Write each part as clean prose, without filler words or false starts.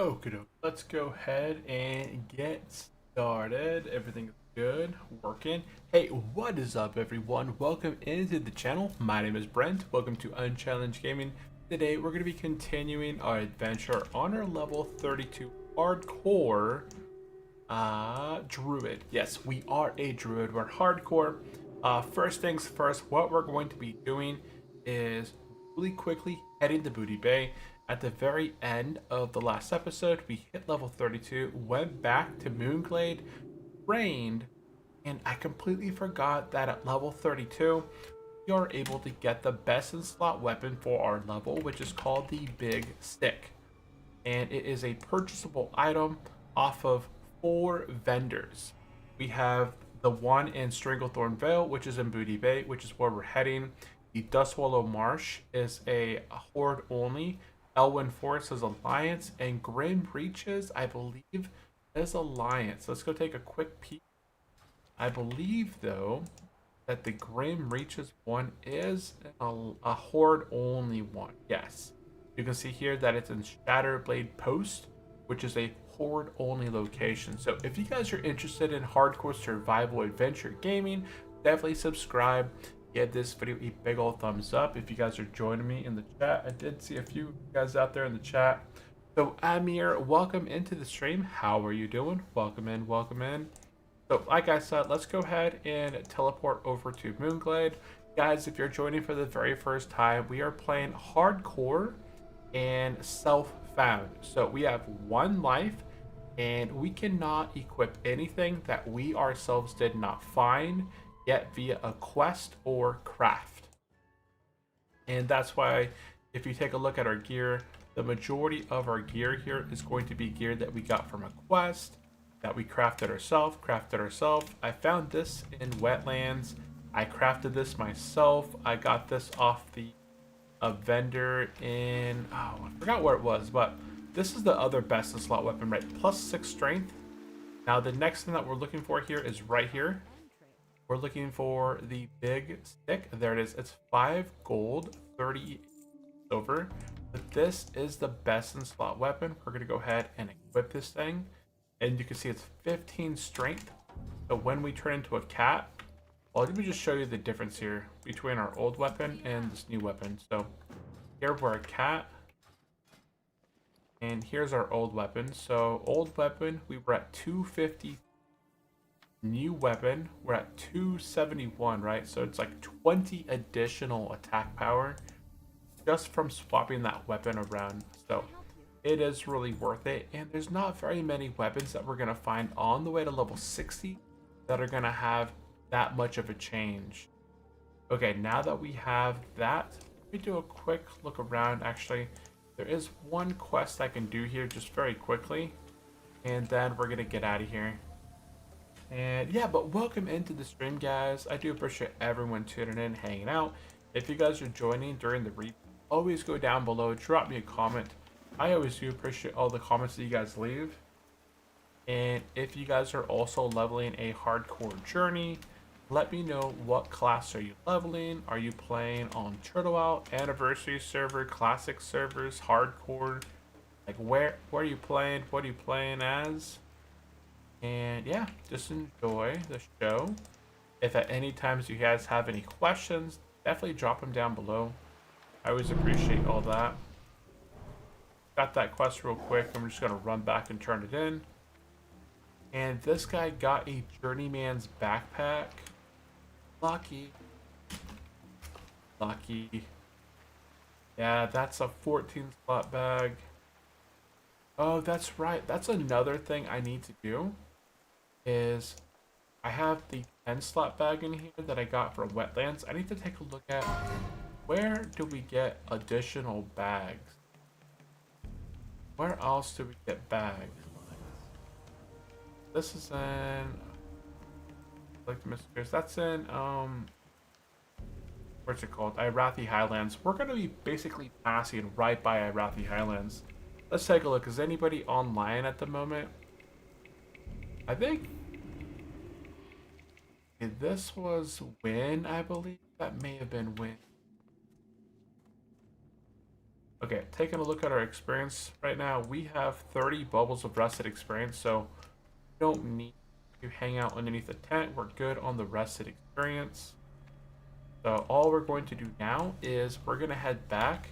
Okay, let's go ahead and get started. Everything is good, working. Hey, what is up, everyone? Welcome into the channel. My name is Brent. Welcome to Unchallenged Gaming. Today, we're going to be continuing our adventure on our level 32 hardcore Druid. Yes, we are a Druid. We're hardcore. First things first, what we're going to be doing is really quickly heading to Booty Bay. At the very end of the last episode, we hit level 32, went back to Moonglade, trained, and I completely forgot that at level 32, we are able to get the best in slot weapon for our level, which is called the Big Stick. And it is a purchasable item off of 4 vendors. We have the one in Stranglethorn Vale, which is in Booty Bay, which is where we're heading. The Dustwallow Marsh is a horde only. Elwyn Forest is Alliance, and Grim Reaches, I believe, is Alliance. Let's go take a quick peek. I believe, though, that the Grim Reaches one is a horde only one. Yes. You can see here that it's in Shatterblade Post, which is a horde only location. So if you guys are interested in hardcore survival adventure gaming, definitely subscribe. Give this video a big old thumbs up if you guys are joining me in the chat. I did see a few guys out there in the chat. So Amir, welcome into the stream. How are you doing? Welcome in, welcome in. So like I said, let's go ahead and teleport over to Moonglade. Guys, if you're joining for the very first time, we are playing hardcore and self-found. So we have 1 life and we cannot equip anything that we ourselves did not find yet via a quest or craft. And that's why if you take a look at our gear, the majority of our gear here is going to be gear that we got from a quest, that we crafted ourselves. I found this in wetlands. I crafted this myself. I got this off a vendor in, oh, I forgot where it was, but this is the other best in slot weapon, right? +6 strength. Now the next thing that we're looking for here is right here. We're looking for the Big Stick. There it is. It's 5 gold, 30 silver. But this is the best in slot weapon. We're going to go ahead and equip this thing. And you can see it's 15 strength. So when we turn into a cat, well, let me just show you the difference here between our old weapon and this new weapon. So here we're a cat. And here's our old weapon. So old weapon, we were at 250. New weapon, we're at 271, right? So it's like 20 additional attack power just from swapping that weapon around. So it is really worth it. And there's not very many weapons that we're going to find on the way to level 60 that are going to have that much of a change. Okay, now that we have that, let me do a quick look around. Actually, there is one quest I can do here just very quickly. And then we're going to get out of here. And yeah, but welcome into the stream, guys. I do appreciate everyone tuning in, hanging out. If you guys are joining during the replay, always go down below, drop me a comment. I always do appreciate all the comments that you guys leave. And if you guys are also leveling a hardcore journey, let me know what class are you leveling. Are you playing on Turtle Out, Anniversary server, Classic servers, Hardcore? Like where are you playing? What are you playing as? And yeah, just enjoy the show. If at any times you guys have any questions, definitely drop them down below. I always appreciate all that. Got that quest real quick. I'm just going to run back and turn it in. And this guy got a journeyman's backpack. Lucky. Lucky. Yeah, that's a 14 slot bag. Oh, that's right. That's another thing I need to do. Is I have the 10 slot bag in here that I got from wetlands. I need to take a look at where do we get additional bags? Where else do we get bags? This is in like the mysteries. That's in what's it called? Irathi Highlands. We're gonna be basically passing right by Irathi Highlands. Let's take a look. Is anybody online at the moment? I think this was Win, I believe. That may have been Win. Okay, taking a look at our experience right now, we have 30 bubbles of rested experience, so we don't need to hang out underneath the tent. We're good on the rested experience. So all we're going to do now is we're going to head back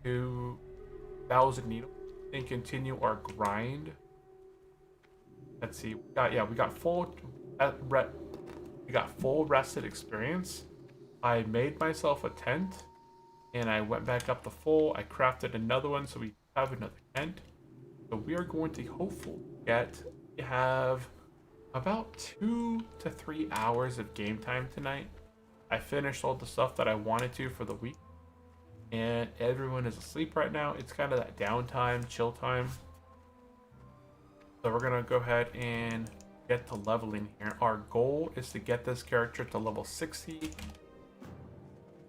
to 1,000 needles and continue our grind. Let's see, we got full rested experience. I made myself a tent and I went back up to full. I crafted another one so we have another tent. So we are going to hopefully have about 2 to 3 hours of game time tonight. I finished all the stuff that I wanted to for the week, and everyone is asleep right now. It's kind of that downtime, chill time. So we're gonna go ahead and get to leveling here. Our goal is to get this character to level 60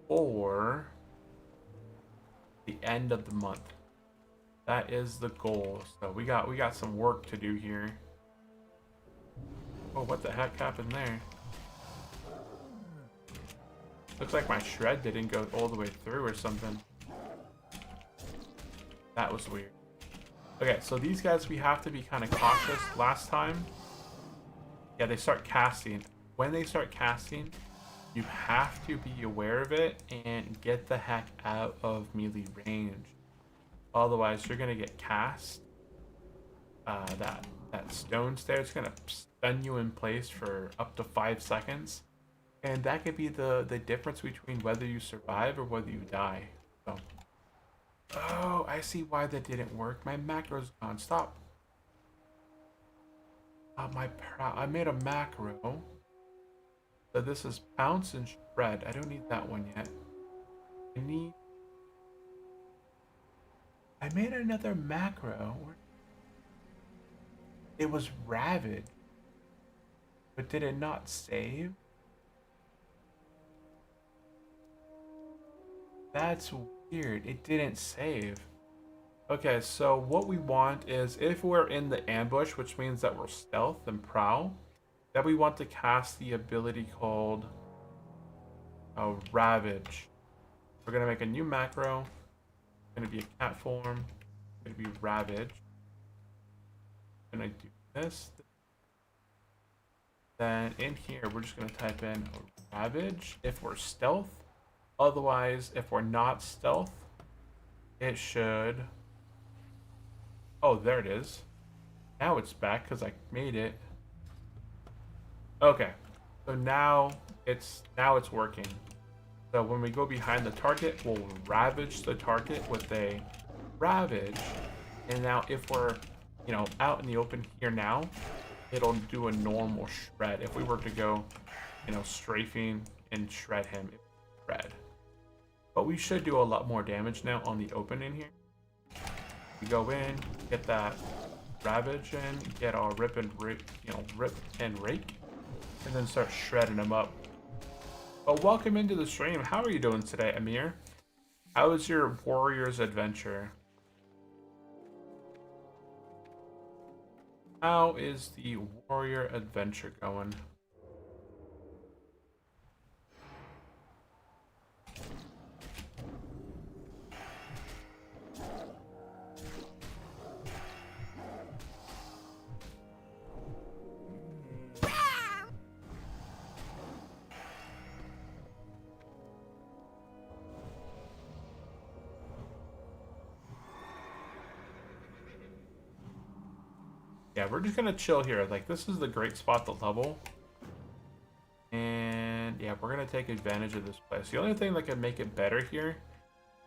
or the end of the month. That is the goal. So we got some work to do here. Oh, what the heck happened there? Looks like my shred didn't go all the way through or something. That was weird. Okay, so these guys, we have to be kind of cautious. Last time, yeah, they start casting. When they start casting, you have to be aware of it and get the heck out of melee range. Otherwise, you're gonna get cast. That stone stair is gonna stun you in place for up to 5 seconds, and that could be the difference between whether you survive or whether you die. So, oh, I see why that didn't work. My macro's gone. Stop. I made a macro. So this is pounce and shred. I don't need that one yet. I made another macro. It was ravaged. But did it not save? That's weird. It didn't save. Okay, so what we want is if we're in the ambush, which means that we're stealth and prowl, then we want to cast the ability called Ravage. We're going to make a new macro. It's going to be a cat form. It's going to be Ravage. I'm going to do this. Then in here, we're just going to type in Ravage if we're stealth. Otherwise, if we're not stealth, it should... Oh, there it is. Now it's back because I made it. Okay, so now it's working. So when we go behind the target, we'll ravage the target with a ravage. And now if we're, out in the open here now, it'll do a normal shred. If we were to go, strafing and shred him, it would shred. But we should do a lot more damage now on the open in here. We go in, get that ravage in, get our rip and rake, and then start shredding them up. But welcome into the stream. How are you doing today, Amir? How is your warrior's adventure? How is the warrior adventure going? Yeah, we're just gonna chill here. Like, this is the great spot to level. And yeah, we're gonna take advantage of this place. The only thing that could make it better here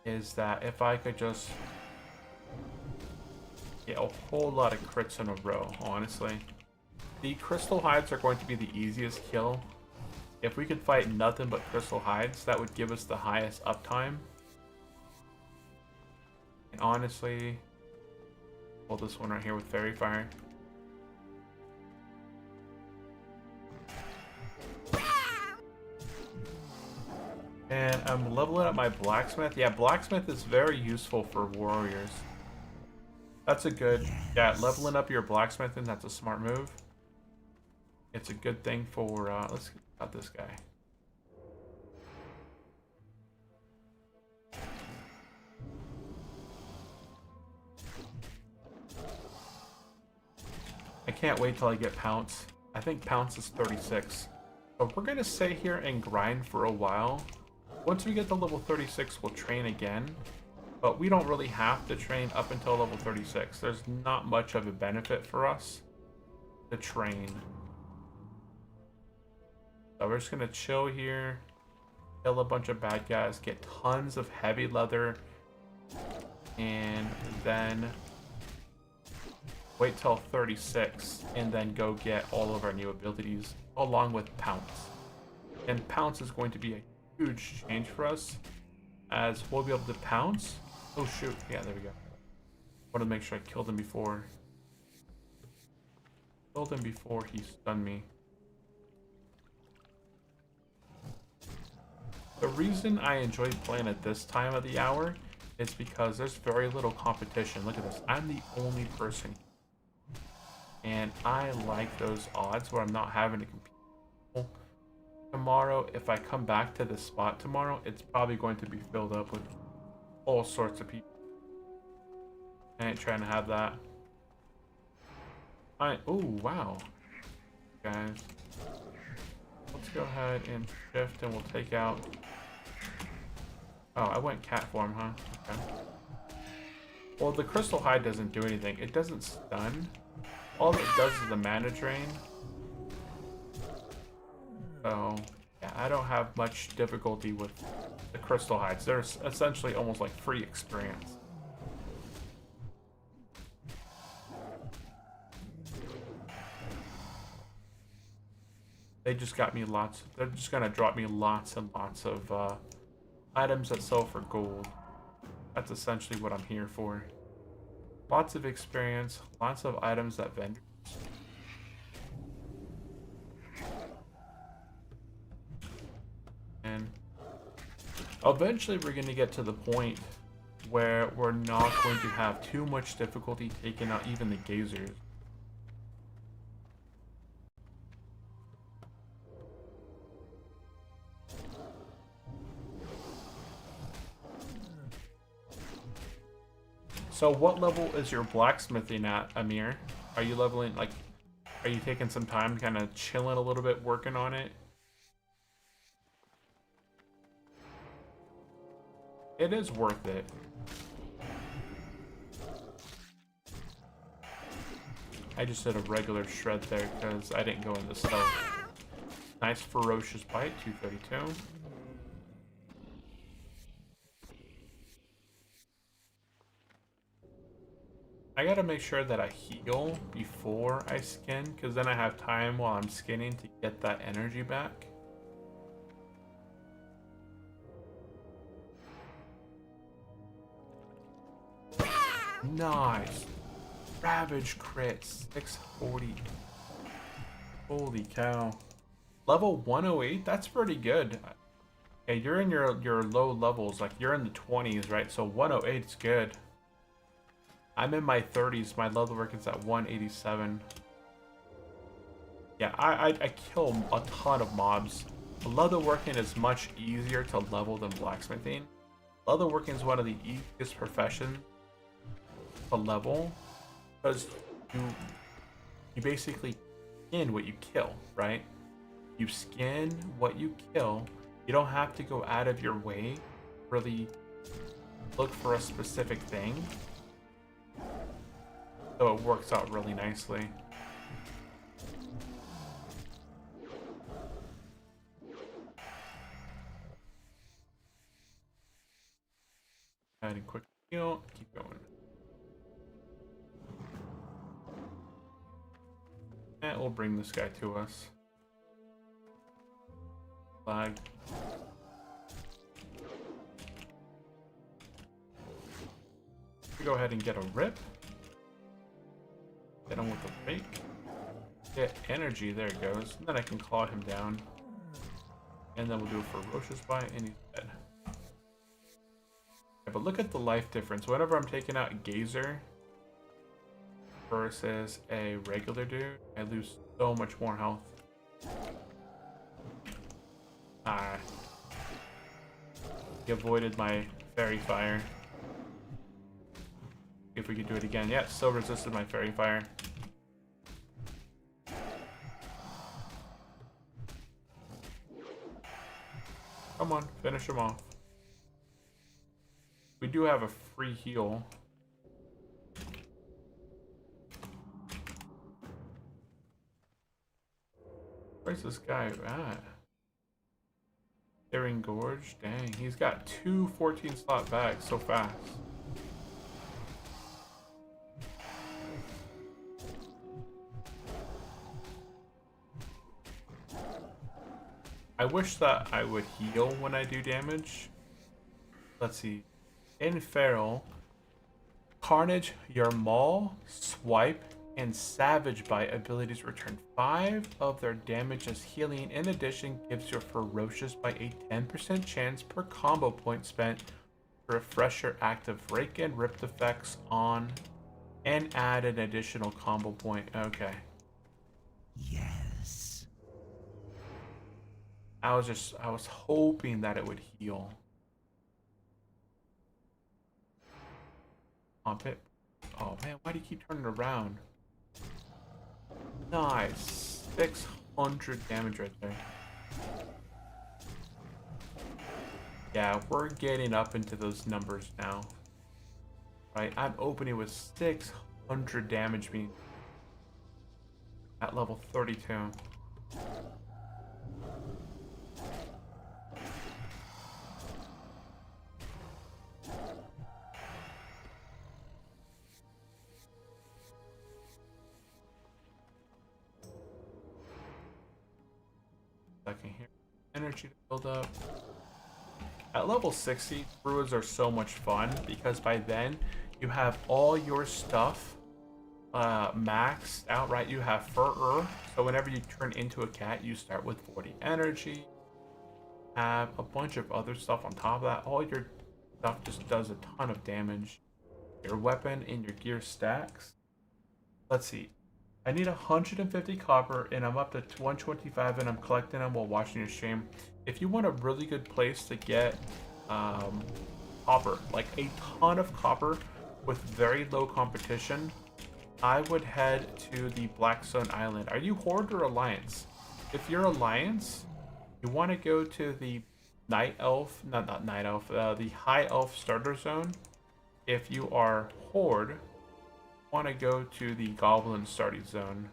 is that if I could just get a whole lot of crits in a row, honestly. The crystal hides are going to be the easiest kill. If we could fight nothing but crystal hides, that would give us the highest uptime. And honestly, pull this one right here with Fairy Fire. And I'm leveling up my blacksmith. Yeah, blacksmith is very useful for warriors. That's a good... Yeah, leveling up your blacksmithing, that's a smart move. It's a good thing for... let's cut this guy. I can't wait till I get Pounce. I think Pounce is 36. So we're gonna stay here and grind for a while. Once we get to level 36, we'll train again. But we don't really have to train up until level 36. There's not much of a benefit for us to train. So we're just gonna chill here, kill a bunch of bad guys, get tons of heavy leather, and then wait till 36 and then go get all of our new abilities along with Pounce. And Pounce is going to be a huge change for us, as we'll be able to pounce. Oh shoot, yeah, there we go. Want to make sure I killed him before. Killed him before he stunned me. The reason I enjoy playing at this time of the hour is because there's very little competition. Look at this, I'm the only person. And I like those odds where I'm not having to compete. Tomorrow, if I come back to this spot tomorrow, it's probably going to be filled up with all sorts of people. I ain't trying to have that. Oh wow. Guys. Let's go ahead and shift and we'll take out. Oh, I went cat form, huh? Okay. Well, the crystal hide doesn't do anything. It doesn't stun. All it does is the mana drain. So, yeah, I don't have much difficulty with the crystal hides. They're essentially almost like free experience. They just got me lots. They're just gonna drop me lots and lots of items that sell for gold. That's essentially what I'm here for. Lots of experience, lots of items that vendors. And eventually we're going to get to the point where we're not going to have too much difficulty taking out even the gazers. So what level is your blacksmithing at, Amir? Are you leveling, like, are you taking some time kind of chilling a little bit, working on it? It is worth it. I just did a regular shred there because I didn't go into stealth. Nice ferocious bite, 232. I gotta make sure that I heal before I skin, because then I have time while I'm skinning to get that energy back. Nice. Ravage crit, 640. Holy cow. Level 108, that's pretty good. Okay, you're in your low levels, like you're in the 20s, right? So 108 is good. I'm in my 30s. My level work is at 187. Yeah, I kill a ton of mobs. Leatherworking is much easier to level than blacksmithing. Leatherworking is one of the easiest professions to level because you basically skin what you kill, right? You skin what you kill. You don't have to go out of your way to really look for a specific thing. So it works out really nicely. Adding quick heal, keep going. And we'll bring this guy to us. Flag. Go ahead and get a rip. Hit him with a rake. Get energy, there it goes. And then I can claw him down. And then we'll do a ferocious bite and he's dead. Okay, but look at the life difference. Whenever I'm taking out a gazer versus a regular dude, I lose so much more health. Ah. He avoided my fairy fire. If we could do it again. Yeah, still resisted my fairy fire. Come on, finish him off. We do have a free heal. Where's this guy at? Daring Gorge? Dang, he's got two 14-slot bags so fast. I wish that I would heal when I do damage. Let's see. In Feral, Carnage, your Maul, Swipe, and Savage Bite abilities return 5 of their damage as healing. In addition, gives your Ferocious Bite a 10% chance per combo point spent to refresh your active Rake and Ripped effects on and add an additional combo point. Okay. Yes. I was hoping that it would heal. Pump it. Oh man, why do you keep turning around? Nice. 600 damage right there. Yeah, we're getting up into those numbers now. Right, I'm opening with 600 damage being at level 32. Second here. Energy to build up. At level 60, Druids are so much fun because by then you have all your stuff maxed out, right? You have Fur, so whenever you turn into a cat, you start with 40 energy. Have a bunch of other stuff on top of that. All your stuff just does a ton of damage. Your weapon and your gear stacks. Let's see. I need 150 copper and I'm up to 125 and I'm collecting them while watching your stream. If you want a really good place to get copper, like a ton of copper with very low competition, I would head to the Blackstone Island. Are you Horde or Alliance? If you're Alliance, you want to go to the Night Elf, not Night Elf, the High Elf starter zone. If you are Horde, want to go to the Goblin starting zone.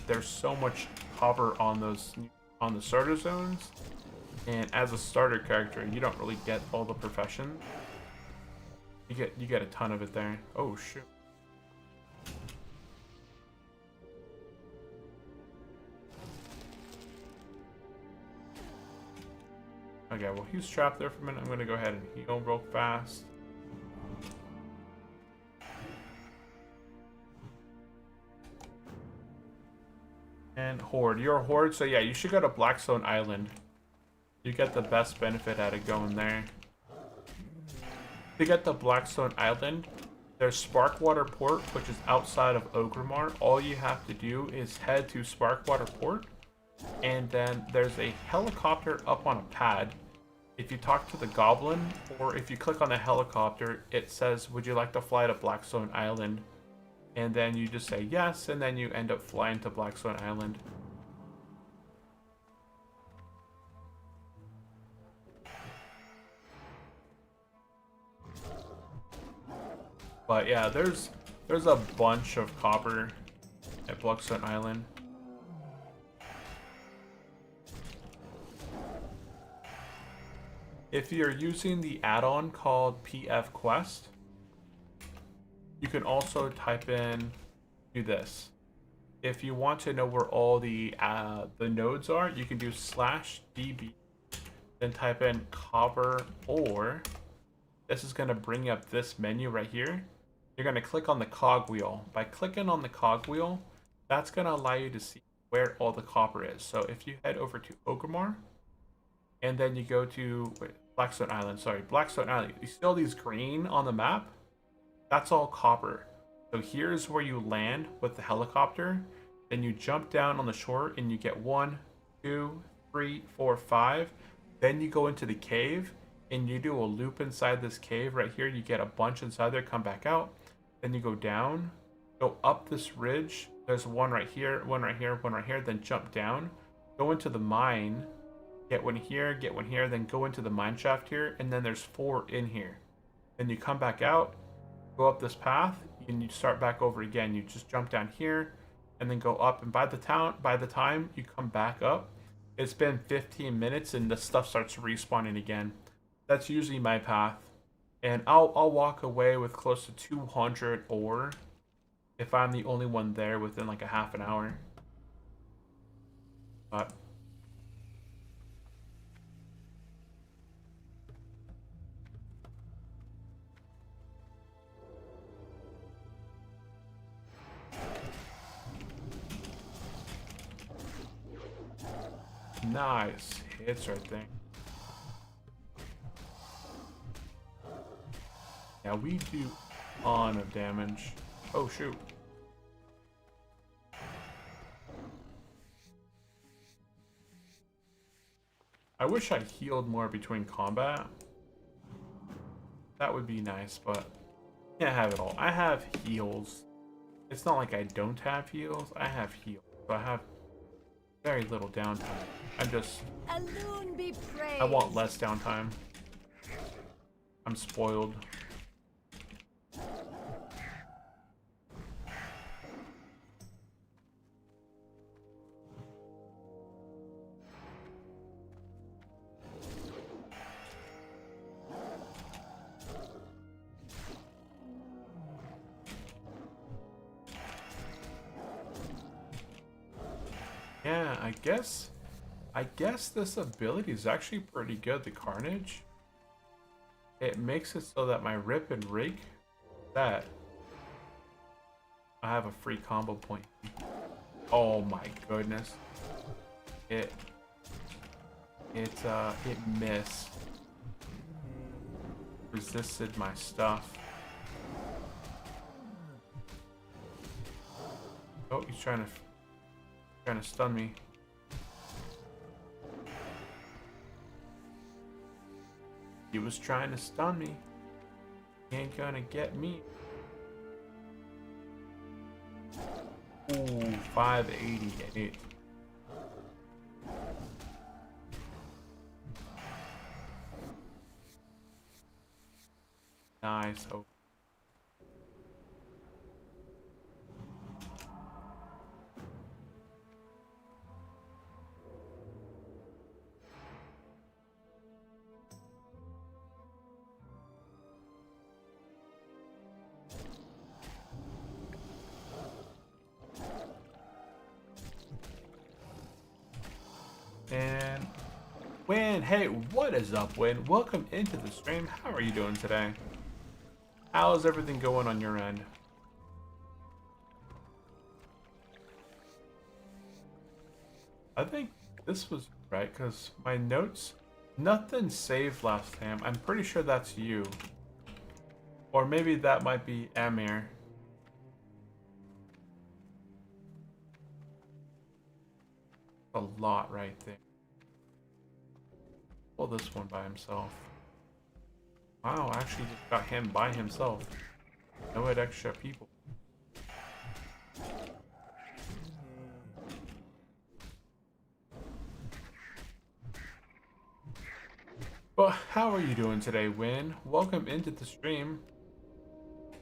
There's so much cover on the starter zones, and as a starter character, you don't really get all the profession. You get a ton of it there. Oh shoot. Okay, well he's trapped there for a minute. I'm gonna go ahead and heal real fast. And Horde. You're a Horde, so yeah, you should go to Blackstone Island. You get the best benefit out of going there. To get to Blackstone Island, there's Sparkwater Port, which is outside of Ogrimmar. All you have to do is head to Sparkwater Port, and then there's a helicopter up on a pad. If you talk to the goblin, or if you click on the helicopter, it says, would you like to fly to Blackstone Island? And then you just say yes, and then you end up flying to Blackstone Island. But yeah, there's a bunch of copper at Blackstone Island. If you're using the add-on called PF Quest, you can also type in, do this. If you want to know where all the nodes are, you can do /db, then type in copper ore. This is going to bring up this menu right here. You're going to click on the cogwheel. By clicking on the cogwheel, that's going to allow you to see where all the copper is. So if you head over to Ogrimmar, and then you go to Blackstone Island, Blackstone Island. You see all these green on the map? That's all copper. So here's where you land with the helicopter. Then you jump down on the shore and you get 1, 2, 3, 4, 5. Then you go into the cave and you do a loop inside this cave right here. You get a bunch inside there, come back out. Then you go down, go up this ridge. There's one right here, one right here, one right here. Then jump down. go into the mine, get one here, then go into the mine shaft here, and then there's 4 in here. Then you come back out, go up this path, and you start back over again. You just jump down here, and then go up. And by the time you come back up, it's been 15 minutes, and the stuff starts respawning again. That's usually my path, and I'll walk away with close to 200 ore if I'm the only one there within like a half an hour. But nice hits right there. Yeah, we do a ton of damage. Oh shoot. I wish I healed more between combat. That would be nice, but I can't have it all. I have heals. It's not like I don't have heals. I have heals. So I have very little downtime. I want less downtime. I'm spoiled. Yeah, I guess this ability is actually pretty good, the Carnage. It makes it so that my Rip and Rig, that I have a free combo point. Oh my goodness. It missed. Resisted my stuff. Oh, he's trying to stun me. He was trying to stun me. He ain't gonna get me. Ooh, 588. Nice. Oh. And Win, hey, what is up, Win? Welcome into the stream. How are you doing today? How's everything going on your end? I think this was right, because my notes, nothing saved last time. I'm pretty sure that's you. Or maybe that might be Amir. A lot right there. Pull this one by himself. Wow, I actually just got him by himself. No extra people. But how are you doing today, Win? Welcome into the stream.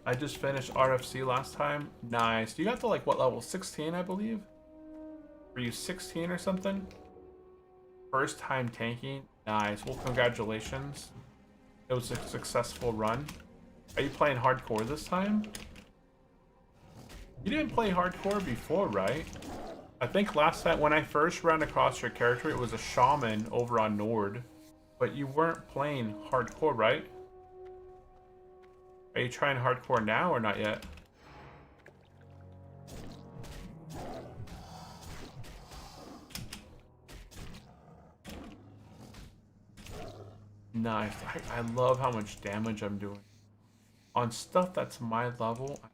I just finished RFC last time. Nice. You got to like what level? 16, I believe? Were you 16 or something? First time tanking. Nice. Well, congratulations. It was a successful run. Are you playing hardcore this time? You didn't play hardcore before, right? I think last time when I first ran across your character, it was a shaman over on Nord. But you weren't playing hardcore, right? Are you trying hardcore now or not yet? Nice. I love how much damage I'm doing. On stuff that's my level, I'm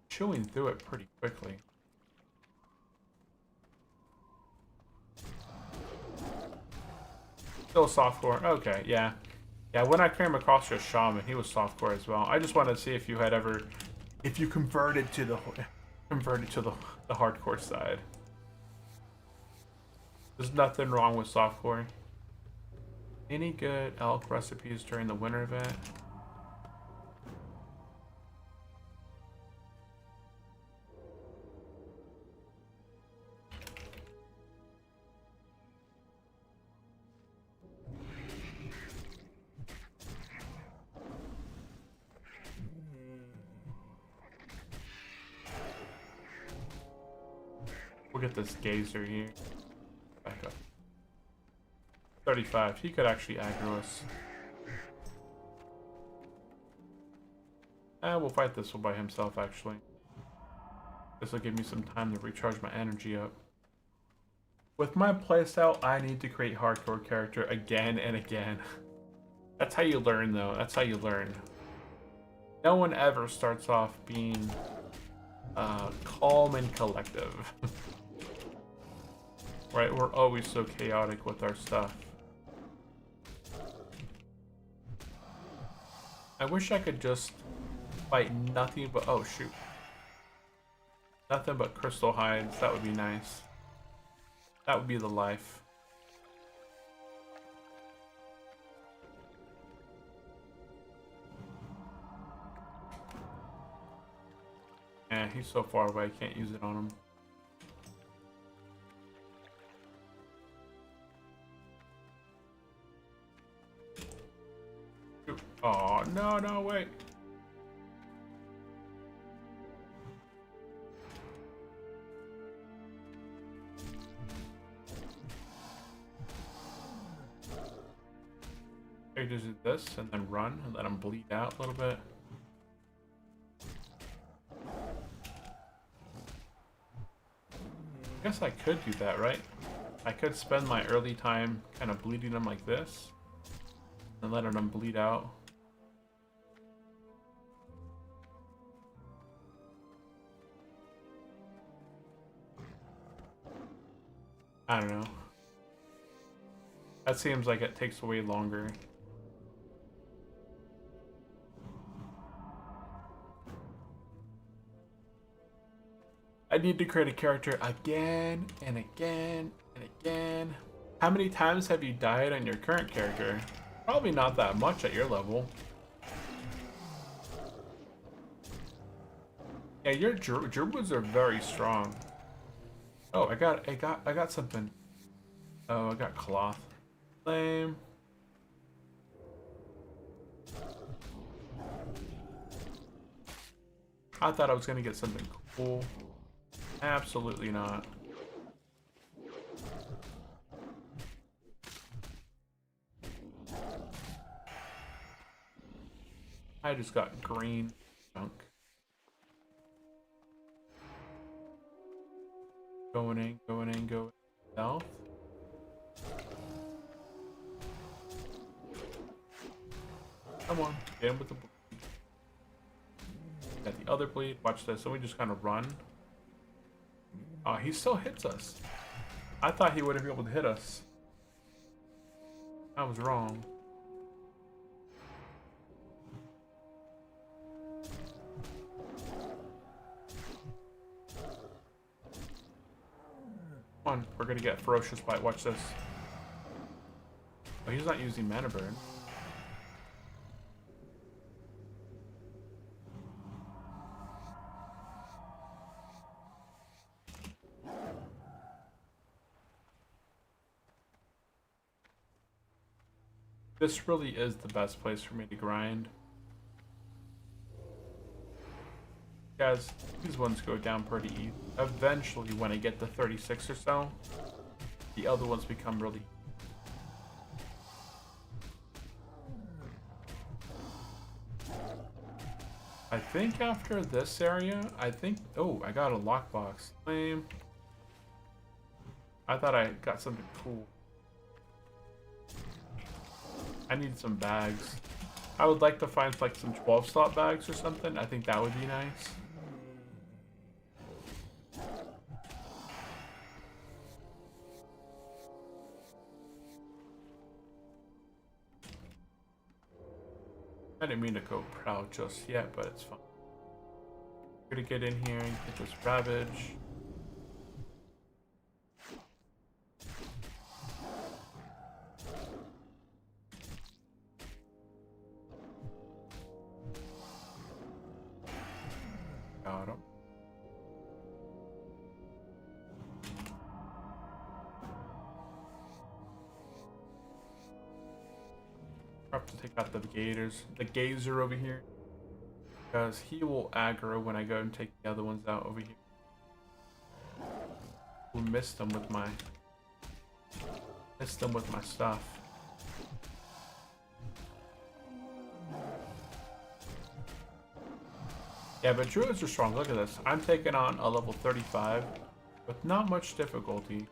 chewing through it pretty quickly. Still softcore. Okay, yeah. Yeah, when I came across your shaman, he was softcore as well. I just wanted to see if you had ever, if you converted to the hardcore side. There's nothing wrong with softcore. Any good elk recipes during the winter event? We'll get this gazer here. Back up. 35. He could actually aggro us. We'll fight this one by himself, actually. This will give me some time to recharge my energy up. With my playstyle, I need to create hardcore character again and again. That's how you learn, though. That's how you learn. No one ever starts off being calm and collective. Right? We're always so chaotic with our stuff. I wish I could just fight nothing but... Oh, shoot. Nothing but crystal hides. That would be nice. That would be the life. Yeah, he's so far away, I can't use it on him. Oh, no, no, wait. I just do this and then run and let him bleed out a little bit. I guess I could do that, right? I could spend my early time kind of bleeding him like this and letting him bleed out. I don't know. That seems like it takes way longer. I need to create a character again and again and again. How many times have you died on your current character? Probably not that much at your level. Yeah, your Druids are very strong. Oh, I got something. Oh, I got cloth. Lame. I thought I was gonna get something cool. Absolutely not. I just got green junk. Going in, south. Come on, get him with the bleed. Got the other bleed. Watch this. So we just kind of run. Oh, he still hits us. I thought he wouldn't be able to hit us. I was wrong. Come on, we're gonna get ferocious bite. Watch this. Oh, he's not using mana burn. This really is the best place for me to grind. Guys, these ones go down pretty easy. Eventually, when I get to 36 or so, the other ones become really... I think after this area, oh, I got a lockbox. Lame. I thought I got something cool. I need some bags. I would like to find like some 12-slot bags or something. I think that would be nice. I didn't mean to go proud just yet, but it's fine. I'm gonna get in here and get this ravage. have to take out the gazer over here. Because he will aggro when I go and take the other ones out over here. We missed them with my stuff. Yeah, but druids are strong. Look at this. I'm taking on a level 35 with not much difficulty.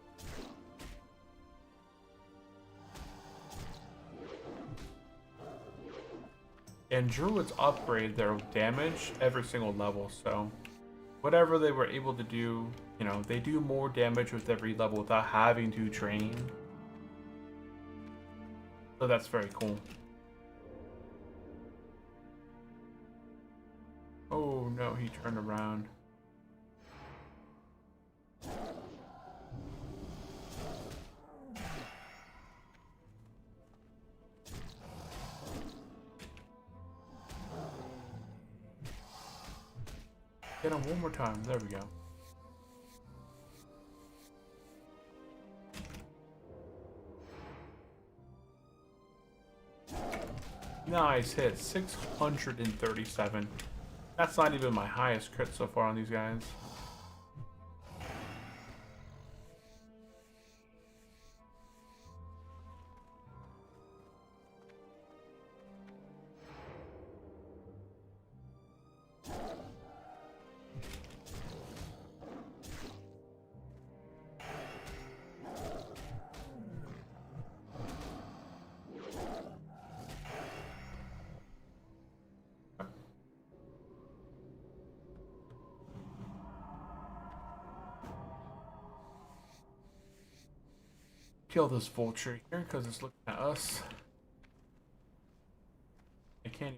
And druids upgrade their damage every single level, so whatever they were able to do, you know, they do more damage with every level without having to train. So that's very cool. Oh no, he turned around. Get him one more time. There we go. Nice hit. 637. That's not even my highest crit so far on these guys. Kill this vulture here because it's looking at us. I can't.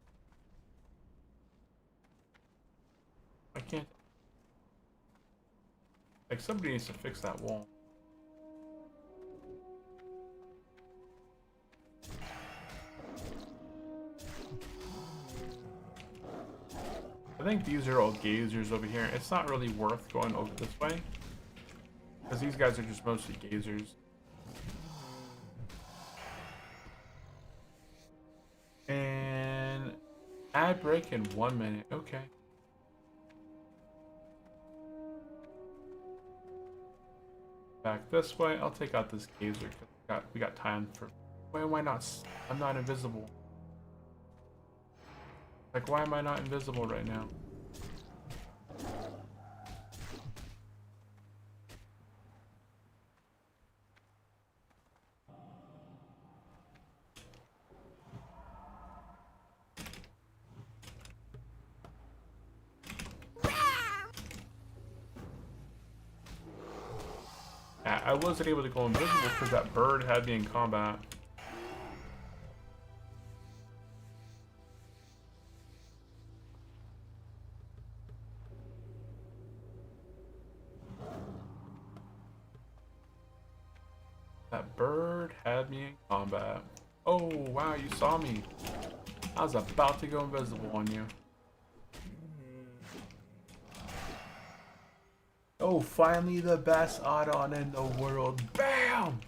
Like, somebody needs to fix that wall. I think these are all gazers over here. It's not really worth going over this way, because these guys are just mostly gazers. And ad break in 1 minute. Okay. Back this way. I'll take out this gazer because we got time for. Why not? I'm not invisible. Like, why am I not invisible right now? I wasn't able to go invisible because that bird had me in combat. That bird had me in combat. Oh, wow, you saw me. I was about to go invisible on you. Oh, finally the best add-on in the world. Bam!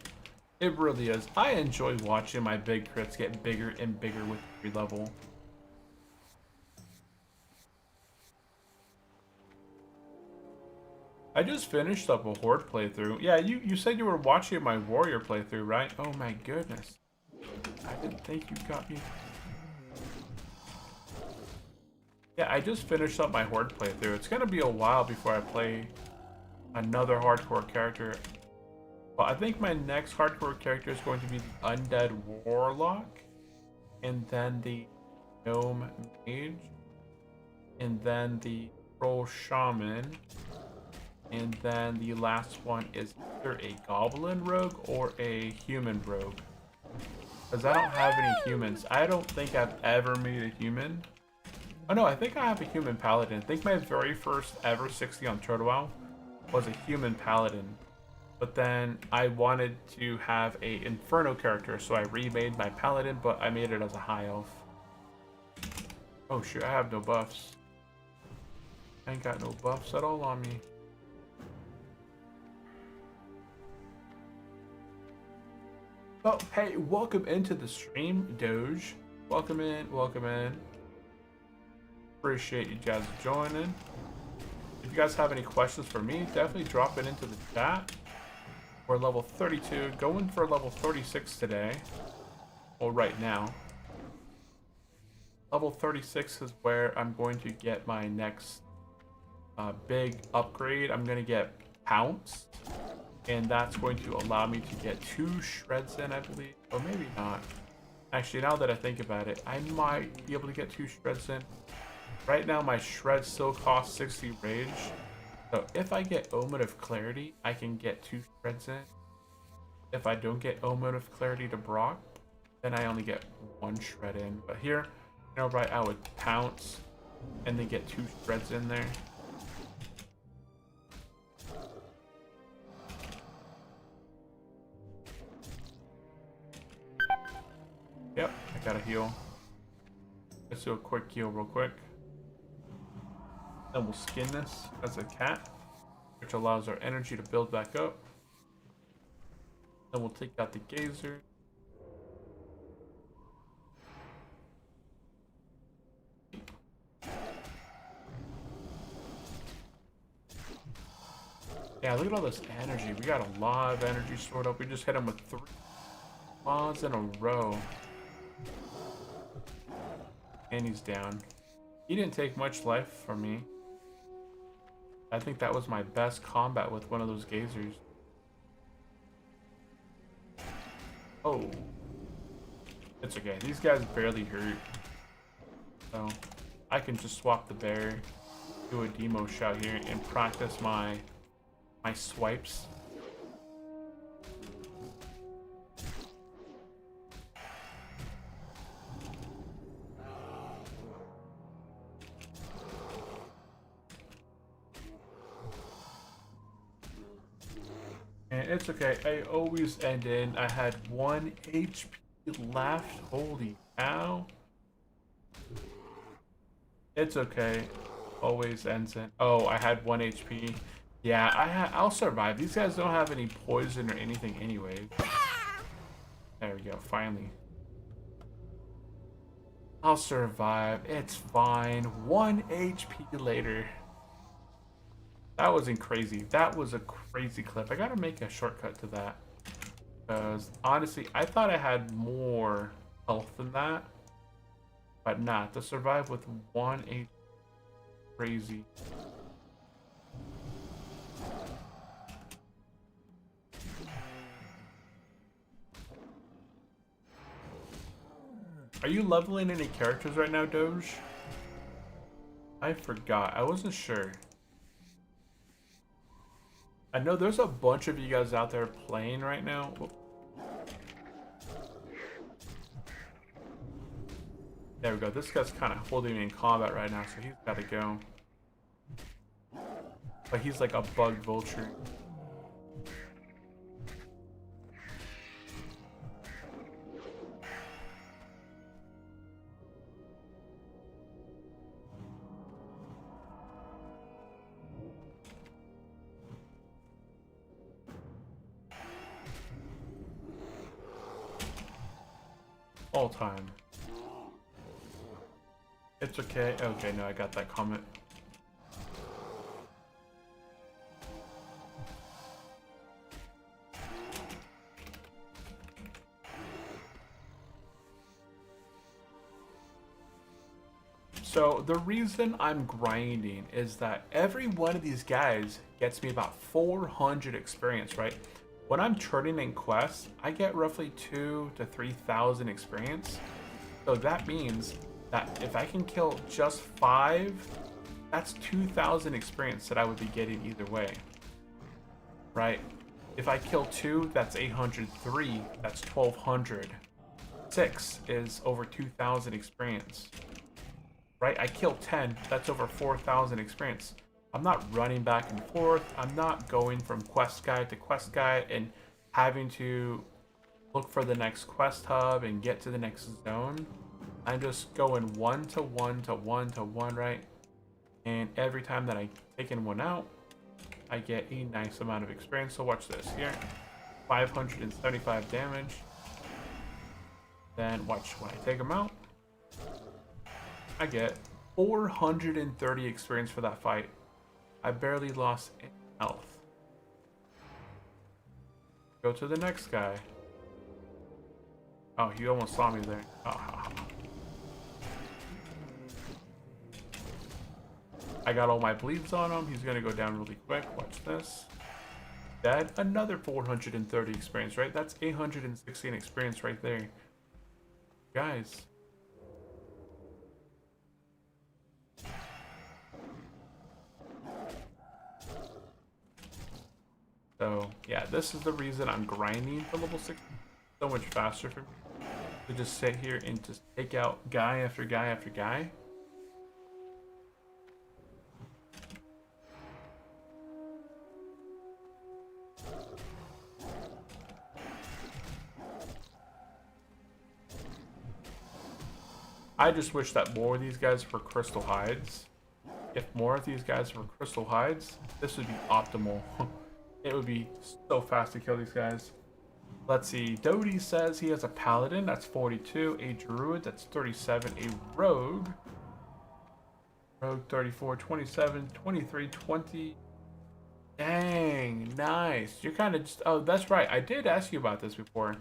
It really is. I enjoy watching my big crits get bigger and bigger with every level. I just finished up a Horde playthrough. Yeah, you said you were watching my Warrior playthrough, right? Oh my goodness. I didn't think you got me. Yeah, I just finished up my Horde playthrough. It's gonna be a while before I play another hardcore character. But I think my next hardcore character is going to be the Undead Warlock, and then the Gnome Mage, and then the Troll Shaman, and then the last one is either a Goblin Rogue or a Human Rogue. Because I don't have any humans. I don't think I've ever made a human. Oh no, I think I have a human paladin. I think my very first ever 60 on Turtle was a human paladin. But then I wanted to have a Inferno character, so I remade my paladin, but I made it as a high elf. Oh shoot, I have no buffs. I ain't got no buffs at all on me. Oh, hey, welcome into the stream, Doge. welcome in, welcome in. Appreciate you guys joining. If you guys have any questions for me, definitely drop it into the chat. We're level 32, going for level 36 today. Well, right now. Level 36 is where I'm going to get my next big upgrade. I'm going to get Pounce. And that's going to allow me to get 2 shreds in, I believe. Or maybe not. Actually, now that I think about it, I might be able to get 2 shreds in. Right now, my shred still costs 60 rage. So if I get Omen of Clarity, I can get 2 shreds in. If I don't get Omen of Clarity to Brock, then I only get 1 shred in. But here, you know, right, I would Pounce and then get 2 shreds in there. Yep, I gotta heal. Let's do a quick heal real quick. Then we'll skin this as a cat, which allows our energy to build back up. Then we'll take out the gazer. Yeah, look at all this energy. We got a lot of energy stored up. We just hit him with 3 mods in a row. And he's down. He didn't take much life from me. I think that was my best combat with one of those gazers. Oh. It's okay. These guys barely hurt. So I can just swap the bear, do a demo shot here, and practice my swipes. And it's okay, I always end in. I had 1 HP left. Holy cow. It's okay. Always ends in. Oh, I had 1 HP. Yeah, I'll survive. These guys don't have any poison or anything anyway. There we go, finally. I'll survive. It's fine. 1 HP later. That wasn't crazy. That was a crazy clip. I gotta make a shortcut to that. Because honestly, I thought I had more health than that. But not. To survive with 1 HP. Crazy. Are you leveling any characters right now, Doge? I forgot. I wasn't sure. I know there's a bunch of you guys out there playing right now. There we go. This guy's kind of holding me in combat right now, so he's got to go. But he's like a bug vulture. All time. It's okay. Okay, no, I got that comment. So the reason I'm grinding is that every one of these guys gets me about 400 experience, right? When I'm turning in quests, I get roughly 2,000 to 3,000 experience. So that means that if I can kill just 5, that's 2,000 experience that I would be getting either way, right? If I kill 2, that's 803, that's 1,200. 6 is over 2,000 experience, right? I kill 10, that's over 4,000 experience. I'm not running back and forth. I'm not going from quest guide to quest guide and having to look for the next quest hub and get to the next zone. I'm just going 1 to 1 to 1 to 1, right? And every time that I taken one out, I get a nice amount of experience. So watch this here. 575 damage. Then watch when I take them out. I get 430 experience for that fight. I barely lost any health. Go to the next guy. Oh, he almost saw me there. Oh. I got all my bleeds on him. He's gonna go down really quick. Watch this. Dead. Another 430 experience, right? That's 816 experience right there. Guys. So, yeah, this is the reason I'm grinding for level 6. So much faster for me to just sit here and just take out guy after guy after guy. I just wish that more of these guys were crystal hides. If more of these guys were crystal hides, this would be optimal. It would be so fast to kill these guys. Let's see. Doty says he has a paladin. That's 42. A druid. That's 37. A rogue. Rogue 34, 27, 23, 20. Dang, nice. You're kind of just... Oh, that's right. I did ask you about this before.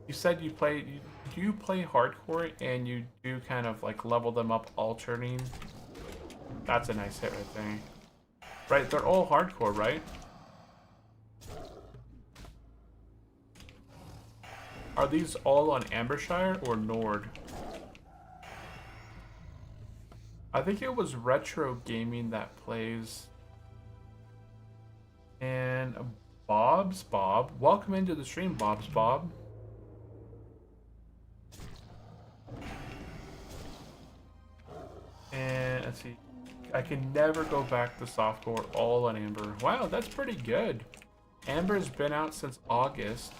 You said you play... Do you play hardcore and you do kind of like level them up alternating? That's a nice hit right there. Right, they're all hardcore, right? Are these all on Ambershire or Nord? I think it was Retro Gaming that plays. And Bob's Bob. Welcome into the stream, Bob's Bob. And let's see. I can never go back to softcore all on Amber. Wow, that's pretty good. Amber's been out since August.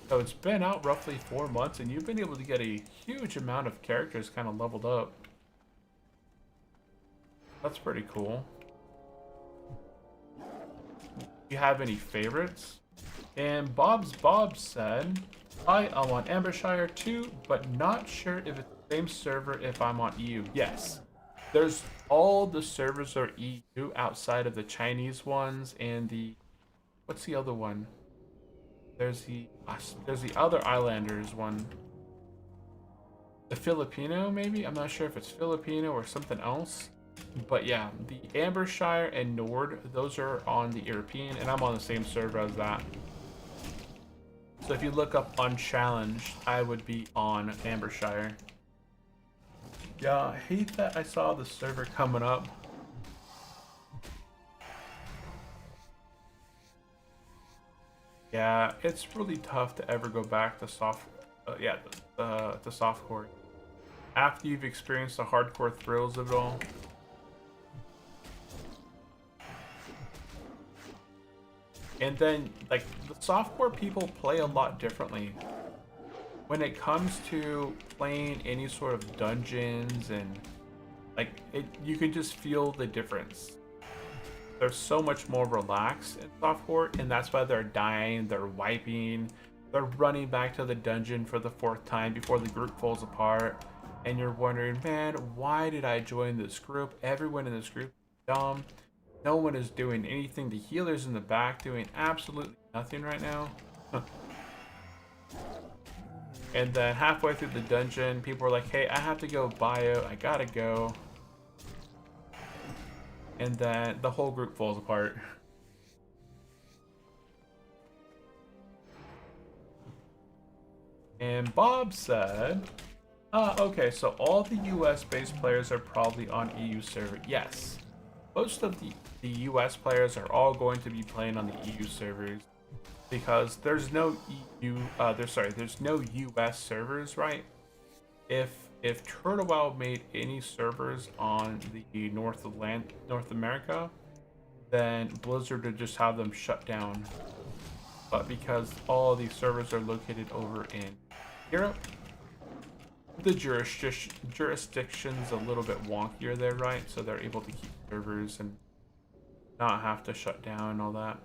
So it's been out roughly 4 months, and you've been able to get a huge amount of characters kind of leveled up. That's pretty cool. Do you have any favorites? And Bob said, I am on Ambershire too, but not sure if it's the same server if I'm on EU. Yes. There's all the servers are EU outside of the Chinese ones and the... What's the other one? There's the other Islanders one. The Filipino, maybe? I'm not sure if it's Filipino or something else. But yeah, the Ambershire and Nord, those are on the European, and I'm on the same server as that. So if you look up Unchallenged, I would be on Ambershire. Yeah, I hate that I saw the server coming up. Yeah, it's really tough to ever go back to to softcore after you've experienced the hardcore thrills of it all. And then, like, the softcore people play a lot differently when it comes to playing any sort of dungeons, and like you can just feel the difference. They're so much more relaxed in softcore, and that's why they're dying, they're wiping, they're running back to the dungeon for the 4th time before the group falls apart, and you're wondering, man, why did I join this group? Everyone in this group is dumb. No one is doing anything. The healer's in the back doing absolutely nothing right now. And then halfway through the dungeon, people are like, hey, I have to go bio, I gotta go. And then the whole group falls apart. And Bob said, okay, so all the US based players are probably on EU server. Yes. Most of the US players are all going to be playing on the EU servers because there's no there's no US servers, right? If Turtle WoW made any servers on the North America, then Blizzard would just have them shut down. But because all these servers are located over in Europe, the jurisdiction's a little bit wonkier there, right? So they're able to keep servers and not have to shut down and all that.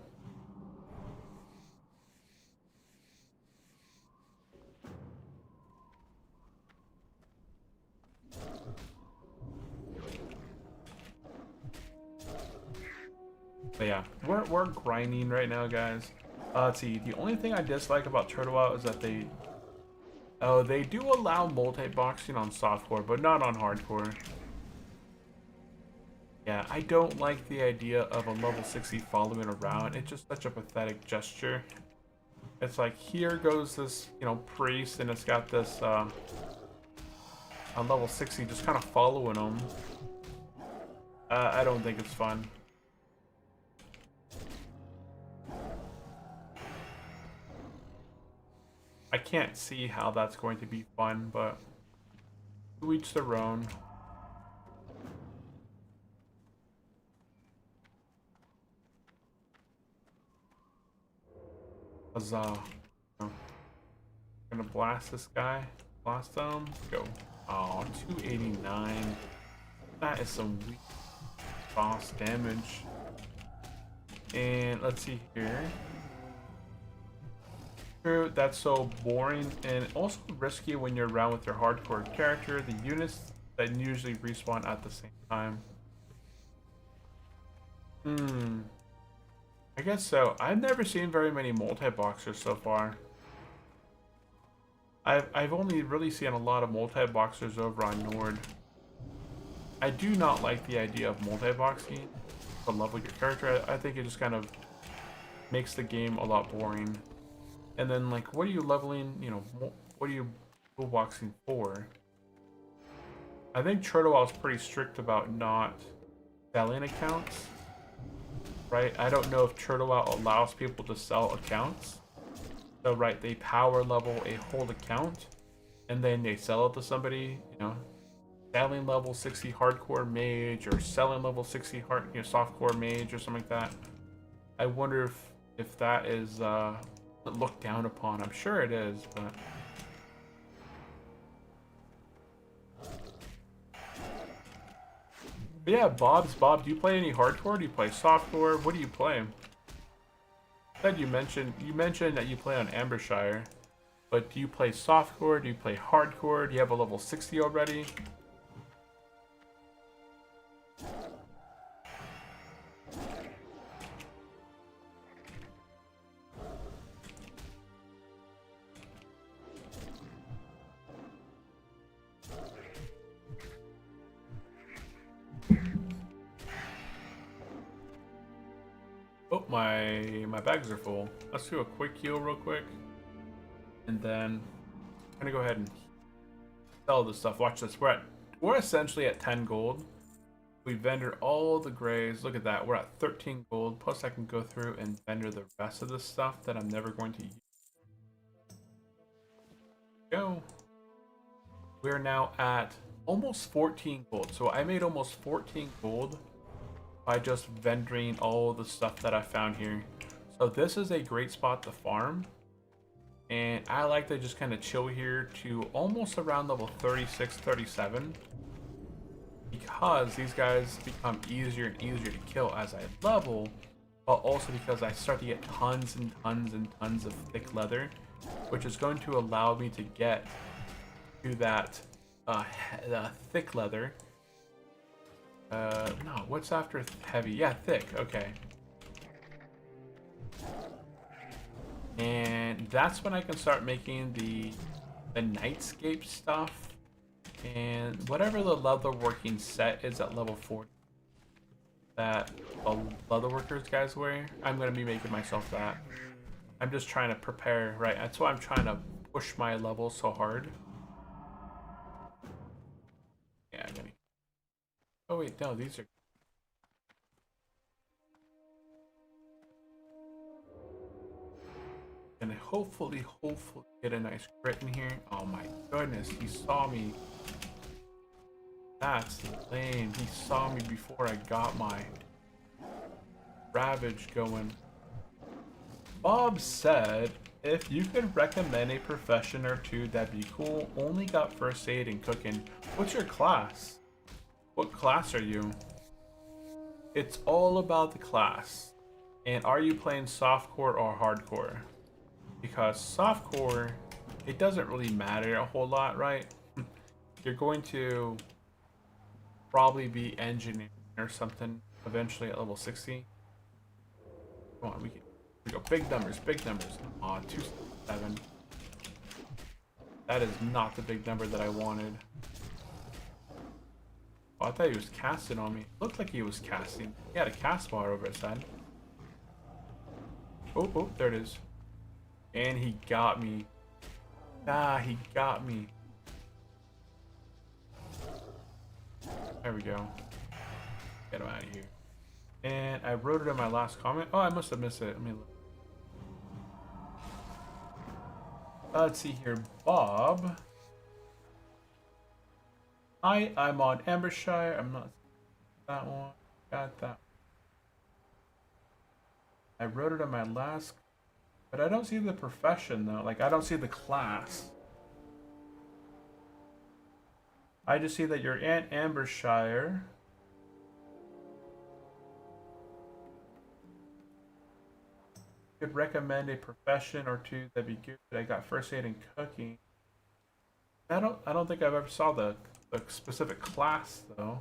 But yeah, we're grinding right now, guys. Let's see. The only thing I dislike about Turtle Out is that they do allow multi-boxing on softcore, but not on hardcore. Yeah, I don't like the idea of a level 60 following around. It's just such a pathetic gesture. It's like, here goes this, priest, and it's got this, on level 60 just kind of following him. I don't think it's fun. I can't see how that's going to be fun, but to each their own. Huzzah. Gonna blast this guy. Blast him. Go. Oh, 289. That is some weak boss damage. And let's see here. True, that's so boring and also risky when you're around with your hardcore character. The units that usually respawn at the same time. I guess so. I've never seen very many multi-boxers so far. I've only really seen a lot of multi-boxers over on Nord. I do not like the idea of multi-boxing to level your character. I think it just kind of makes the game a lot boring. And then, like, what are you leveling, what are you boxing for? I think Turtle is pretty strict about not selling accounts, right? I don't know if Turtle allows people to sell accounts. So, right, they power level a whole account, and then they sell it to somebody, selling level 60 hardcore mage, or selling level 60 softcore mage, or something like that. I wonder if that is, looked down upon. I'm sure it is, but yeah, Bob, do you play any hardcore? Do you play softcore? What do you play? You mentioned that you play on Ambershire, but do you play softcore? Do you play hardcore? Do you have a level 60 already? Oh, my bags are full. Let's do a quick heal real quick. And then I'm gonna go ahead and sell this stuff. Watch this. We're essentially at 10 gold. We vendor all the grays. Look at that. We're at 13 gold. Plus I can go through and vendor the rest of the stuff that I'm never going to use. Go. We're now at almost 14 gold. So I made almost 14 gold by just vendoring all the stuff that I found here. So this is a great spot to farm, and I like to just kind of chill here to almost around level 36, 37, because these guys become easier and easier to kill as I level, but also because I start to get tons and tons and tons of thick leather, which is going to allow me to get to that thick leather. No, what's after heavy? Yeah, thick, okay. And that's when I can start making the nightscape stuff. And whatever the leatherworking set is at level 40 that the leatherworkers guys wear, I'm going to be making myself that. I'm just trying to prepare, right? That's why I'm trying to push my levels so hard. Yeah, I'm gonna... Oh wait, no, these are... And hopefully get a nice crit in here. Oh my goodness, he saw me. That's lame. He saw me before I got my Ravage going. Bob said, if you could recommend a profession or two, that'd be cool. Only got first aid and cooking. What's your class? What class are you? It's all about the class. And are you playing softcore or hardcore? Because softcore, it doesn't really matter a whole lot, right? You're going to probably be engineering or something eventually at level 60. Come on, we go. Big numbers, big numbers. Aw, 277. That is not the big number that I wanted. Oh, I thought he was casting on me. Looked like he was casting. He had a cast bar over his head. Oh, oh, there it is. And he got me. Ah, he got me. There we go. Get him out of here. And I wrote it in my last comment. Oh, I must have missed it. Let me look. Let's see here. Bob. Hi, I'm on Ambershire. I'm not that one. Got that. I wrote it in my last, but I don't see the profession though. Like, I don't see the class. I just see that you're in Ambershire. Could recommend a profession or two that'd be good. I got first aid and cooking. I don't think I've ever saw the specific class though.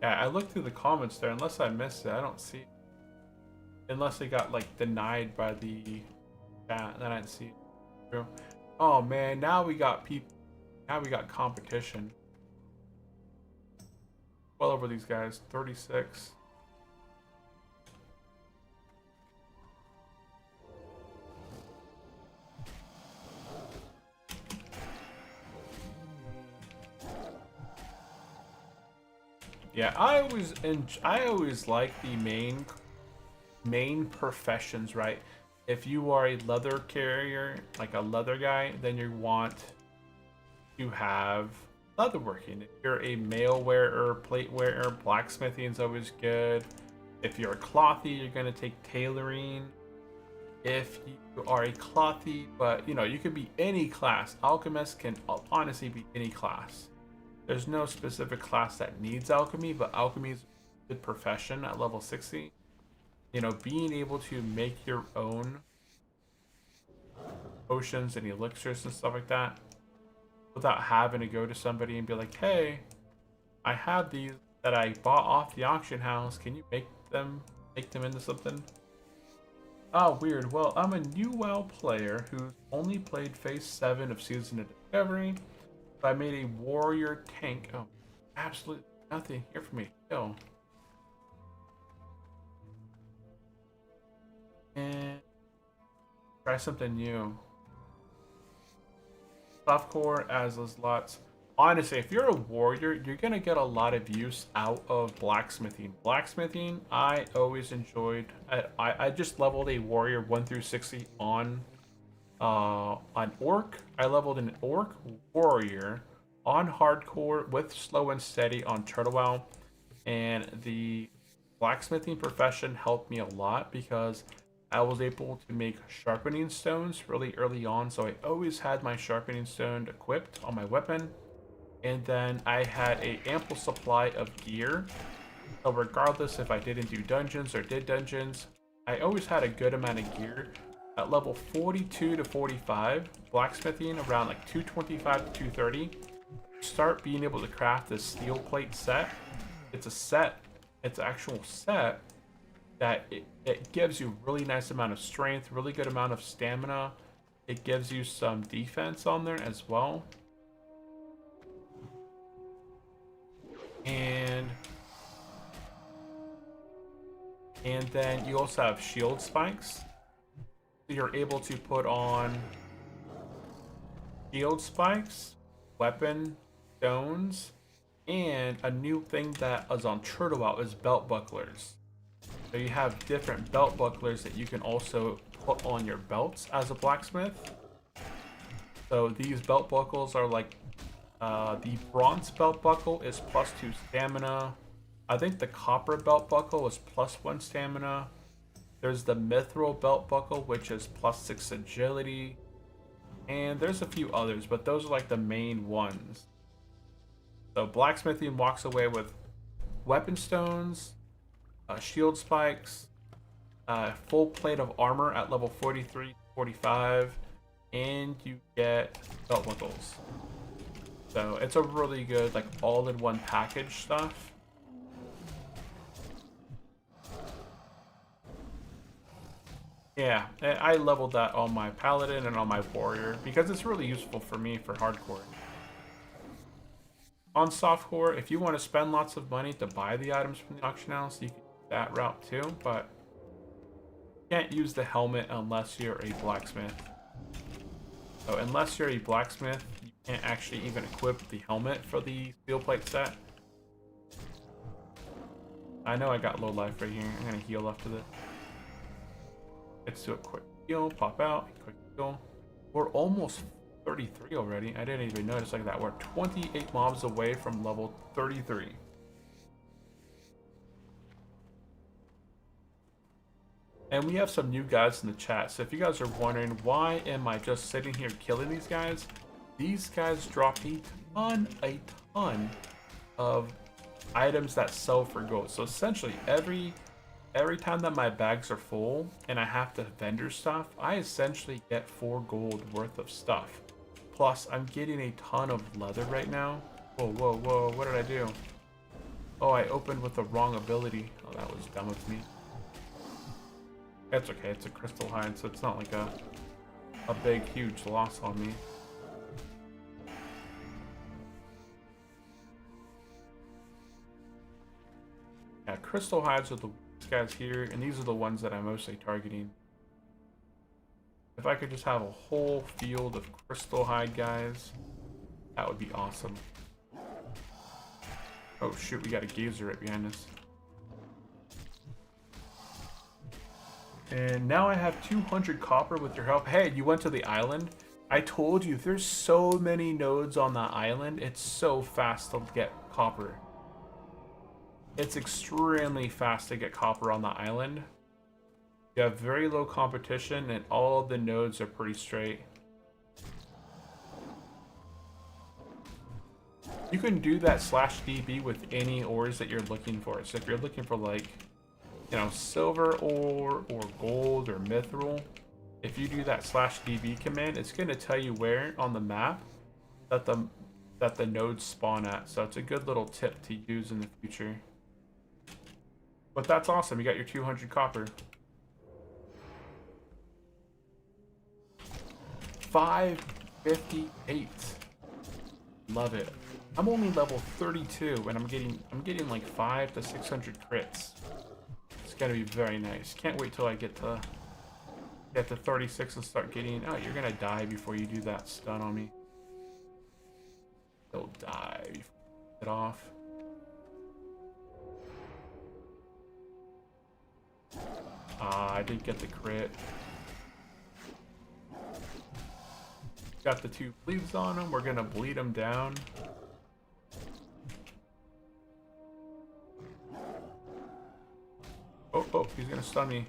Yeah, I looked through the comments there. Unless I missed it, I don't see it. Unless they got like denied by the chat, then I didn't see it. Oh man, now we got people. Now we got competition. Well over these guys. 36. Yeah, I always like the main professions, right? If you are a leather carrier, like a leather guy, then you want to have leatherworking. If you're a mail wearer, plate wearer, blacksmithing is always good. If you're a clothy, you're gonna take tailoring. If you are a clothy, but you know, you could be any class. Alchemist can honestly be any class. There's no specific class that needs alchemy, but alchemy is a good profession at level 60. You know, being able to make your own potions and elixirs and stuff like that without having to go to somebody and be like, hey, I have these that I bought off the auction house. Can you make them into something? Oh, weird. Well, I'm a new WoW player who's only played phase 7 of Season of Discovery. I made a warrior tank. Oh, absolutely nothing here for me. Yo. And try something new. Softcore as those lots. Honestly, if you're a warrior, you're gonna get a lot of use out of blacksmithing. Blacksmithing, I always enjoyed. I just leveled a warrior 1 through 60 on orc. I leveled an orc warrior on hardcore with slow and steady on turtle, and the blacksmithing profession helped me a lot because I was able to make sharpening stones really early on, so I always had my sharpening stone equipped on my weapon, and then I had a ample supply of gear, so regardless if I didn't do dungeons or did dungeons, I always had a good amount of gear. At level 42 to 45, blacksmithing around like 225 to 230, start being able to craft this steel plate set. It's a set, it's an actual set that it gives you really nice amount of strength, really good amount of stamina. It gives you some defense on there as well. And then you also have shield spikes. You're able to put on shield spikes, weapon stones, and a new thing that is on Turtle is belt bucklers. So you have different belt bucklers that you can also put on your belts as a blacksmith. So these belt buckles are like the bronze belt buckle is +2 stamina. I think the copper belt buckle is +1 stamina. There's the mithril belt buckle, which is +6 agility. And there's a few others, but those are like the main ones. So blacksmithing walks away with weapon stones, shield spikes, full plate of armor at level 43, 45, and you get belt buckles. So it's a really good like all-in-one package stuff. Yeah, I leveled that on my paladin and on my warrior because it's really useful for me for hardcore. On softcore, if you want to spend lots of money to buy the items from the auction house, you can do that route too, but you can't use the helmet unless you're a blacksmith. So unless you're a blacksmith, you can't actually even equip the helmet for the steel plate set. I know I got low life right here. I'm gonna heal after this. Let's do a quick heal, pop out, quick heal. We're almost 33 already. I didn't even notice like that. We're 28 mobs away from level 33. And we have some new guys in the chat. So if you guys are wondering why am I just sitting here killing these guys drop a ton of items that sell for gold. So essentially every time that my bags are full and I have to vendor stuff, I essentially get 4 gold worth of stuff. Plus, I'm getting a ton of leather right now. Whoa, whoa, whoa, what did I do? Oh, I opened with the wrong ability. Oh, that was dumb of me. That's okay, it's a crystal hide, so it's not like a big, huge loss on me. Yeah, crystal hides are the guys here, and these are the ones that I'm mostly targeting. If I could just have a whole field of crystal hide guys, that would be awesome. Oh shoot, we got a gazer right behind us. And now I have 200 copper with your help. Hey, you went to the island? I told you, there's so many nodes on that island. It's so fast to get copper. It's extremely fast to get copper on the island. You have very low competition and all of the nodes are pretty straight. You can do that /DB with any ores that you're looking for. So if you're looking for like, you know, silver ore or gold or mithril, if you do that /DB command, it's going to tell you where on the map that the nodes spawn at. So it's a good little tip to use in the future. But that's awesome. You got your 200 copper. 558. Love it. I'm only level 32 and I'm getting like 500 to 600 crits. It's gonna be very nice. Can't wait till I get to 36 and start getting. Oh, you're gonna die before you do that stun on me. He'll die before you get off. I didn't get the crit. Got the 2 bleeds on him. We're gonna bleed him down. Oh, he's gonna stun me.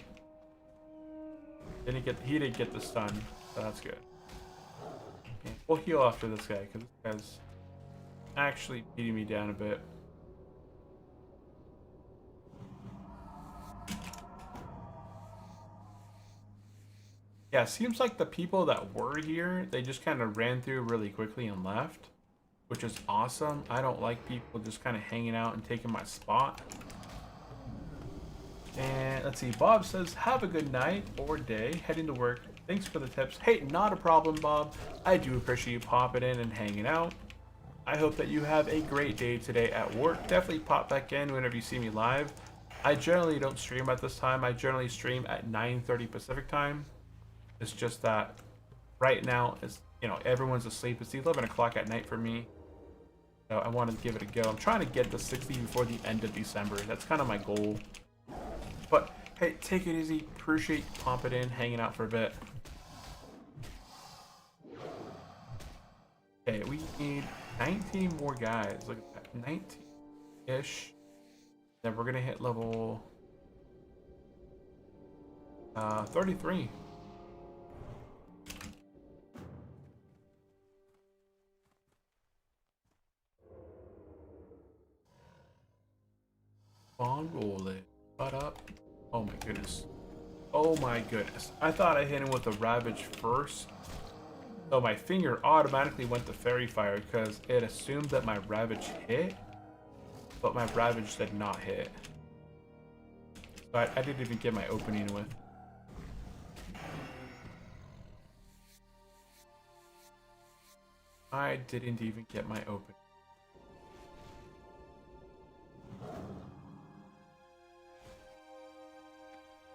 He didn't get the stun, so that's good. Okay, we'll heal after this guy because this guy's actually beating me down a bit. Yeah, it seems like the people that were here, they just kind of ran through really quickly and left, which is awesome. I don't like people just kind of hanging out and taking my spot. And let's see, Bob says, have a good night or day, heading to work. Thanks for the tips. Hey, not a problem, Bob. I do appreciate you popping in and hanging out. I hope that you have a great day today at work. Definitely pop back in whenever you see me live. I generally don't stream at this time. I generally stream at 9:30 Pacific time. It's just that right now, it's, you know, everyone's asleep. It's 11 o'clock at night for me. So I want to give it a go. I'm trying to get to 60 before the end of December. That's kind of my goal. But hey, take it easy. Appreciate you popping in, hanging out for a bit. Okay, we need 19 more guys. Look at that, 19-ish. Then we're gonna hit level 33. On roll it. Shut up. Oh my goodness. Oh my goodness. I thought I hit him with a Ravage first. So my finger automatically went to Fairy Fire because it assumed that my Ravage hit. But my Ravage did not hit. So I didn't even get my opening with. I didn't even get my open.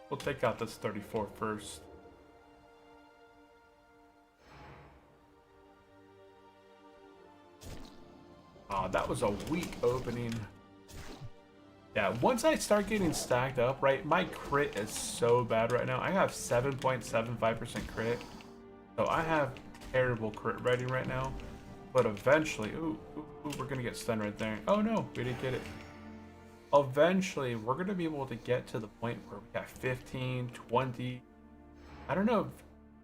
We'll take out this 34 first. Oh, that was a weak opening. Yeah, once I start getting stacked up, right, my crit is so bad right now. I have 7.75% crit. So I have terrible crit rating right now. But eventually, ooh, we're gonna get stunned right there. Oh no, we didn't get it. Eventually, we're gonna be able to get to the point where we got 15, 20. I don't know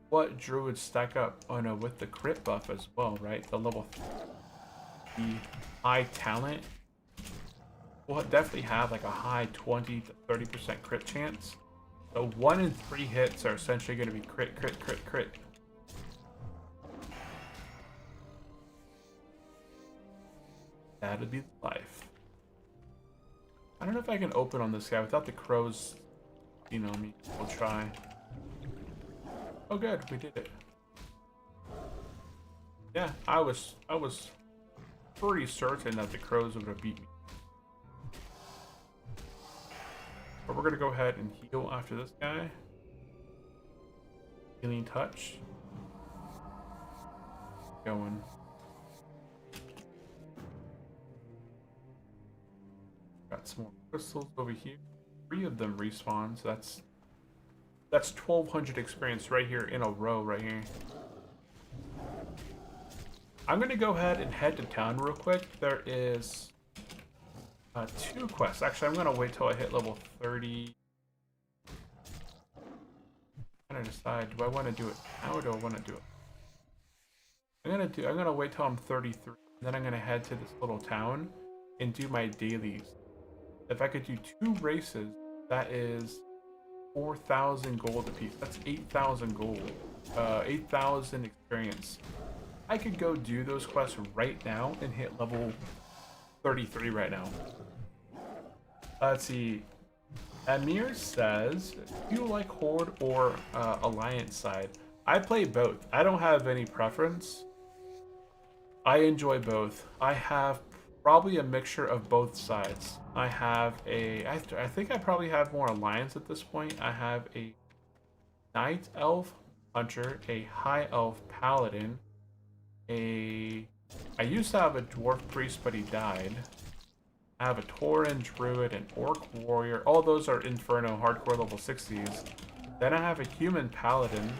what druids stack up. Oh no, with the crit buff as well, right? The level 3 high talent. We'll definitely have like a high 20 to 30% crit chance. So 1 in 3 hits are essentially going to be crit, crit, crit, crit. That'd be life. I don't know if I can open on this guy without the crows. You know me. We'll try. Oh, good, we did it. Yeah, I was pretty certain that the crows would have beat me. But we're gonna go ahead and heal after this guy. Healing touch. Going. Got some more crystals over here. 3 of them respawn, so that's 1200 experience right here in a row right here. I'm gonna go ahead and head to town real quick. There is 2 quests. Actually, I'm gonna wait till I hit level 30. I'm gonna decide, do I want to do it now or do I want to do it? I'm gonna wait till I'm 33. Then I'm gonna head to this little town and do my dailies. If I could do 2 races, that is 4,000 gold apiece. That's 8,000 gold. 8,000 experience. I could go do those quests right now and hit level 33 right now. Let's see. Amir says, do you like Horde or Alliance side? I play both. I don't have any preference. I enjoy both. I have probably a mixture of both sides. I think I probably have more Alliance at this point. I have a Night Elf Hunter, a High Elf Paladin, I used to have a Dwarf Priest, but he died. I have a Tauren Druid, an Orc Warrior. All those are Inferno Hardcore level 60s. Then I have a Human Paladin.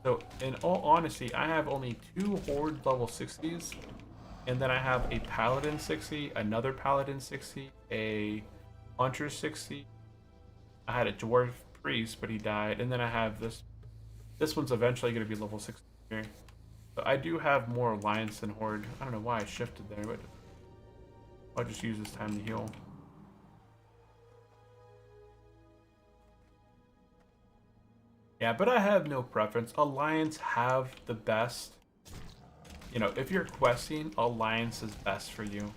So, in all honesty, I have only 2 Horde level 60s. And then I have a Paladin 60, another Paladin 60, a Hunter 60. I had a Dwarf Priest, but he died. And then I have this. This one's eventually going to be level 60 here. So I do have more Alliance than Horde. I don't know why I shifted there, but I'll just use this time to heal. Yeah, but I have no preference. Alliance have the best. You know, if you're questing, Alliance is best for you.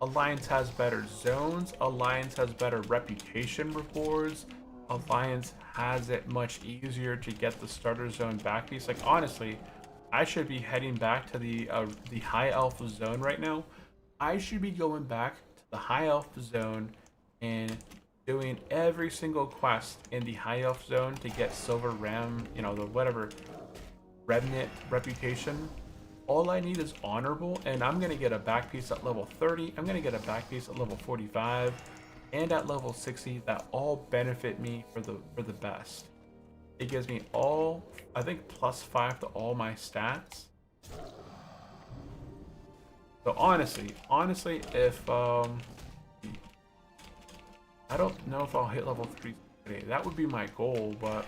Alliance has better zones. Alliance has better reputation rewards. Alliance has it much easier to get the starter zone back piece. Like, honestly, I should be heading back to the High Elf zone right now. I should be going back to the High Elf zone and doing every single quest in the High Elf zone to get Silver Ram, you know, the whatever Remnant reputation. All I need is Honorable, and I'm going to get a back piece at level 30. I'm going to get a back piece at level 45 and at level 60 that all benefit me for the best. It gives me all, I think, +5 to all my stats. So honestly, if I don't know if I'll hit level 3 today. That would be my goal, but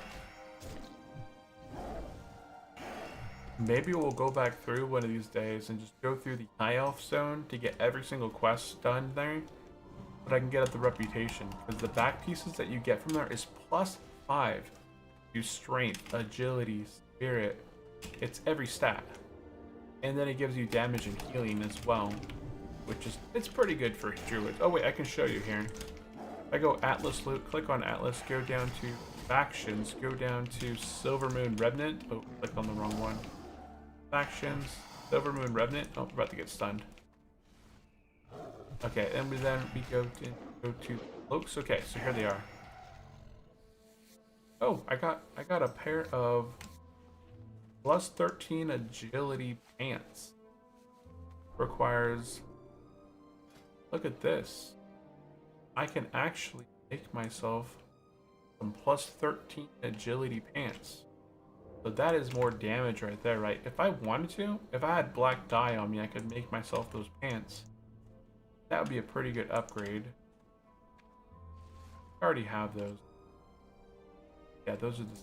maybe we'll go back through one of these days and just go through the High Elf zone to get every single quest done there. But I can get up the reputation, because the back pieces that you get from there is +5 to strength, agility, spirit. It's every stat. And then it gives you damage and healing as well, which is, it's pretty good for druids. Oh wait, I can show you here. If I go Atlas Loot, click on Atlas, go down to Factions, go down to Silver Moon Remnant. Oh, clicked on the wrong one. Factions. Silver Moon Revenant. Oh, we're about to get stunned. Okay, and then we go to cloaks. Okay, so here they are. Oh, I got a pair of plus 13 agility pants. Requires. Look at this. I can actually make myself some plus 13 agility pants. So that is more damage right there, right? If I wanted to, if I had black dye on me, I could make myself those pants. That would be a pretty good upgrade. I already have those. Yeah, those are the...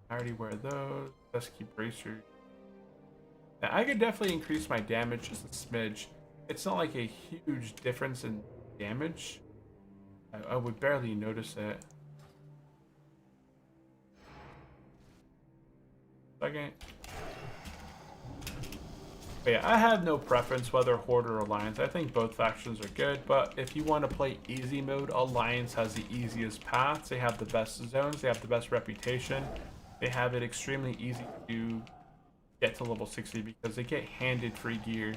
I already wear those. Pesky bracers. Now, I could definitely increase my damage just a smidge. It's not like a huge difference in damage. I would barely notice it. Second. But yeah, I have no preference whether Horde or Alliance. I think both factions are good, but if you want to play easy mode, Alliance has the easiest paths. They have the best zones, they have the best reputation. They have it extremely easy to get to level 60 because they get handed free gear.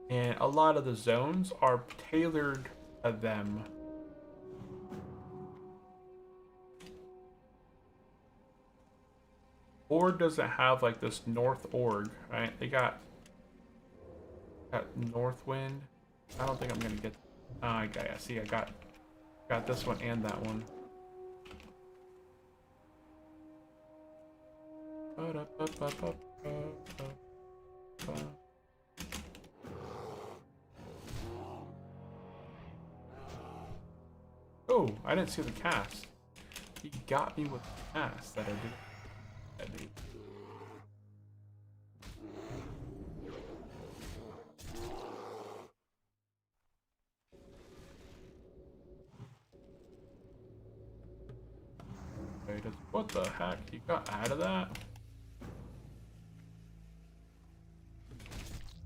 And a lot of the zones are tailored to them. Org doesn't have like this North Org, right? They got Northwind. I don't think I'm gonna get. I see. I got this one and that one. Oh, I didn't see the cast. He got me with the cast that I did. What the heck? You got out of that?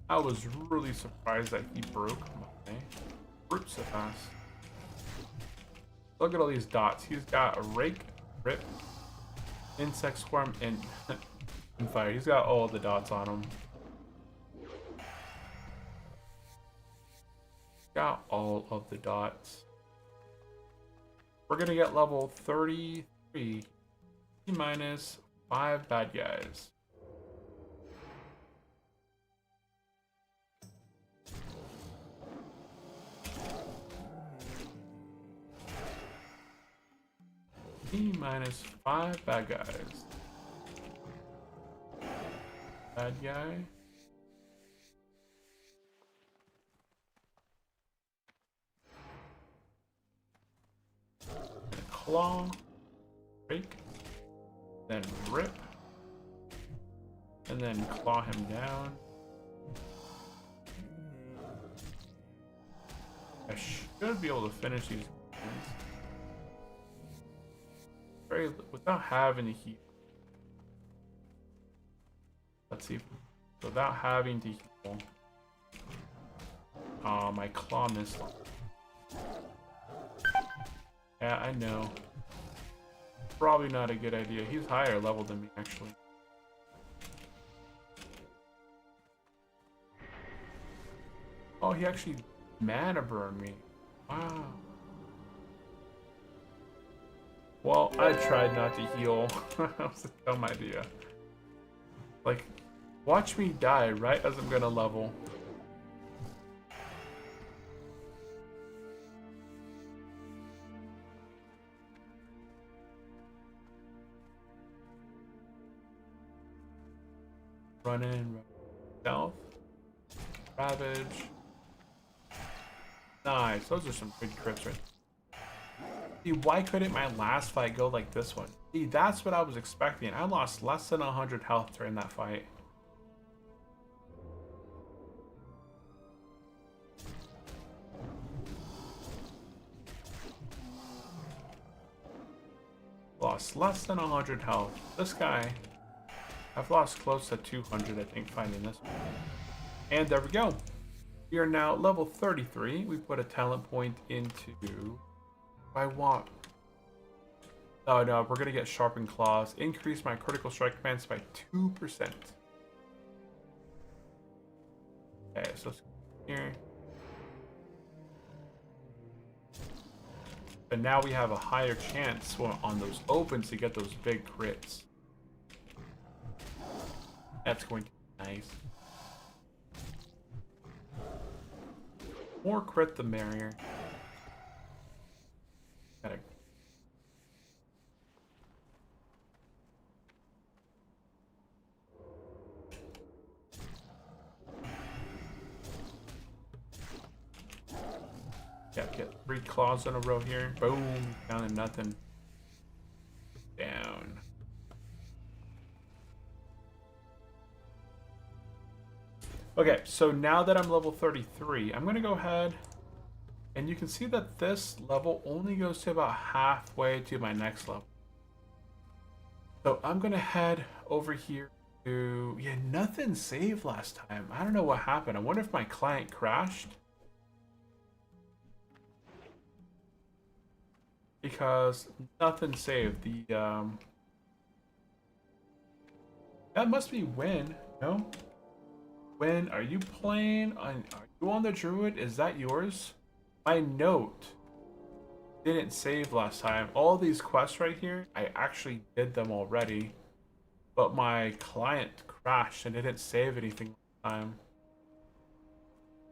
I was really surprised that he broke my root so fast. Look at all these dots. He's got a rake, rip, insect swarm, and fire. He's got all the dots on him. Got all of the dots. We're gonna get level 33 minus 5 bad guys. Minus 5 bad guys. Bad guy. Claw. Break. Then rip. And then claw him down. I should be able to finish these ones. Without having to heal. Let's see. Without having to heal. Oh, my claw missed. Yeah, I know. Probably not a good idea. He's higher level than me, actually. Oh, he actually mana burned me. Wow. Well, I tried not to heal. That was a dumb idea. Like, watch me die right as I'm gonna level. Run in, south. Ravage. Nice, those are some good crits right. See, why couldn't my last fight go like this one? See, that's what I was expecting. I lost less than 100 health during that fight. Lost less than 100 health. This guy, I've lost close to 200, I think, finding this one. And there we go. We are now level 33. We put a talent point into... I want Oh no, we're gonna get sharpened claws. Increase my critical strike defense by 2%. Okay, so let's go here. But now we have a higher chance on those opens to get those big crits. That's going to be nice. More crit the merrier. Gotta... Yeah, get 3 claws in a row here. Boom, down to nothing. Down. Okay, so now that I'm level 33, I'm going to go ahead and you can see that this level only goes to about halfway to my next level. So I'm going to head over here to... Yeah, nothing saved last time. I don't know what happened. I wonder if my client crashed. Because nothing saved. That must be Win, no? Win, are you playing on... Are you on the Druid? Is that yours? My note didn't save last time. All these quests right here, I actually did them already. But my client crashed and it didn't save anything last time.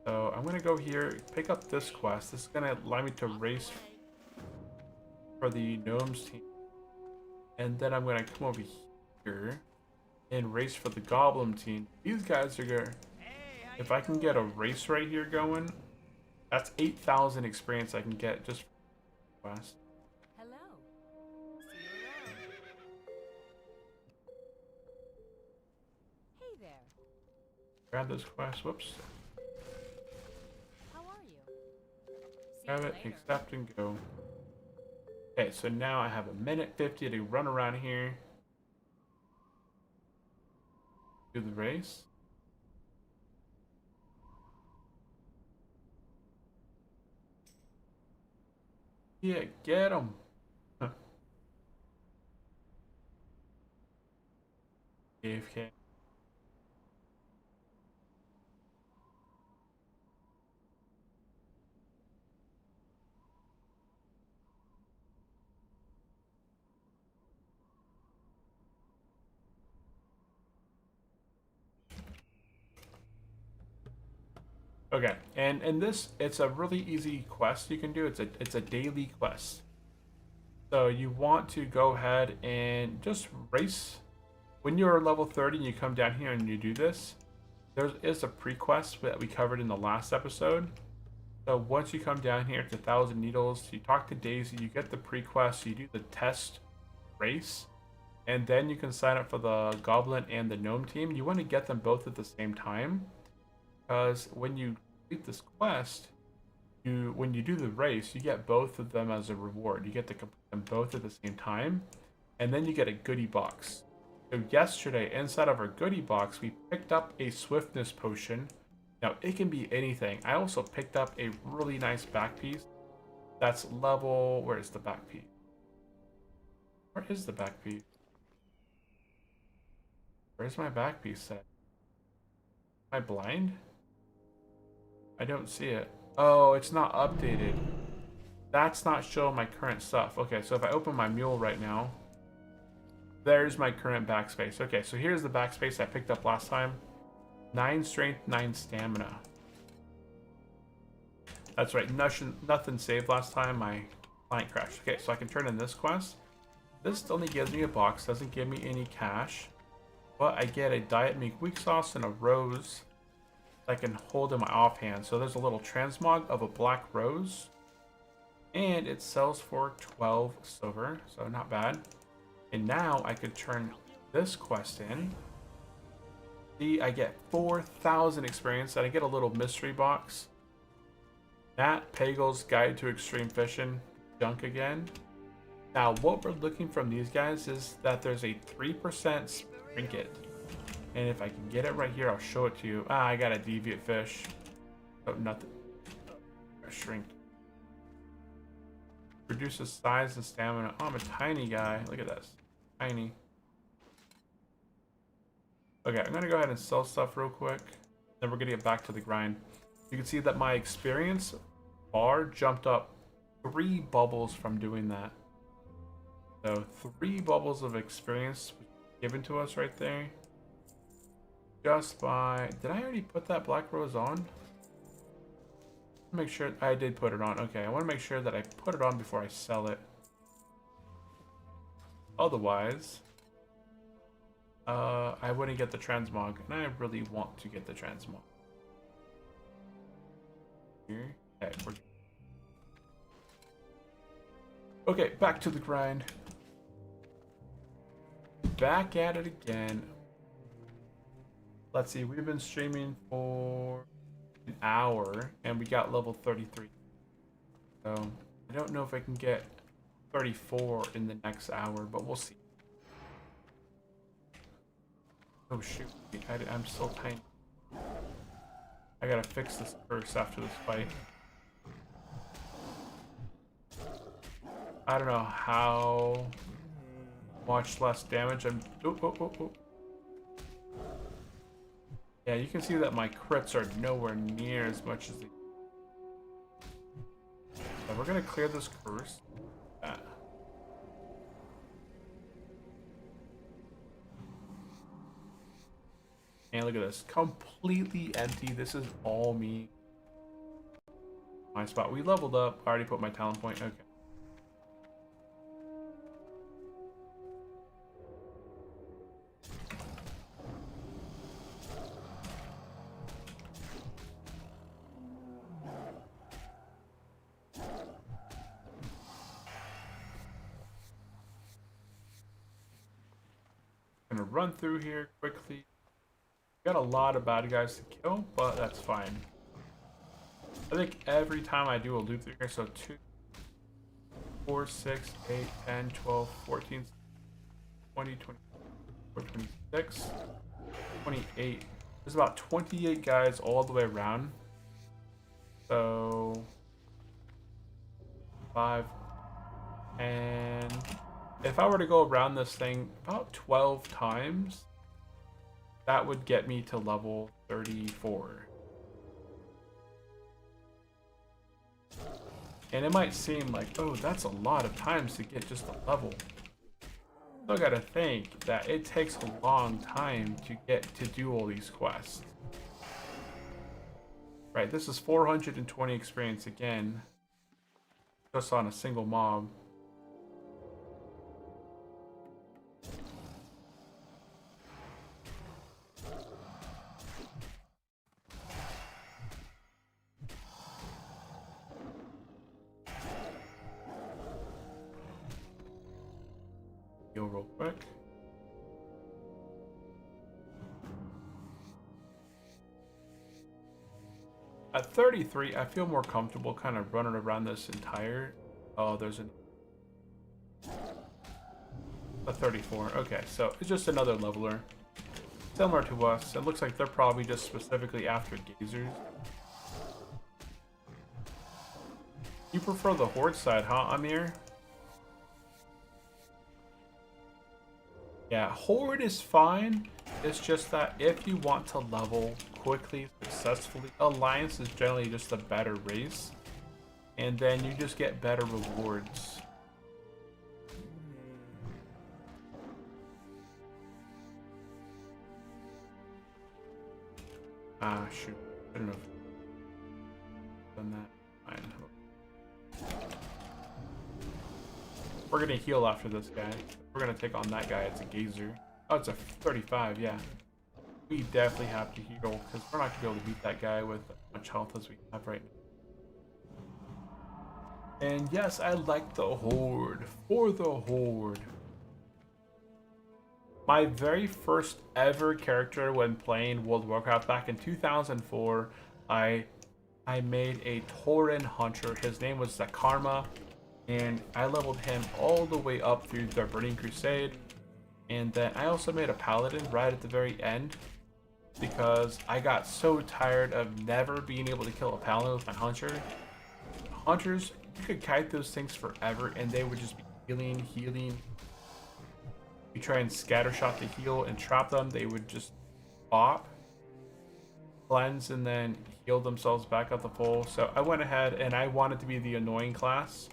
So I'm going to go here, pick up this quest. This is going to allow me to race for the Gnomes team. And then I'm going to come over here and race for the Goblin team. These guys are going to... If I can get a race right here going, that's 8,000 experience I can get just for the quest. Hello. See you around. Hey there. Grab this quest. Whoops. How are you? See Grab you it, later. accept, and go. Okay, so now I have 1:50 to run around here. Do the race. Yeah, get him. AFK. Okay, and this, it's a really easy quest you can do. It's a daily quest. So you want to go ahead and just race. When you're level 30 and you come down here and you do this, there is a pre-quest that we covered in the last episode. So once you come down here to 1,000 Needles, you talk to Daisy, you get the pre-quest, you do the test race, and then you can sign up for the Goblin and the Gnome team. You want to get them both at the same time. Because when you complete this quest, when you do the race, you get both of them as a reward. You get to complete them both at the same time, and then you get a goodie box. So yesterday, inside of our goodie box, we picked up a swiftness potion. Now, it can be anything. I also picked up a really nice back piece. That's level... Where is the back piece? Where is the back piece? Where's my back piece set? Am I blind? I don't see it. Oh, it's not updated. That's not showing my current stuff. Okay, so if I open my mule right now, there's my current backspace. Okay, so here's the backspace I picked up last time. 9 strength, 9 stamina. That's right, nothing saved last time. My client crashed. Okay, so I can turn in this quest. This only gives me a box, doesn't give me any cash. But I get a Diet Meat Weak Sauce and a rose I can hold in my offhand. So there's a little transmog of a black rose. And it sells for 12 silver, so not bad. And now I could turn this quest in. See, I get 4,000 experience and I get a little mystery box. Matt Pagel's Guide to Extreme Fishing, junk again. Now, what we're looking from these guys is that there's a 3% trinket. And if I can get it right here, I'll show it to you. Ah, I got a deviant fish. Oh, nothing. A shrink. Reduces size and stamina. Oh, I'm a tiny guy. Look at this. Tiny. Okay, I'm gonna go ahead and sell stuff real quick. Then we're gonna get back to the grind. You can see that my experience bar jumped up 3 bubbles from doing that. So 3 bubbles of experience given to us right there. Just by... Did I already put that black rose on? Make sure I did put it on. Okay, I want to make sure that I put it on before I sell it. Otherwise, I wouldn't get the transmog, and I really want to get the transmog. Here. Okay, okay, back to the grind. Back at it again. Let's see, we've been streaming for an hour, and we got level 33. So, I don't know if I can get 34 in the next hour, but we'll see. Oh shoot, I'm still tiny. I gotta fix this first after this fight. I don't know how much less damage I'm... Oh. Yeah, you can see that my crits are nowhere near as much as they... So we're gonna clear this curse. And look at this, completely empty. This is all me. My spot. We leveled up. I already put my talent point. Okay. Gonna run through here quickly. Got a lot of bad guys to kill, but that's fine. I think every time I do a loop through here, so 2, 4, 6, 8, 10, 12, 14, 20, 24, 26, 28. There's about 28 guys all the way around. So 5. And if I were to go around this thing about 12 times, that would get me to level 34. And it might seem like, oh, that's a lot of times to get just a level. Still gotta think that it takes a long time to get to do all these quests. Right, this is 420 experience again, just on a single mob. Heal real quick. At 33, I feel more comfortable kind of running around this entire... Oh, there's a 34. Okay, so it's just another leveler. Similar to us. It looks like they're probably just specifically after gazers. You prefer the horde side, huh, Amir? Yeah, horde is fine. It's just that if you want to level quickly, successfully, alliance is generally just a better race, and then you just get better rewards. Ah, shoot. I don't know if I've done that. Fine. We're gonna heal after this guy. We're gonna take on that guy. It's a gazer. Oh, it's a 35, yeah. We definitely have to heal because we're not gonna be able to beat that guy with as much health as we have right now. And yes, I like the horde. For the horde. My very first ever character when playing World of Warcraft back in 2004, I made a Tauren Hunter. His name was Zakarma, and I leveled him all the way up through the Burning Crusade. And then I also made a Paladin right at the very end because I got so tired of never being able to kill a Paladin with my Hunter. Hunters you could kite those things forever, and they would just be healing. You try and scattershot the heal and trap them, they would just pop, cleanse, and then heal themselves back up the full. So I went ahead and I wanted to be the annoying class,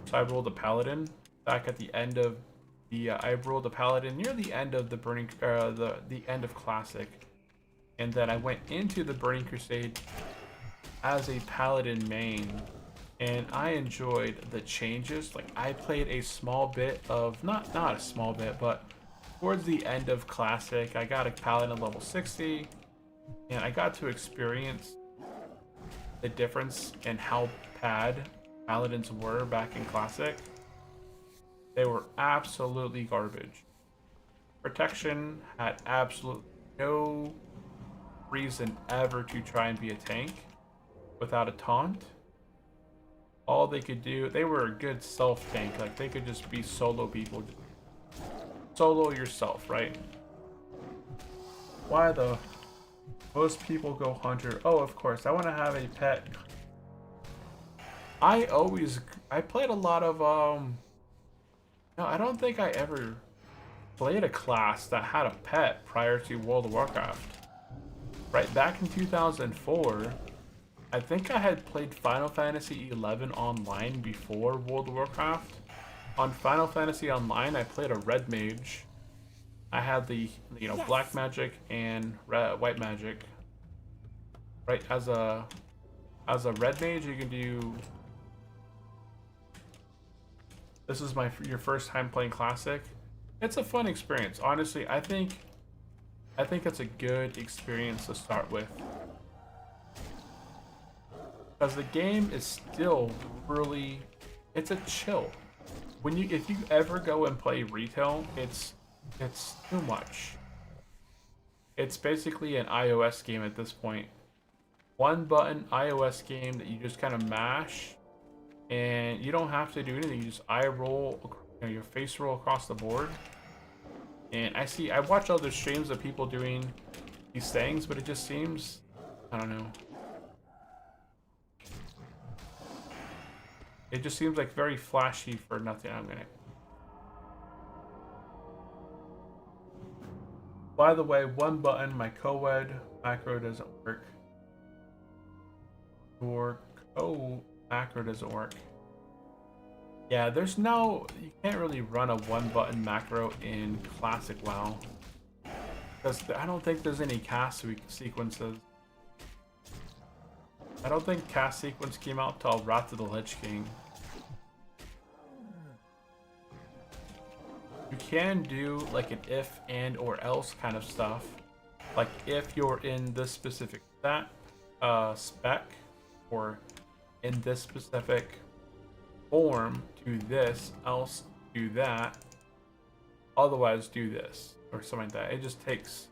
so I rolled a paladin back at the end of the. I rolled a paladin near the end of the burning, the end of classic, and then I went into the Burning Crusade as a paladin main, and I enjoyed the changes. Like, I played a small bit of not a small bit, but towards the end of classic, I got a paladin level 60, and I got to experience the difference in how bad paladins were back in classic. They were absolutely garbage. Protection had absolutely no reason ever to try and be a tank without a taunt. All they could do, they were a good self tank. Like, they could just be solo people, just solo yourself, right? Why though? Most people go hunter. Oh, of course, I want to have a pet. I played a lot of no, I don't think I ever played a class that had a pet prior to World of Warcraft. Right back in 2004, I think I had played Final Fantasy 11 online before World of Warcraft. On Final Fantasy Online, I played a red mage. I had the, yes, black magic and white magic. Right, as a red mage, you can do. This is your first time playing classic. It's a fun experience, honestly. I think it's a good experience to start with, because the game is still really, it's a chill. If you ever go and play retail, it's too much. It's basically an iOS game at this point. One button iOS game that you just kind of mash, and you don't have to do anything. You just eye roll, your face roll across the board. And I watch other streams of people doing these things, but it just seems, I don't know. It just seems like very flashy for nothing. By the way, one button, my co-ed macro doesn't work. Your macro doesn't work. Yeah, you can't really run a one button macro in classic WoW, because I don't think there's any cast sequences. I don't think cast sequence came out till Wrath of the Lich King. You can do like an if and or else kind of stuff. Like, if you're in this specific spec, or in this specific form, do this, else do that, otherwise do this, or something like that. It just takes,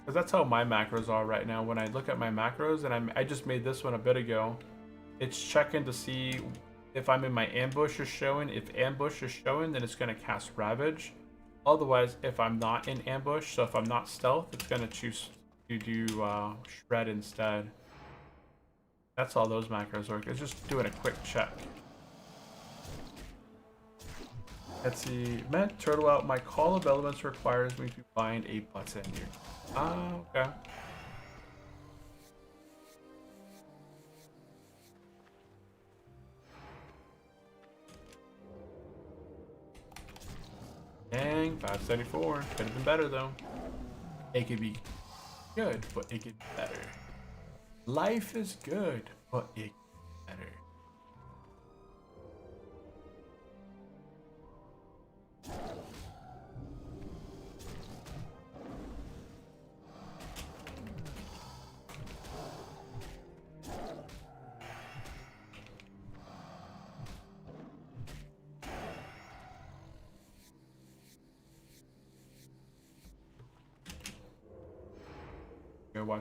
because that's how my macros are right now. When I look at my macros, and I just made this one a bit ago, it's checking to see if I'm in my ambush is showing. If ambush is showing, then it's going to cast Ravage. Otherwise, if I'm not in ambush, so if I'm not stealth, it's going to choose to do Shred instead. That's all those macros work. It's just doing a quick check. Let's see. Meant turtle out. My call of elements requires me to find a button here. Okay. Dang, 574. Could have been better though. It could be good, but it could be better. Life is good, but it could be better.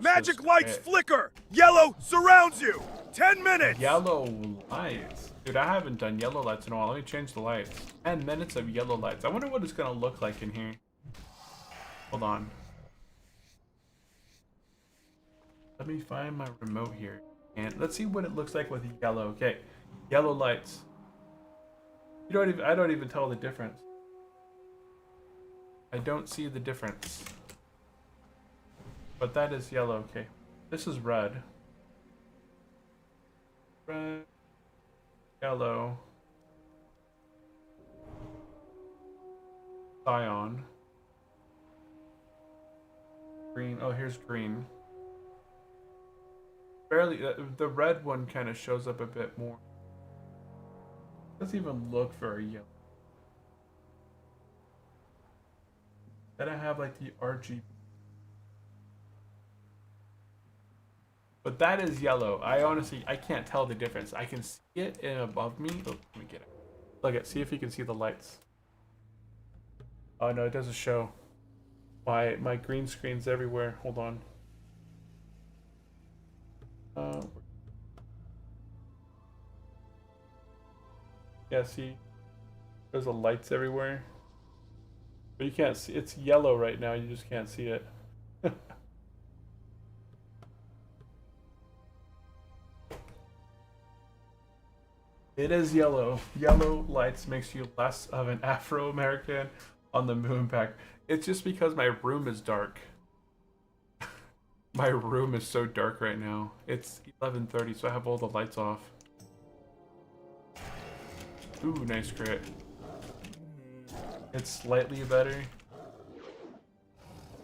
Magic lights flicker! Yellow surrounds you! 10 minutes! Yellow lights? Dude, I haven't done yellow lights in a while. Let me change the lights. 10 minutes of yellow lights. I wonder what it's gonna look like in here. Hold on. Let me find my remote here. And let's see what it looks like with yellow. Okay, yellow lights. I don't even tell the difference. I don't see the difference. But that is yellow. Okay, this is red. Red, yellow, cyan, green. Oh, here's green. Barely. The red one kind of shows up a bit more. Doesn't even look very yellow. Then I have like the RGB. But that is yellow. I can't tell the difference. I can see it in above me. Oh, let me get it. Look at, see if you can see the lights. Oh no, it doesn't show. My green screen's everywhere. Hold on. Yeah, see? There's the lights everywhere. But you can't see, it's yellow right now, you just can't see it. It is yellow. Yellow lights makes you less of an Afro-American on the moon pack. It's just because my room is dark. My room is so dark right now. It's 11:30, so I have all the lights off. Ooh, nice crit. It's slightly better.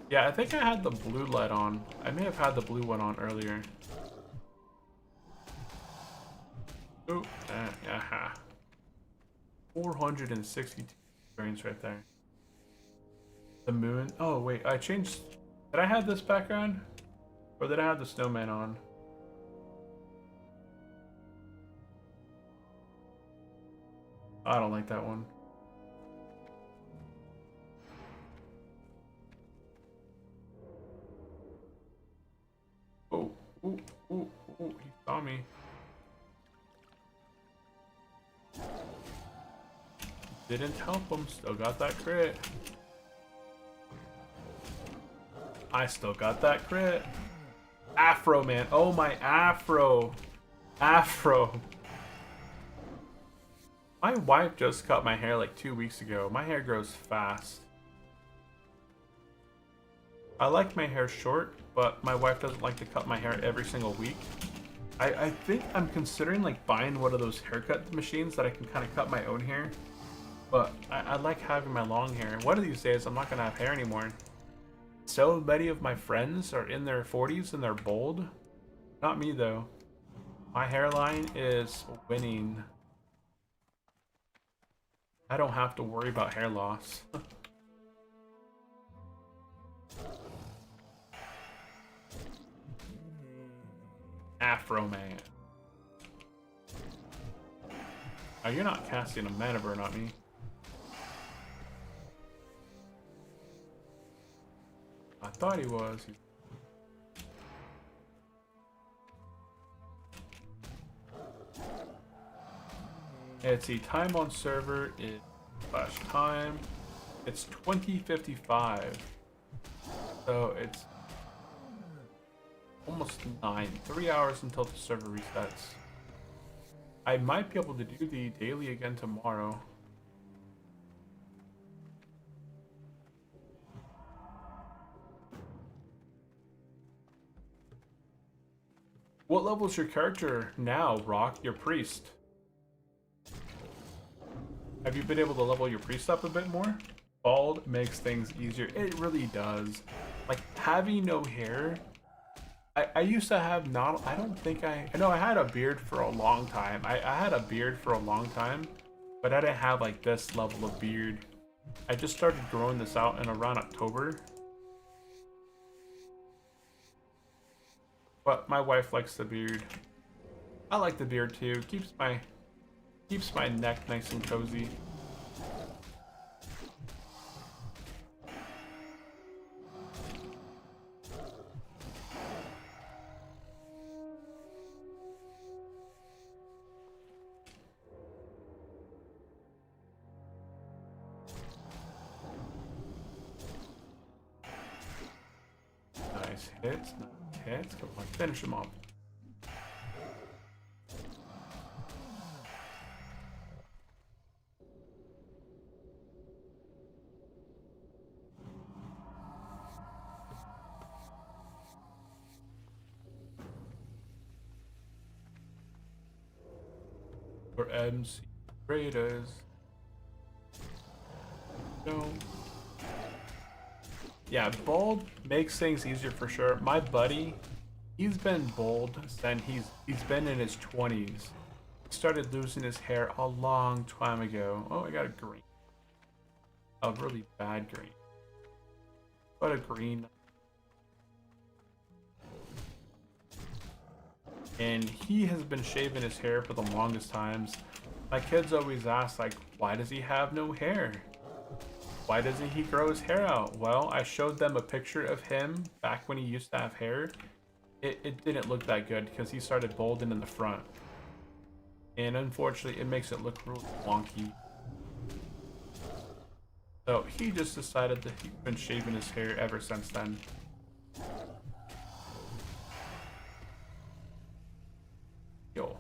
Yeah, I think I had the blue light on. I may have had the blue one on earlier. Ooh, yeah. 462 experience right there. The moon. Oh, wait, I changed. Did I have this background? Or did I have the snowman on? I don't like that one. Oh, ooh, he saw me. Didn't help him, still got that crit. I still got that crit. Afro, man. Oh, my afro. Afro. My wife just cut my hair like 2 weeks ago. My hair grows fast. I like my hair short, but my wife doesn't like to cut my hair every single week. I think I'm considering like buying one of those haircut machines that I can kind of cut my own hair. But I like having my long hair. One of these days I'm not gonna have hair anymore. So many of my friends are in their 40s and they're bald. Not me though. My hairline is winning. I don't have to worry about hair loss. Afro man. Oh, you're not casting a mana burn on me. I thought he was. Let's see, time on server is /time. It's 20:55. So it's almost 9. 3 hours until the server resets. I might be able to do the daily again tomorrow. What level is your character now, Rock? Your priest? Have you been able to level your priest up a bit more? Bald makes things easier. It really does. Like, having no hair... I used to have not... I don't think I had a beard for a long time. I had a beard for a long time, but I didn't have, like, this level of beard. I just started growing this out in around October. But my wife likes the beard. I like the beard too. Keeps my neck nice and cozy. Nice hits, nice hits. Come on, finish him off. or MC Raiders. No. Yeah, bold makes things easier for sure. My buddy, he's been bold since he's been in his 20s. He started losing his hair a long time ago. Oh, I got a green. A really bad green. But a green. And he has been shaving his hair for the longest times. My kids always ask, like, why does he have no hair? Why doesn't he grow his hair out? Well, I showed them a picture of him back when he used to have hair. It didn't look that good because he started balding in the front. And unfortunately, it makes it look really wonky. So he just decided that he's been shaving his hair ever since then. Yo.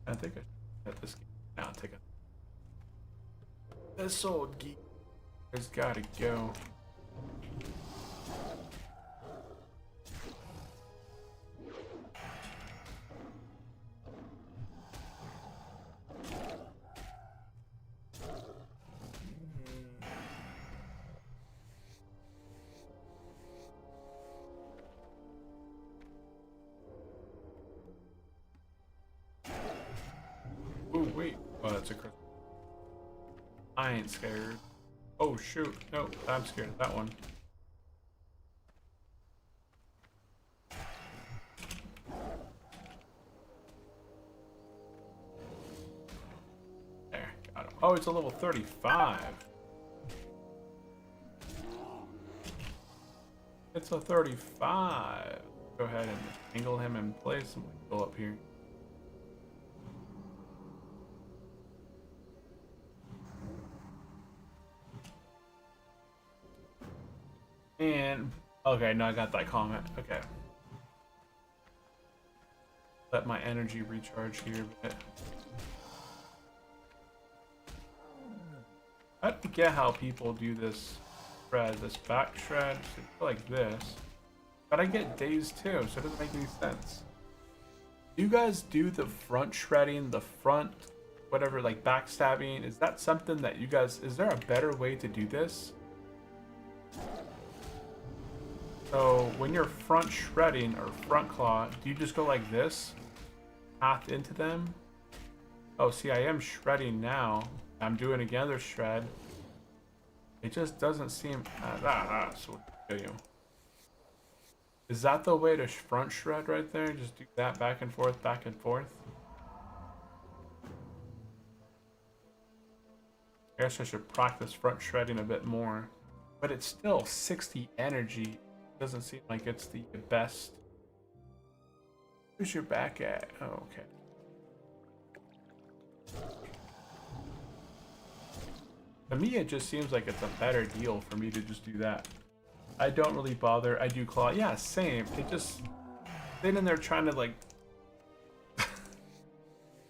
I think I should let this game now take a. This old geek has gotta go. Oh wait, oh that's a crystal. I ain't scared. Oh shoot, no, I'm scared of that one. There, got him. Oh, it's a level 35. It's a 35. Go ahead and angle him in place and we go up here. And okay, no, I got that comment. Okay. Let my energy recharge here a bit. I don't get how people do this shred, this back shred, like this. But I get days too, so it doesn't make any sense. Do you guys do the front shredding, the front, whatever, like backstabbing? Is that something that you guys, is there a better way to do this? So when you're front shredding or front claw, do you just go like this? Path into them? Oh, see, I am shredding now. I'm doing another shred. It just doesn't seem... so kill you. Is that the way to front shred right there? Just do that back and forth, back and forth? I guess I should practice front shredding a bit more. But it's still 60 energy. Doesn't seem like it's the best. Where's your back at? Oh, okay. To me, it just seems like it's a better deal for me to just do that. I don't really bother. I do claw. Yeah, same. It just sitting there trying to like.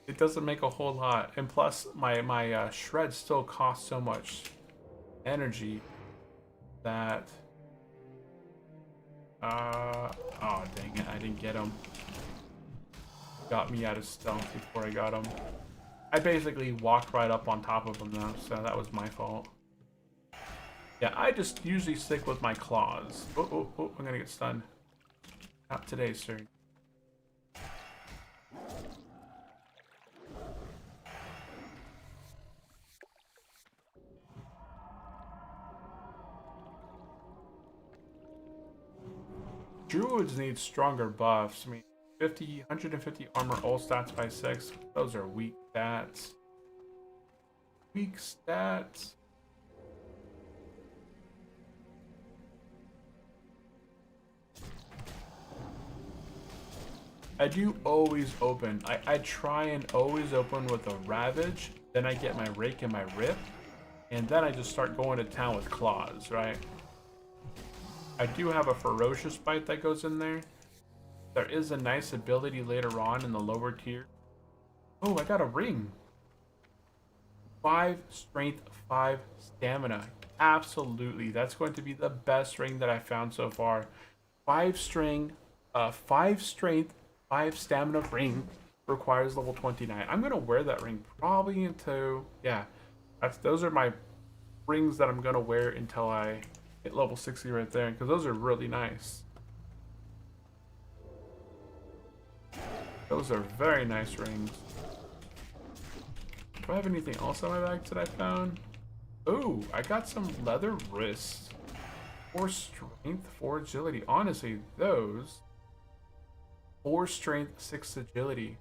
It doesn't make a whole lot, and plus my shred still costs so much energy that. Oh dang it, I didn't get him. Got me out of stealth before I got him. I basically walked right up on top of him though, so that was my fault. Yeah, I just usually stick with my claws. Oh, I'm gonna get stunned. Not today, sir. Druids need stronger buffs. I mean, 150 armor, all stats by 6. Those are weak stats. Weak stats. I do always open. I try and always open with a Ravage. Then I get my Rake and my Rip. And then I just start going to town with Claws, right? I do have a Ferocious Bite that goes in there. There is a nice ability later on in the lower tier. Oh, I got a ring. 5 strength, 5 stamina. Absolutely. That's going to be the best ring that I found so far. 5 string, 5 strength, 5 stamina ring requires level 29. I'm gonna wear that ring probably into, yeah. Those are my rings that I'm gonna wear until I hit level 60 right there, because those are really nice. Those are very nice rings. Do I have anything else in my bag that I found? Ooh, I got some leather wrists. 4 strength, 4 agility. Honestly, those 4 strength, 6 agility.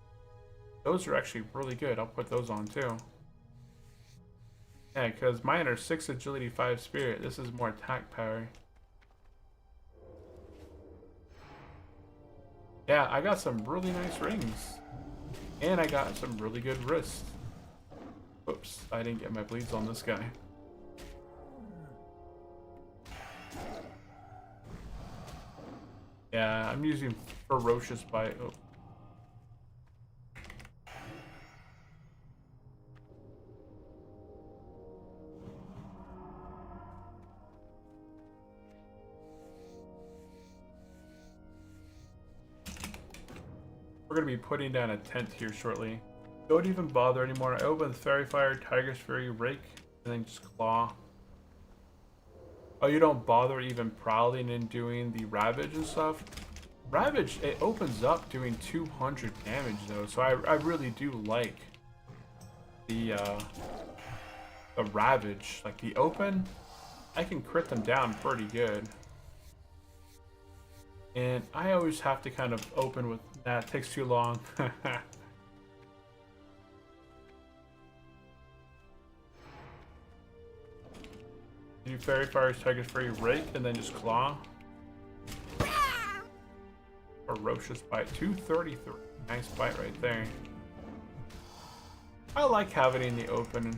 Those are actually really good. I'll put those on too. Yeah, because mine are 6 agility, 5 spirit. This is more attack power. Yeah, I got some really nice rings. And I got some really good wrists. Oops, I didn't get my bleeds on this guy. Yeah, I'm using ferocious bite. Oh. We're gonna be putting down a tent here shortly. Don't even bother anymore. I open Fairy Fire, Tiger's Fury, Rake, and then just Claw. Oh, you don't bother even prowling and doing the Ravage and stuff? Ravage, it opens up doing 200 damage though, so I really do like the Ravage. Like the open, I can crit them down pretty good. And I always have to kind of open with that. It takes too long. Do Fairy Fire's Tiger's Fury, Rake, and then just Claw. Ferocious Bite. 233. Nice bite right there. I like having it in the open.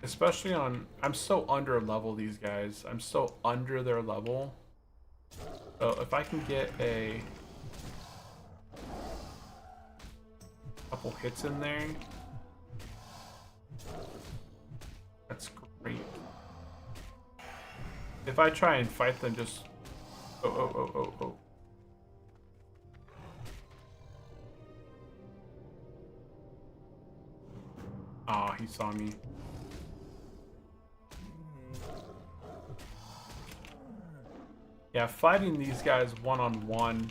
Especially on... I'm so under level, these guys. I'm so under their level. So if I can get a couple hits in there, that's great. If I try and fight them, just... Oh. Aw, he saw me. Yeah, fighting these guys one-on-one,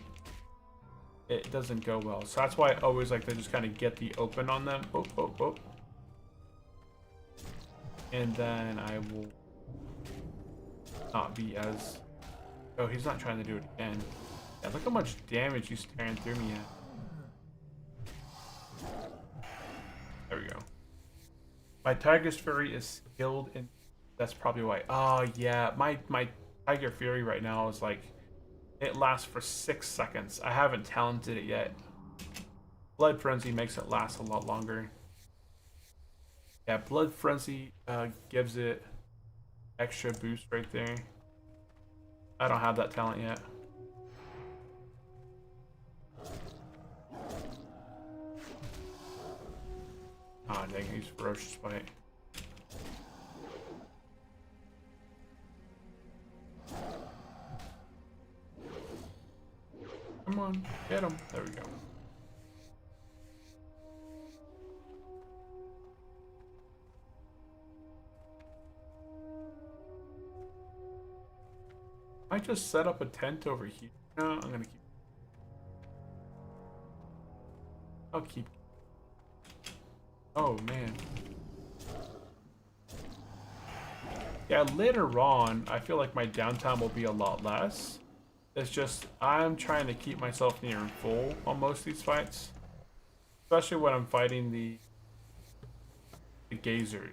it doesn't go well. So that's why I always like to just kind of get the open on them. Oh. And then I will not be as... Oh, he's not trying to do it again. Yeah, look how much damage he's tearing through me at. There we go. My Tiger's Fury is skilled in... That's probably why. Oh, yeah. My Tiger Fury right now is like... It lasts for 6 seconds. I haven't talented it yet. Blood Frenzy makes it last a lot longer. Yeah, Blood Frenzy gives it extra boost right there. I don't have that talent yet. Ah, dang, he's Ferocious Bite. Come on, get him. There we go. I just set up a tent over here. No, I'm gonna keep. I'll keep. Oh man. Yeah, later on, I feel like my downtime will be a lot less. It's just, I'm trying to keep myself near full on most of these fights. Especially when I'm fighting the Gazer.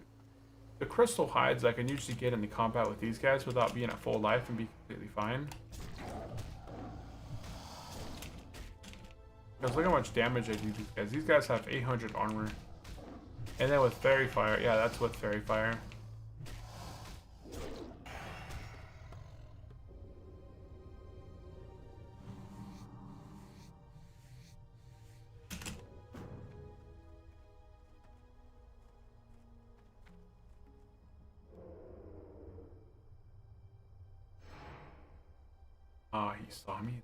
The crystal hides I can usually get into combat with these guys without being at full life and be completely fine. Because look how much damage I do these guys. These guys have 800 armor. And then with Fairy Fire, yeah, that's with Fairy Fire. he saw me.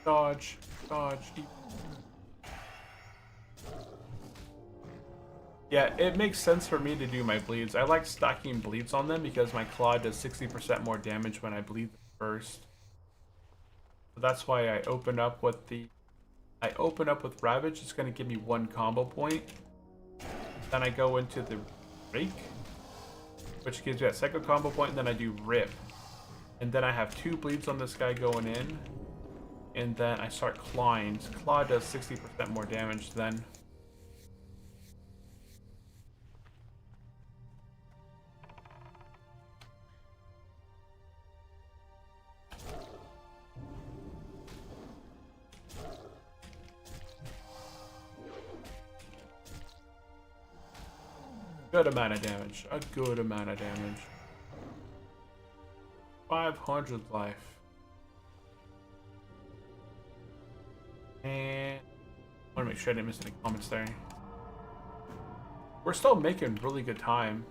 Dodge, dodge. Yeah, it makes sense for me to do my bleeds. I like stacking bleeds on them because my claw does 60% more damage when I bleed first. So that's why I open up with Ravage. It's going to give me 1 combo point. Then I go into the Rake, which gives you that second combo point, and then I do Rip. And then I have 2 bleeds on this guy going in. And then I start clawing. Claw does 60% more damage then. Good amount of damage. A good amount of damage. 500 life. And I want to make sure I didn't miss any comments there. We're still making really good time.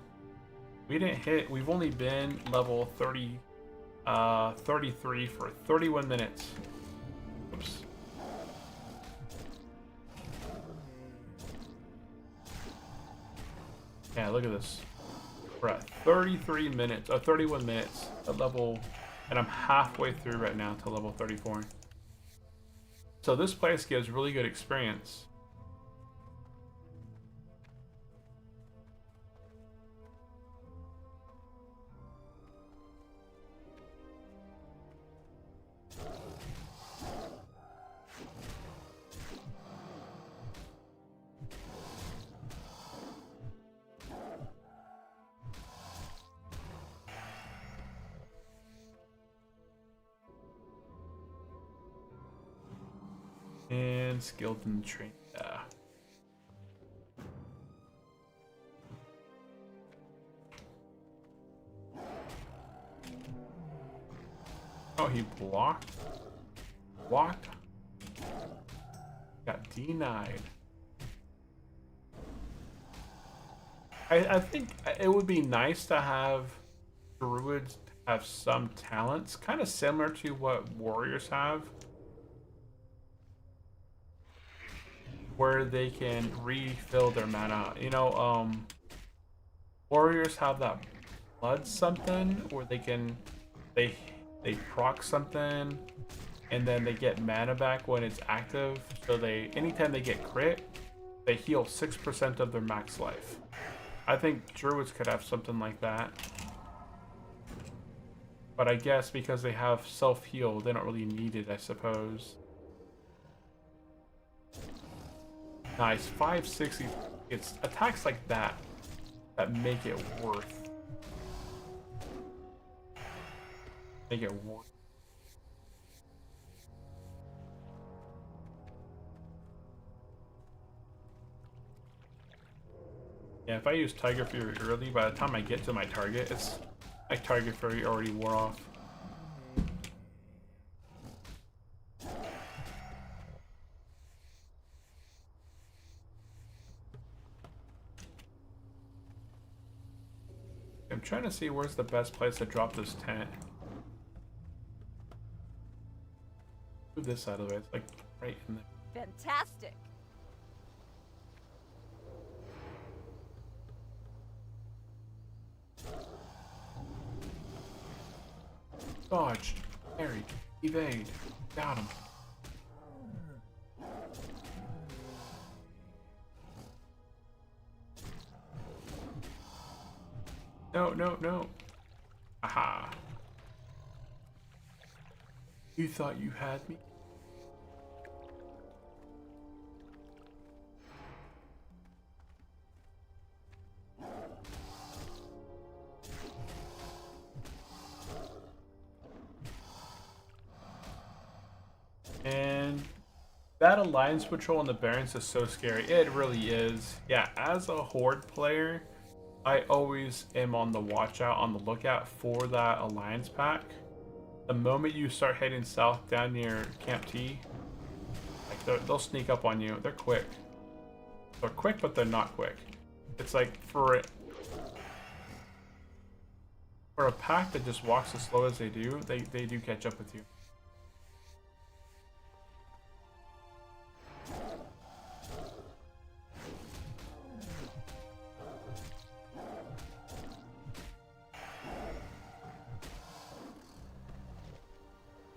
We've only been level 33 for 31 minutes. Oops. Yeah, look at this. We're at 31 minutes at level, and I'm halfway through right now to level 34. So this place gives really good experience. And skilled and trained. Oh, he blocked. Blocked. Got denied. I think it would be nice to have Druids have some talents, kind of similar to what warriors have, where they can refill their mana. You know, warriors have that blood something where they proc something and then they get mana back when it's active. So anytime they get crit, they heal 6% of their max life. I think Druids could have something like that. But I guess because they have self-heal, they don't really need it, I suppose. Nice, 560. It's attacks like that make it worth. Make it worth. Yeah, if I use Tiger Fury early, by the time I get to my target, my Tiger Fury already wore off. I'm trying to see where's the best place to drop this tent. Move this out of the way. It's like right in there. Fantastic. Dodge, parry, evade, got him. No, no, no. Aha. You thought you had me? And that alliance patrol on the Barrens is so scary. It really is. Yeah, as a Horde player, I always am on the watch out, on the lookout for that alliance pack. The moment you start heading south down near Camp T, like they'll sneak up on you. They're quick. They're quick, but they're not quick. It's like for For a pack that just walks as slow as they do, they do catch up with you.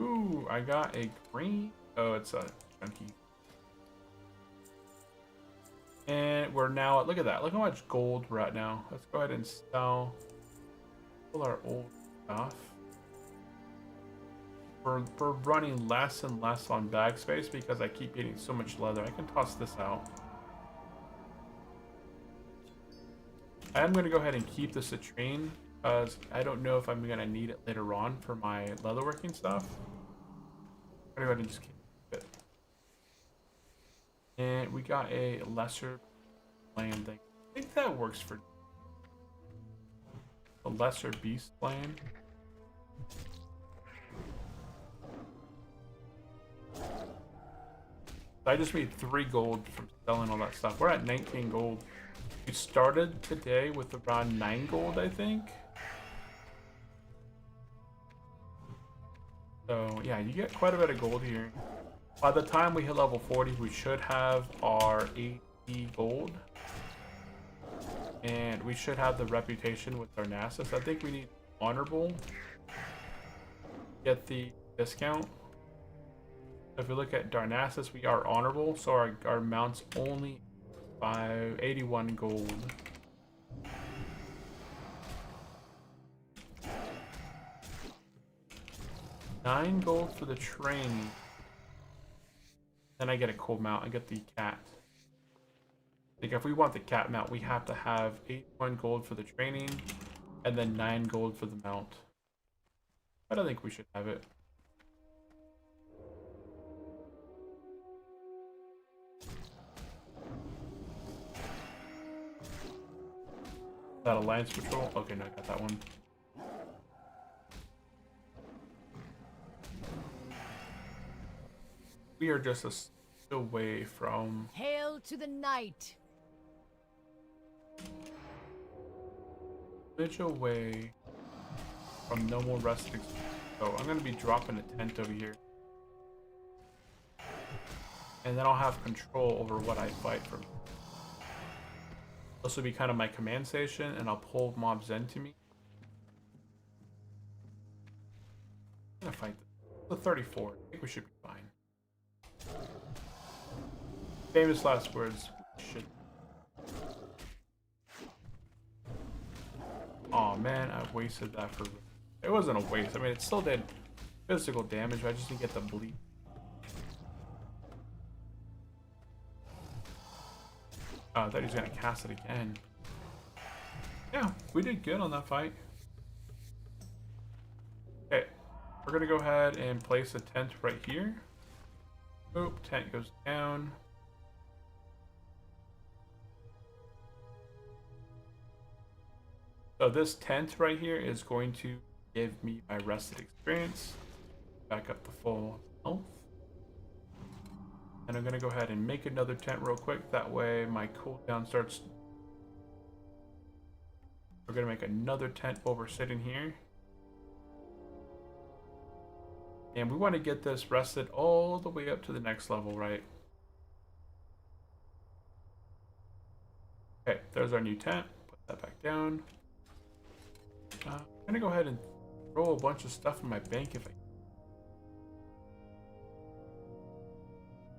Ooh, I got a green. Oh, it's a chunky. And we're now, look at that. Look how much gold we're at now. Let's go ahead and sell all our old stuff. We're running less and less on bag space because I keep getting so much leather. I can toss this out. I am going to go ahead and keep the citrine because I don't know if I'm going to need it later on for my leatherworking stuff. I'm going to go ahead and just keep it. And we got a lesser land thing. I think that works for the lesser beast land. I just made 3 gold from selling all that stuff. We're at 19 gold. We started today with around 9 gold, I think. So yeah, you get quite a bit of gold here. By the time we hit level 40, we should have our 80 gold. And we should have the reputation with Darnassus. I think we need honorable. Get the discount. If we look at Darnassus, we are honorable, so our mount's only 81 gold. $9 gold for the training. Then I get a cool mount. I get the cat. Like if we want the cat mount, we have to have 81 gold for the training, and then 9 gold for the mount. I don't think we should have it. Is that Alliance Patrol? Okay, no, I got that one. We are just a stitch away from... Hail to the night! Stitch away from no more resting. So I'm going to be dropping a tent over here. And then I'll have control over what I fight from. This will be kind of my command station, and I'll pull mobs into me. I'm going to fight the 34. I think we should be fine. Famous last words. Shit. Oh man, I wasted that for... It wasn't a waste. I mean, it still did physical damage, but I just didn't get the bleed. Oh, I thought he was going to cast it again. Yeah, we did good on that fight. Okay, we're going to go ahead and place a tent right here. Oop, tent goes down. So this tent right here is going to give me my rested experience. Back up to full health. And I'm going to go ahead and make another tent real quick. That way my cooldown starts. We're going to make another tent while we're sitting here. And we want to get this rested all the way up to the next level, right? Okay, there's our new tent. Put that back down. I'm going to go ahead and throw a bunch of stuff in my bank if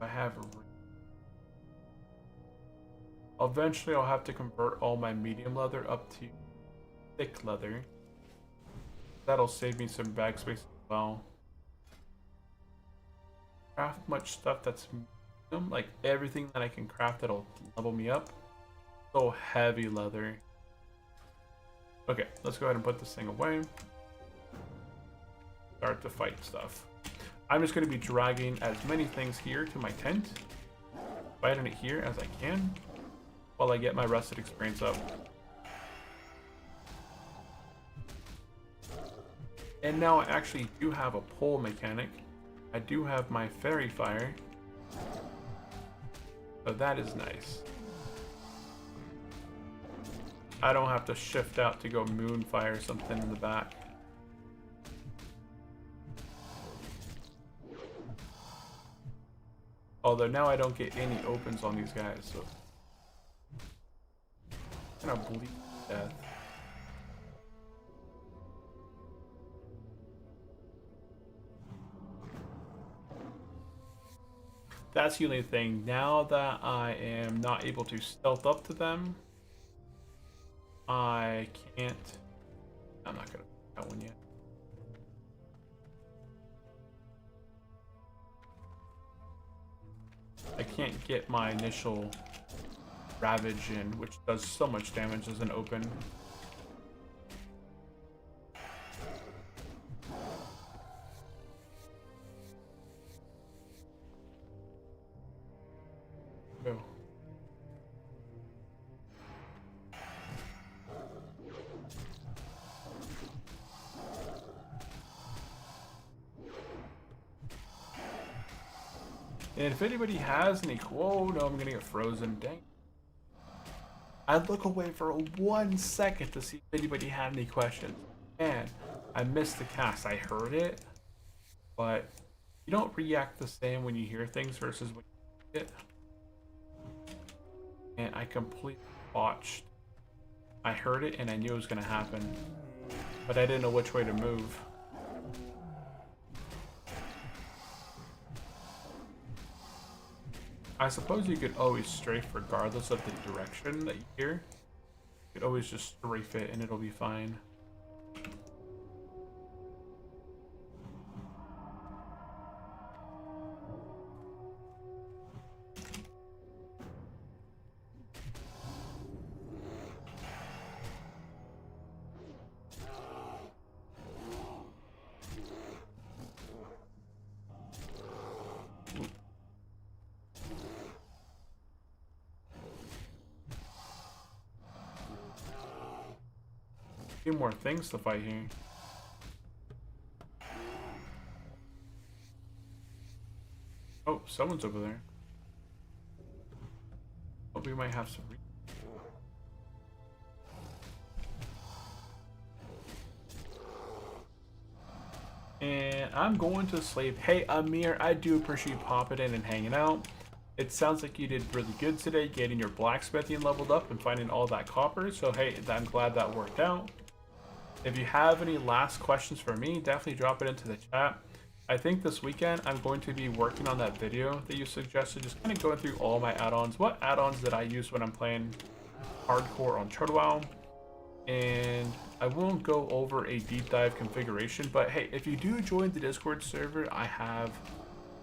I have a... Eventually I'll have to convert all my medium leather up to thick leather. That'll save me some bag space as well. Craft much stuff that's medium, like everything that I can craft that'll level me up. So heavy leather. Okay, let's go ahead and put this thing away. Start to fight stuff. I'm just going to be dragging as many things here to my tent, fighting it here as I can, while I get my rested experience up. And now I actually do have a pole mechanic. I do have my fairy fire. So that is nice. I don't have to shift out to go moonfire something in the back. Although now I don't get any opens on these guys, so I'm gonna bleed to death. That's the only thing. Now that I am not able to stealth up to them, I can't. I'm not gonna pick that one yet. I can't get my initial Ravage in, which does so much damage as an open. Go. And if anybody has any, whoa, no, I'm gonna get frozen. Dang. I look away for 1 second to see if anybody had any questions. And I missed the cast. I heard it, but you don't react the same when you hear things versus when you see it. And I completely botched. I heard it and I knew it was gonna happen, but I didn't know which way to move. I suppose you could always strafe regardless of the direction that you hear. You could always just strafe it and it'll be fine. A few more things to fight here. Oh, someone's over there. Oh, we might have some. And I'm going to sleep. Hey, Amir, I do appreciate you popping in and hanging out. It sounds like you did really good today, getting your blacksmithing leveled up and finding all that copper. So, hey, I'm glad that worked out. If you have any last questions for me, definitely drop it into the chat. I think this weekend I'm going to be working on that video that you suggested, just kind of going through all my add-ons. What add-ons that I use when I'm playing hardcore on WoW? And I won't go over a deep dive configuration, but hey, if you do join the Discord server, I have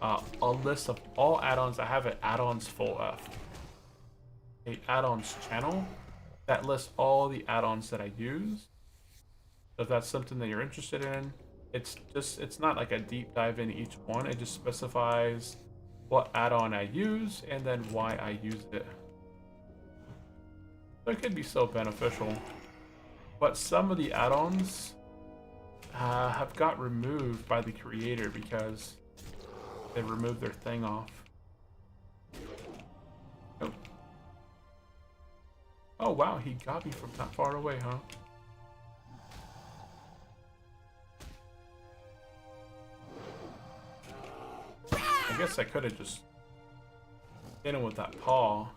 a list of all add-ons. I have an add-ons a add-ons channel that lists all the add-ons that I use. So if that's something that you're interested in, it's not like a deep dive in each one. It just specifies what add-on I use and then why I use it. So it could be so beneficial. But some of the add-ons have got removed by the creator because they removed their thing off. Nope. Oh wow, he got me from that far away, huh? I guess I could have just hit him with that paw.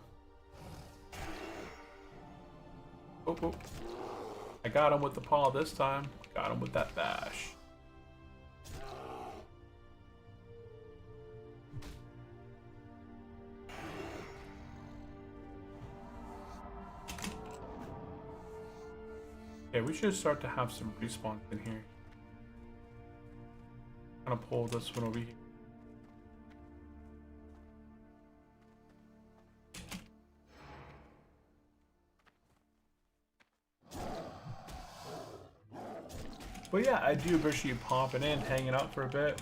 Oh, oh. I got him with the paw this time. Got him with that bash. Okay, we should start to have some respawns in here. I'm gonna pull this one over here. But yeah, I do appreciate you popping in, hanging out for a bit.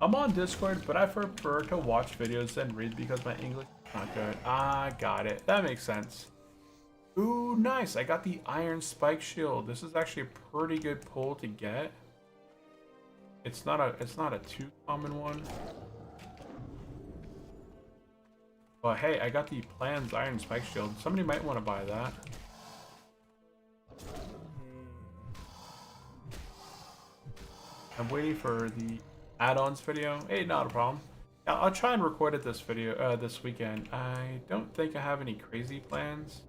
I'm on Discord, but I prefer to watch videos than read because my English is not good. I got it. That makes sense. Ooh, nice. I got the iron spike shield. This is actually a pretty good pull to get. It's not a too common one. But hey, I got the Plans iron spike shield. Somebody might want to buy that. I'm waiting for the add-ons video. Hey, not a problem. I'll try and record it this this weekend. I don't think I have any crazy plans,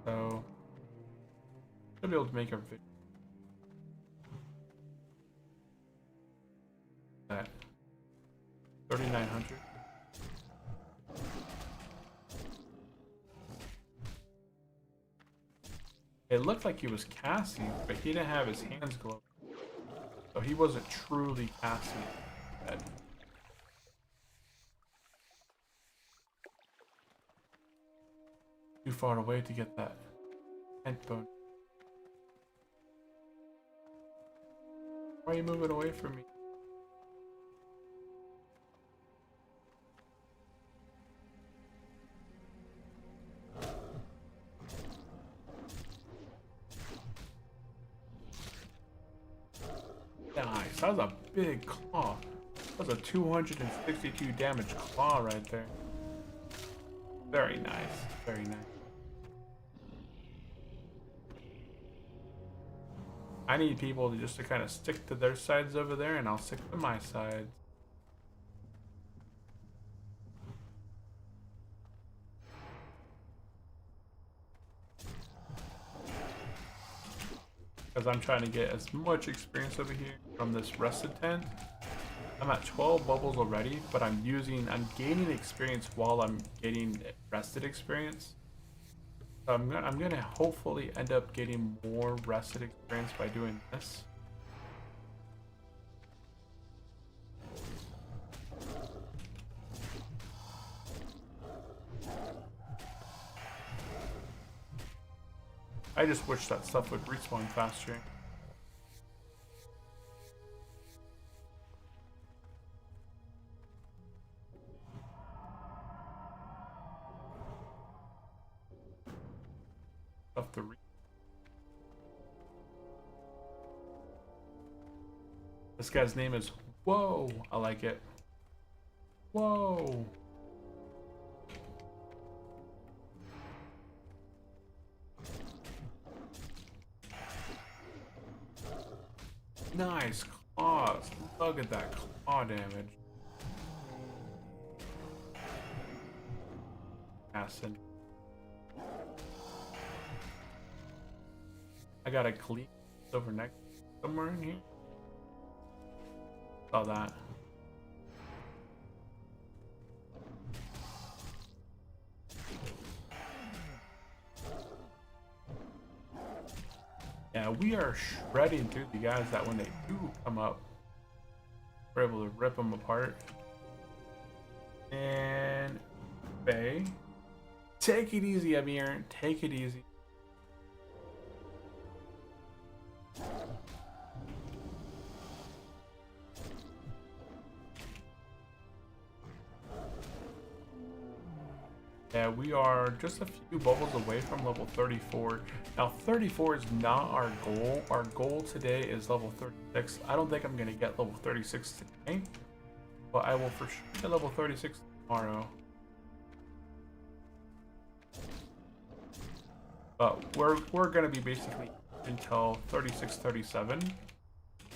so I'll be able to make a video. That 3,900. It looked like he was casting, but he didn't have his hands glowing, so he wasn't truly casting. Too far away to get that tent bone. Why are you moving away from me? Nice, that was a big claw. That was a 262 damage claw right there. Very nice, very nice. I need people to just kind of stick to their sides over there, and I'll stick to my sides. Because I'm trying to get as much experience over here from this rested tent. I'm at 12 bubbles already, but I'm gaining experience while I'm getting rested experience. So I'm gonna hopefully end up getting more rested experience by doing this. I just wish that stuff would respawn faster. Stuff to This guy's name is Whoa. I like it. Whoa. Nice claws. Look at that claw damage. Acid. I got a cleat over next somewhere in here. Saw that. Yeah, we are shredding through the guys that when they do come up, we're able to rip them apart. And Bay, take it easy, Amir. Take it easy. Yeah, we are just a few bubbles away from level 34. Now, 34 is not our goal. Our goal today is level 36. I don't think I'm going to get level 36 today, but I will for sure get level 36 tomorrow. But we're going to be basically until 36, 37,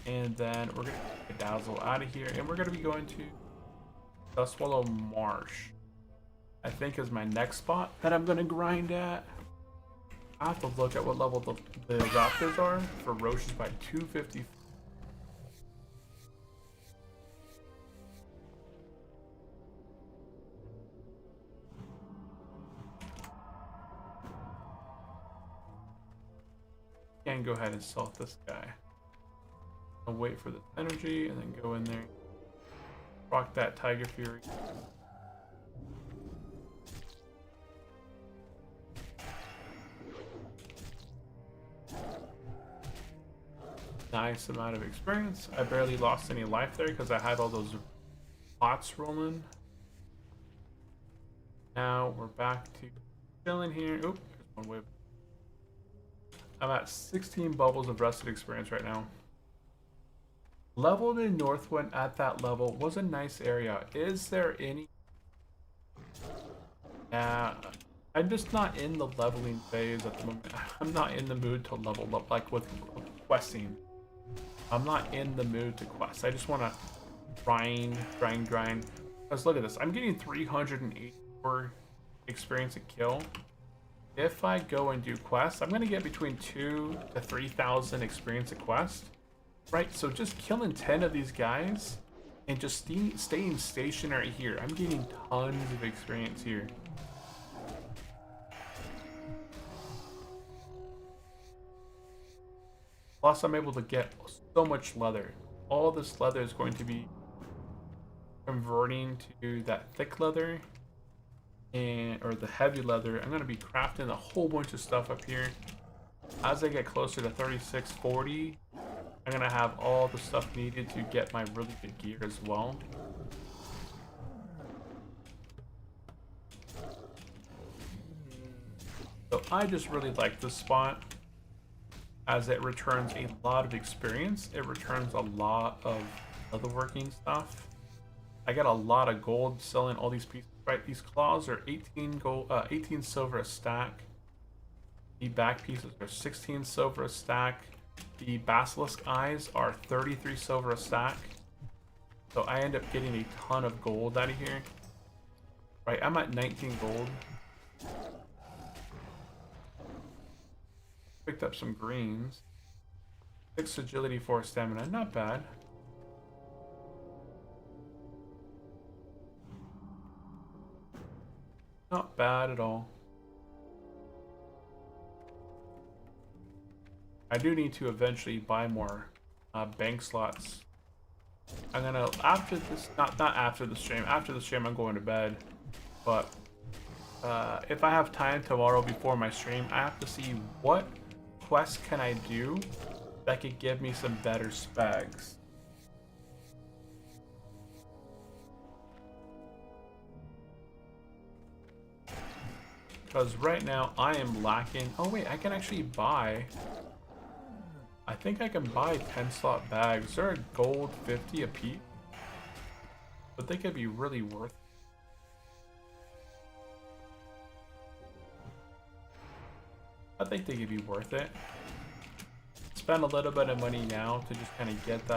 and then we're going to get Dazzle out of here, and we're going to be going to Dustwallow Marsh. I think is my next spot that I'm gonna grind at. I have to look at what level the Raptors are for Roches by 250. Can go ahead and salt this guy. I'll wait for the energy and then go in there. Rock that Tiger Fury. Nice amount of experience. I barely lost any life there because I had all those pots rolling. Now we're back to chilling here. Oop, there's one wave. I'm at 16 bubbles of rested experience right now. Leveled in Northwind at that level was a nice area. Is there any? Yeah, I'm just not in the leveling phase at the moment. I'm not in the mood to level up like with questing. I'm not in the mood to quest. I just want to grind. Because look at this. I'm getting 384 experience a kill. If I go and do quests, I'm going to get between 2,000 to 3,000 experience a quest. Right, so just killing 10 of these guys and just staying stationary here. I'm getting tons of experience here. Plus, I'm able to get so much leather. All this leather is going to be converting to that thick leather or the heavy leather. I'm going to be crafting a whole bunch of stuff up here. As I get closer to 3640, I'm going to have all the stuff needed to get my really good gear as well. So I just really like this spot as it returns a lot of experience. It returns a lot of leatherworking stuff. I got a lot of gold selling all these pieces. Right, these claws are 18 gold, 18 silver a stack. The back pieces are 16 silver a stack. The basilisk eyes are 33 silver a stack. So I end up getting a ton of gold out of here. Right, I'm at 19 gold. Picked up some greens. 6 agility, 4 stamina, not bad. Not bad at all. I do need to eventually buy more bank slots. I'm gonna, after this, not after the stream. After the stream, I'm going to bed. But if I have time tomorrow before my stream, I have to see what quests can I do that could give me some better specs. Because right now I am lacking. Oh wait, I can actually buy. I think I can buy 10 slot bags. They're a gold 50 a piece, but they could be really worth it. I think they could be worth it. Spend a little bit of money now to just kind of get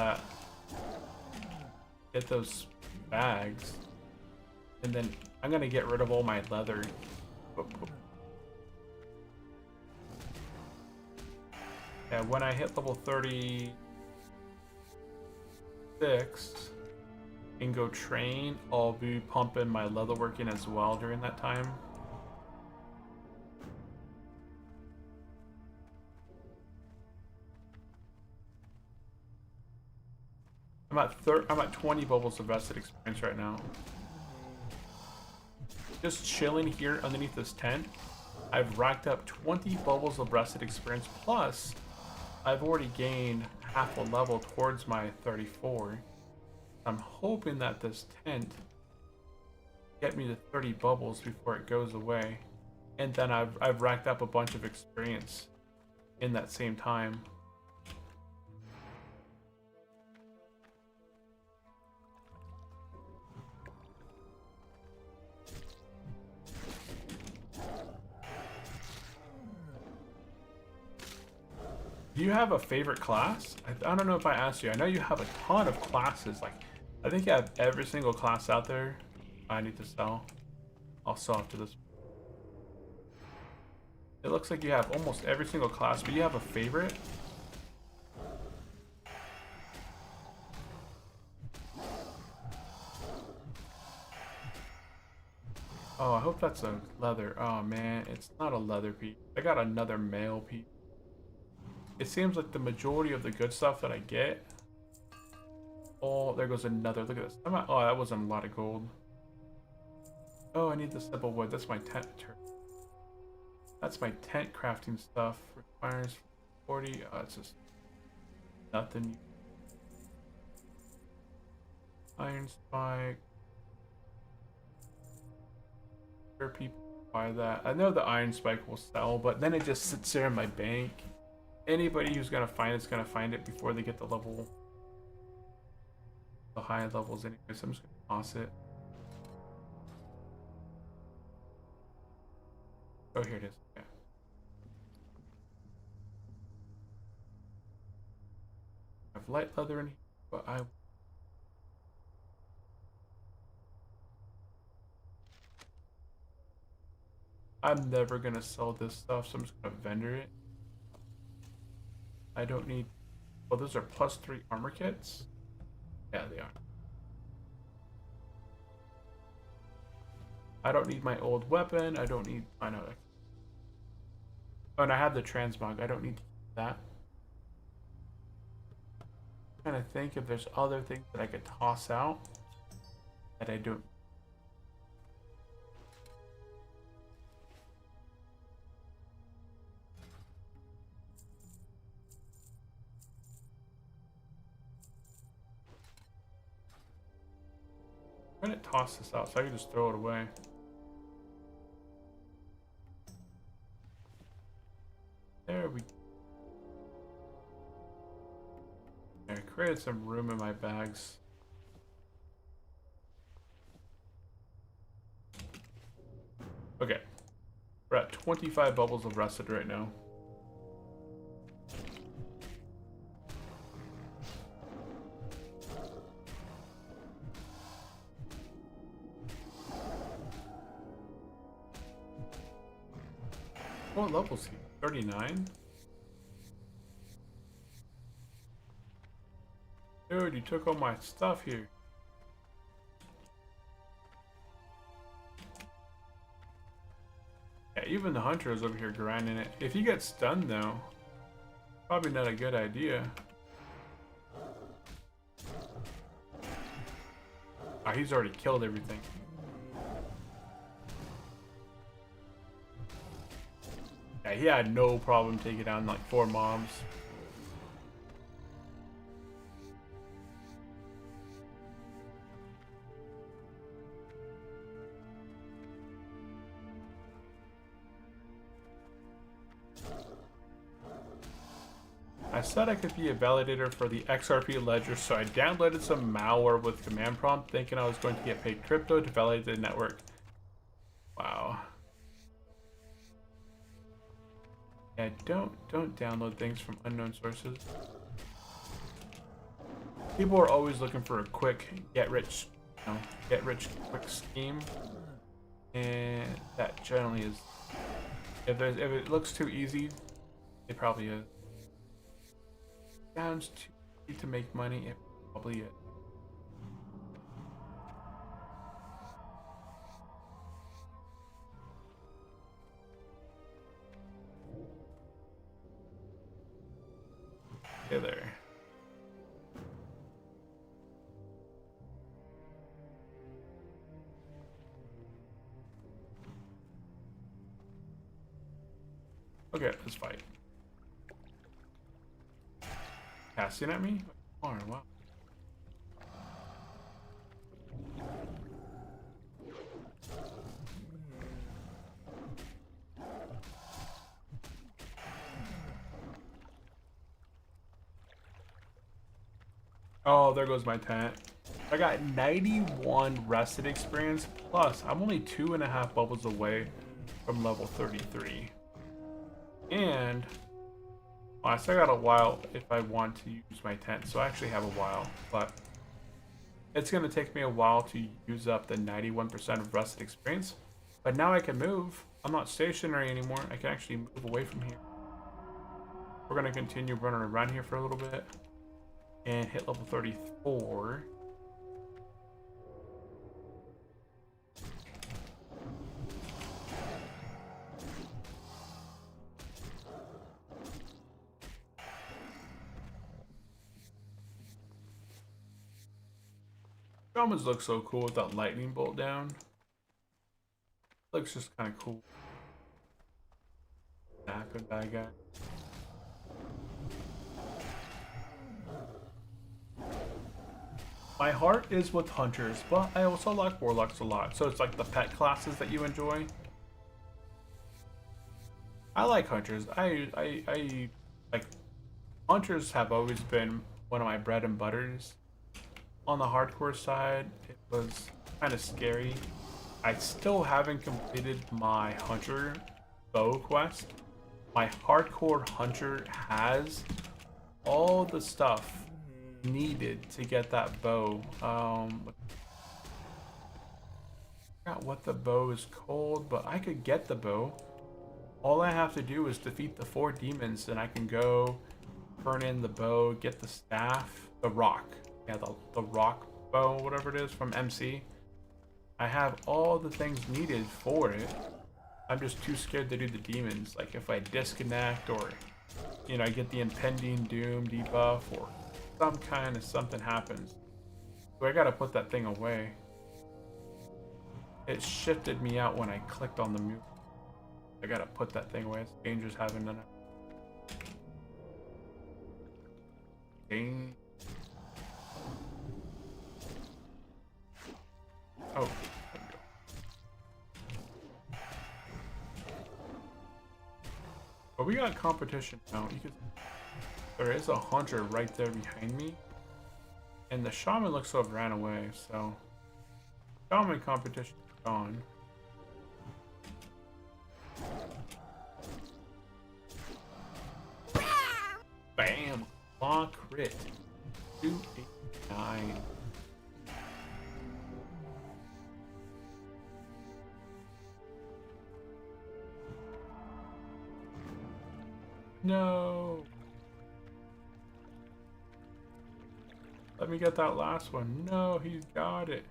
those bags, and then I'm gonna get rid of all my leather. Yeah, when I hit level 36 and go train, I'll be pumping my leatherworking as well during that time. I'm at 20 bubbles of vested experience right now. Just chilling here underneath this tent, I've racked up 20 bubbles of rested experience, plus I've already gained half a level towards my 34. I'm hoping that this tent get me to 30 bubbles before it goes away, and then I've racked up a bunch of experience in that same time. Do you have a favorite class? I don't know if I asked you. I know you have a ton of classes. Like, I think you have every single class out there. I need to sell. I'll sell after this. It looks like you have almost every single class, but you have a favorite? Oh, I hope that's a leather. Oh man, it's not a leather piece. I got another mail piece. It seems like the majority of the good stuff that I get. Oh, there goes another. Look at this. Oh, that wasn't a lot of gold. Oh, I need the simple wood. That's my tent. That's my tent crafting stuff. Requires 40. Oh, it's just nothing. Iron spike. Sure, people buy that. I know the iron spike will sell, but then it just sits there in my bank. Anybody who's gonna find it's gonna find it before they get the high levels anyway, so I'm just gonna toss it. Oh, here it is. Yeah. I have have light leather in here, but I'm never gonna sell this stuff, so I'm just gonna vendor it. I don't need. Well, those are +3 armor kits. Yeah, they are. I don't need my old weapon. I don't need. I know. Oh, and I have the transmog. I don't need that. I'm trying to think if there's other things that I could toss out that I don't. I'm gonna toss this out so I can just throw it away. There we go. I created some room in my bags. Okay. We're at 25 bubbles of rusted right now. What level's he? 39? Dude, you took all my stuff here. Yeah, even the hunter is over here grinding it. If he gets stunned though, probably not a good idea. Ah, he's already killed everything. Yeah, he had no problem taking down like 4 mobs. I said I could be a validator for the XRP ledger, so I downloaded some malware with command prompt thinking I was going to get paid crypto to validate the network. Wow. Yeah, don't download things from unknown sources. People are always looking for a quick get rich quick scheme, and that generally is. If it looks too easy, it probably is. Sounds too easy to make money, it probably is. Okay, there. Okay, let's fight. Casting at me? Oh, wow. Oh, there goes my tent. I got 91 rested experience, plus I'm only 2.5 bubbles away from level 33. And well, I still got a while if I want to use my tent, so I actually have a while, but it's going to take me a while to use up the 91% of rusted experience. But now I can move. I'm not stationary anymore. I can actually move away from here. We're going to continue running around here for a little bit and hit level 34. Shamans look so cool with that lightning bolt down. Looks just kind of cool. Snap a bad guy. My heart is with hunters, but I also like warlocks a lot. So it's like the pet classes that you enjoy. I like hunters. I like hunters have always been one of my bread and butters. On the hardcore side, it was kind of scary. I still haven't completed my hunter bow quest. My hardcore hunter has all the stuff needed to get that bow. I forgot what the bow is called, but I could get the bow. All I have to do is defeat the 4 demons, and I can go turn in the bow, get the staff, the rock. Yeah, the rock bow, whatever it is, from MC. I have all the things needed for it. I'm just too scared to do the demons. Like if I disconnect or, you know, I get the impending doom debuff or some kind of something happens. So I gotta put that thing away. It shifted me out when I clicked on the move. I gotta put that thing away. It's dangerous having done it. Dang. Oh, there we go. But we got competition now. There is a hunter right there behind me. And the shaman looks to have ran away, so shaman competition is gone. Bam! Claw crit. 289. No! Let me get that last one. No, he's got it.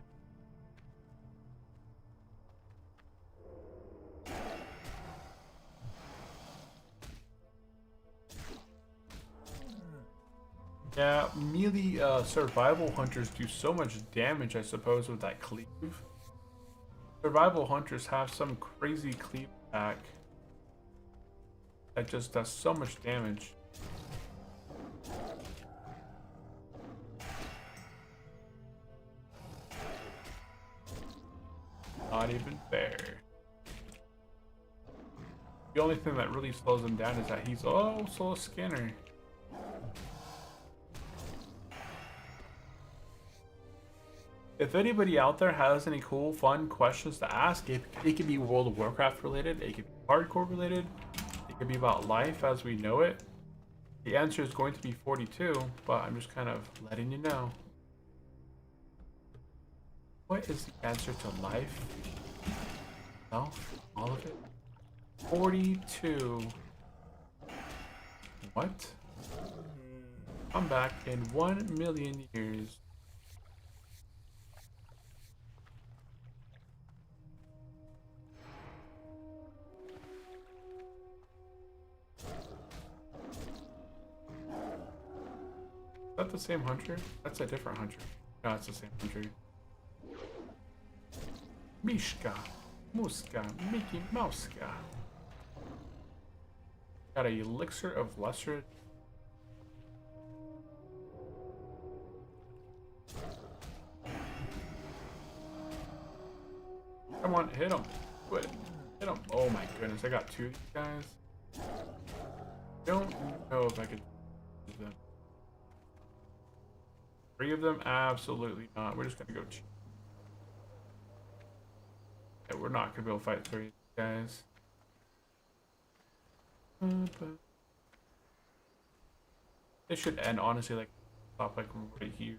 Yeah, melee survival hunters do so much damage, I suppose, with that cleave. Survival hunters have some crazy cleave attack that just does so much damage. Not even fair. The only thing that really slows him down is that he's also a scanner. If anybody out there has any cool, fun questions to ask, it could be World of Warcraft related, it could be hardcore related, it could be about life as we know it. The answer is going to be 42, but I'm just kind of letting you know. What is the answer to life? No? All of it? 42. What? Come back in 1,000,000 years. Is that the same hunter? That's a different hunter. No, it's the same hunter. Mishka, Muska, Mickey Mouska. Got a elixir of lesser. Come on, hit him. Quit. Hit him. Oh my goodness, I got 2 of these guys. Don't know if I could do them. 3 of them? Absolutely not. We're just gonna go cheap. Yeah, we're not gonna be able to fight 3 guys. They should end, honestly, like, stop like right here.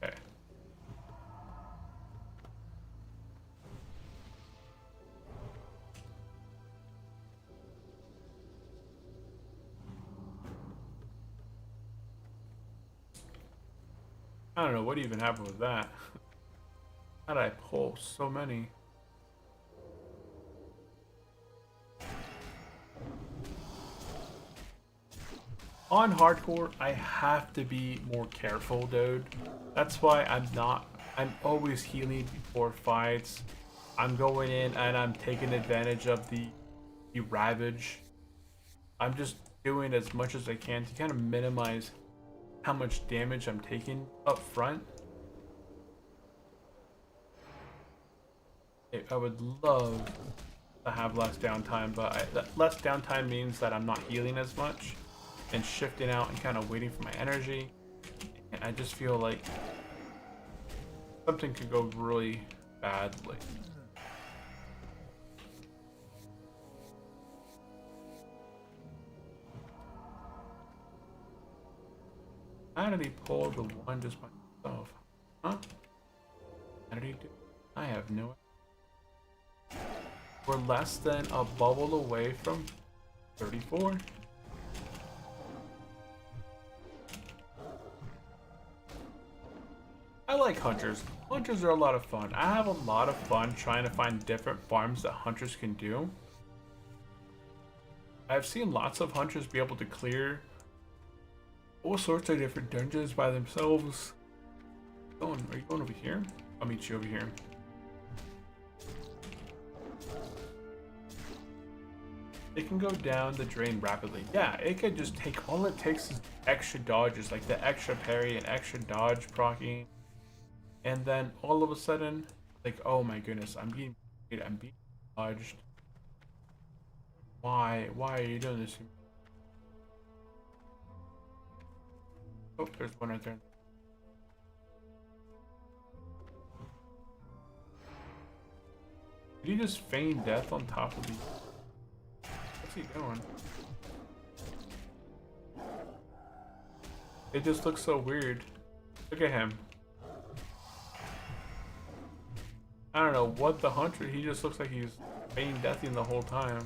Okay. I don't know what even happened with that. How did I pull so many? On hardcore, I have to be more careful, dude. That's why I'm always healing before fights. I'm going in and I'm taking advantage of the ravage. I'm just doing as much as I can to kind of minimize how much damage I'm taking up front. I would love to have less downtime, but less downtime means that I'm not healing as much and shifting out and kind of waiting for my energy. And I just feel like something could go really badly. How did he pull the one just by himself? Huh? How did he do? I have no idea. We're less than a bubble away from 34. I like hunters. Hunters are a lot of fun. I have a lot of fun trying to find different farms that hunters can do. I've seen lots of hunters be able to clear all sorts of different dungeons by themselves. Are you going over here? I'll meet you over here. It can go down the drain rapidly. Yeah, it could just take, all it takes is extra dodges, like the extra parry and extra dodge proccing. And then all of a sudden, like, oh my goodness, I'm being dodged. Why are you doing this? Oh, there's one right there. Did he just feign death on top of these? What's he doing? It just looks so weird. Look at him. I don't know what the hunter, he just looks like he's feign deathing the whole time.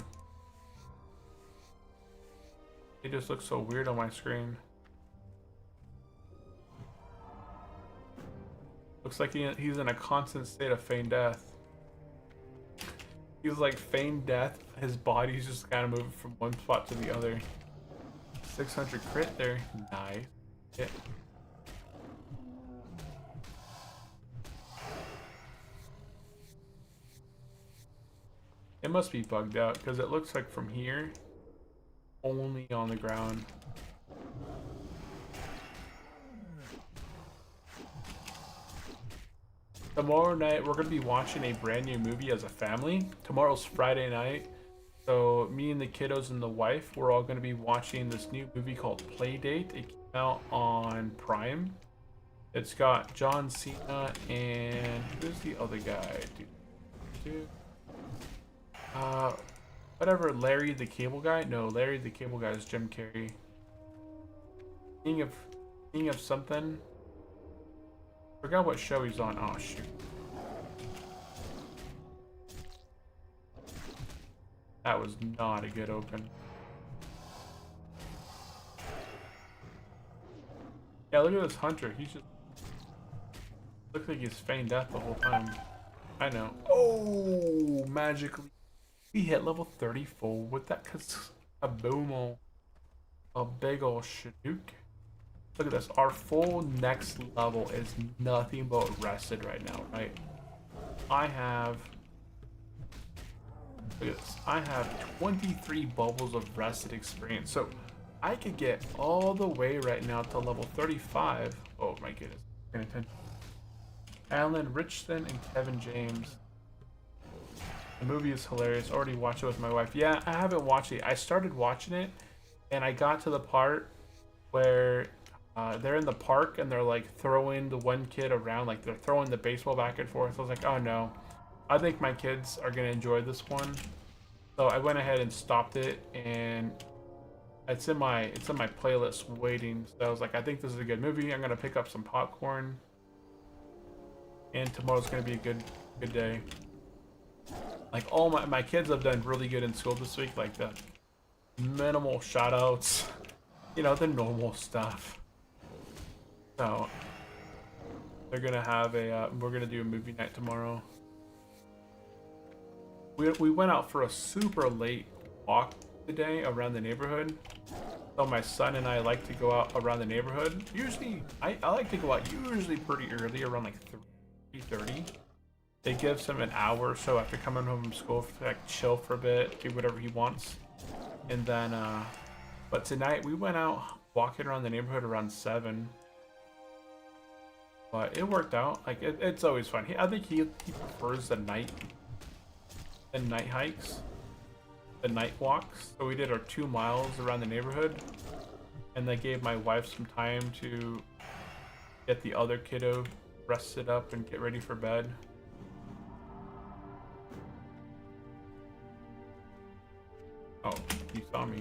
It just looks so weird on my screen. Looks like he's in a constant state of feign death. He's like feign death. His body's just kind of moving from one spot to the other. 600 crit there. Nice. Yeah. It must be bugged out because it looks like from here, only on the ground. Tomorrow night, we're going to be watching a brand new movie as a family. Tomorrow's Friday night. So me and the kiddos and the wife, we're all going to be watching this new movie called Playdate. It came out on Prime. It's got John Cena and who's the other guy? Dude. Whatever, Larry the Cable Guy? No, Larry the Cable Guy is Jim Carrey. King of something. Forgot what show he's on. Oh shoot. That was not a good open. Yeah, look at this hunter. He's just looks like he's feigned death the whole time. I know. Oh, magically. We hit level 34 with that kaboom, a big ol' shadook. Look at this. Our full next level is nothing but rested right now, right? I have, look at this. I have 23 bubbles of rested experience. So I could get all the way right now to level 35. Oh my goodness. Paying attention. Alan Richardson and Kevin James. The movie is hilarious. Already watched it with my wife. Yeah, I haven't watched it. I started watching it and I got to the part where they're in the park and they're like throwing the one kid around, like they're throwing the baseball back and forth. I was like, oh no, I think my kids are gonna enjoy this one. So I went ahead and stopped it, and it's in my playlist waiting. So I was like, I think this is a good movie. I'm gonna pick up some popcorn, and tomorrow's gonna be a good day. Like all my kids have done really good in school this week, like the minimal shout outs, you know, the normal stuff. So they're gonna have we're gonna do a movie night tomorrow. We went out for a super late walk today around the neighborhood. So my son and I like to go out around the neighborhood. Usually, I like to go out usually pretty early, around like 3:30. It gives him an hour or so after coming home from school to like chill for a bit, do whatever he wants. And then, but tonight we went out walking around the neighborhood around 7. But it worked out. Like it's always fun. I think he prefers the night hikes, the night walks. So we did our 2 miles around the neighborhood, and that gave my wife some time to get the other kiddo rested up and get ready for bed. Oh, you saw me.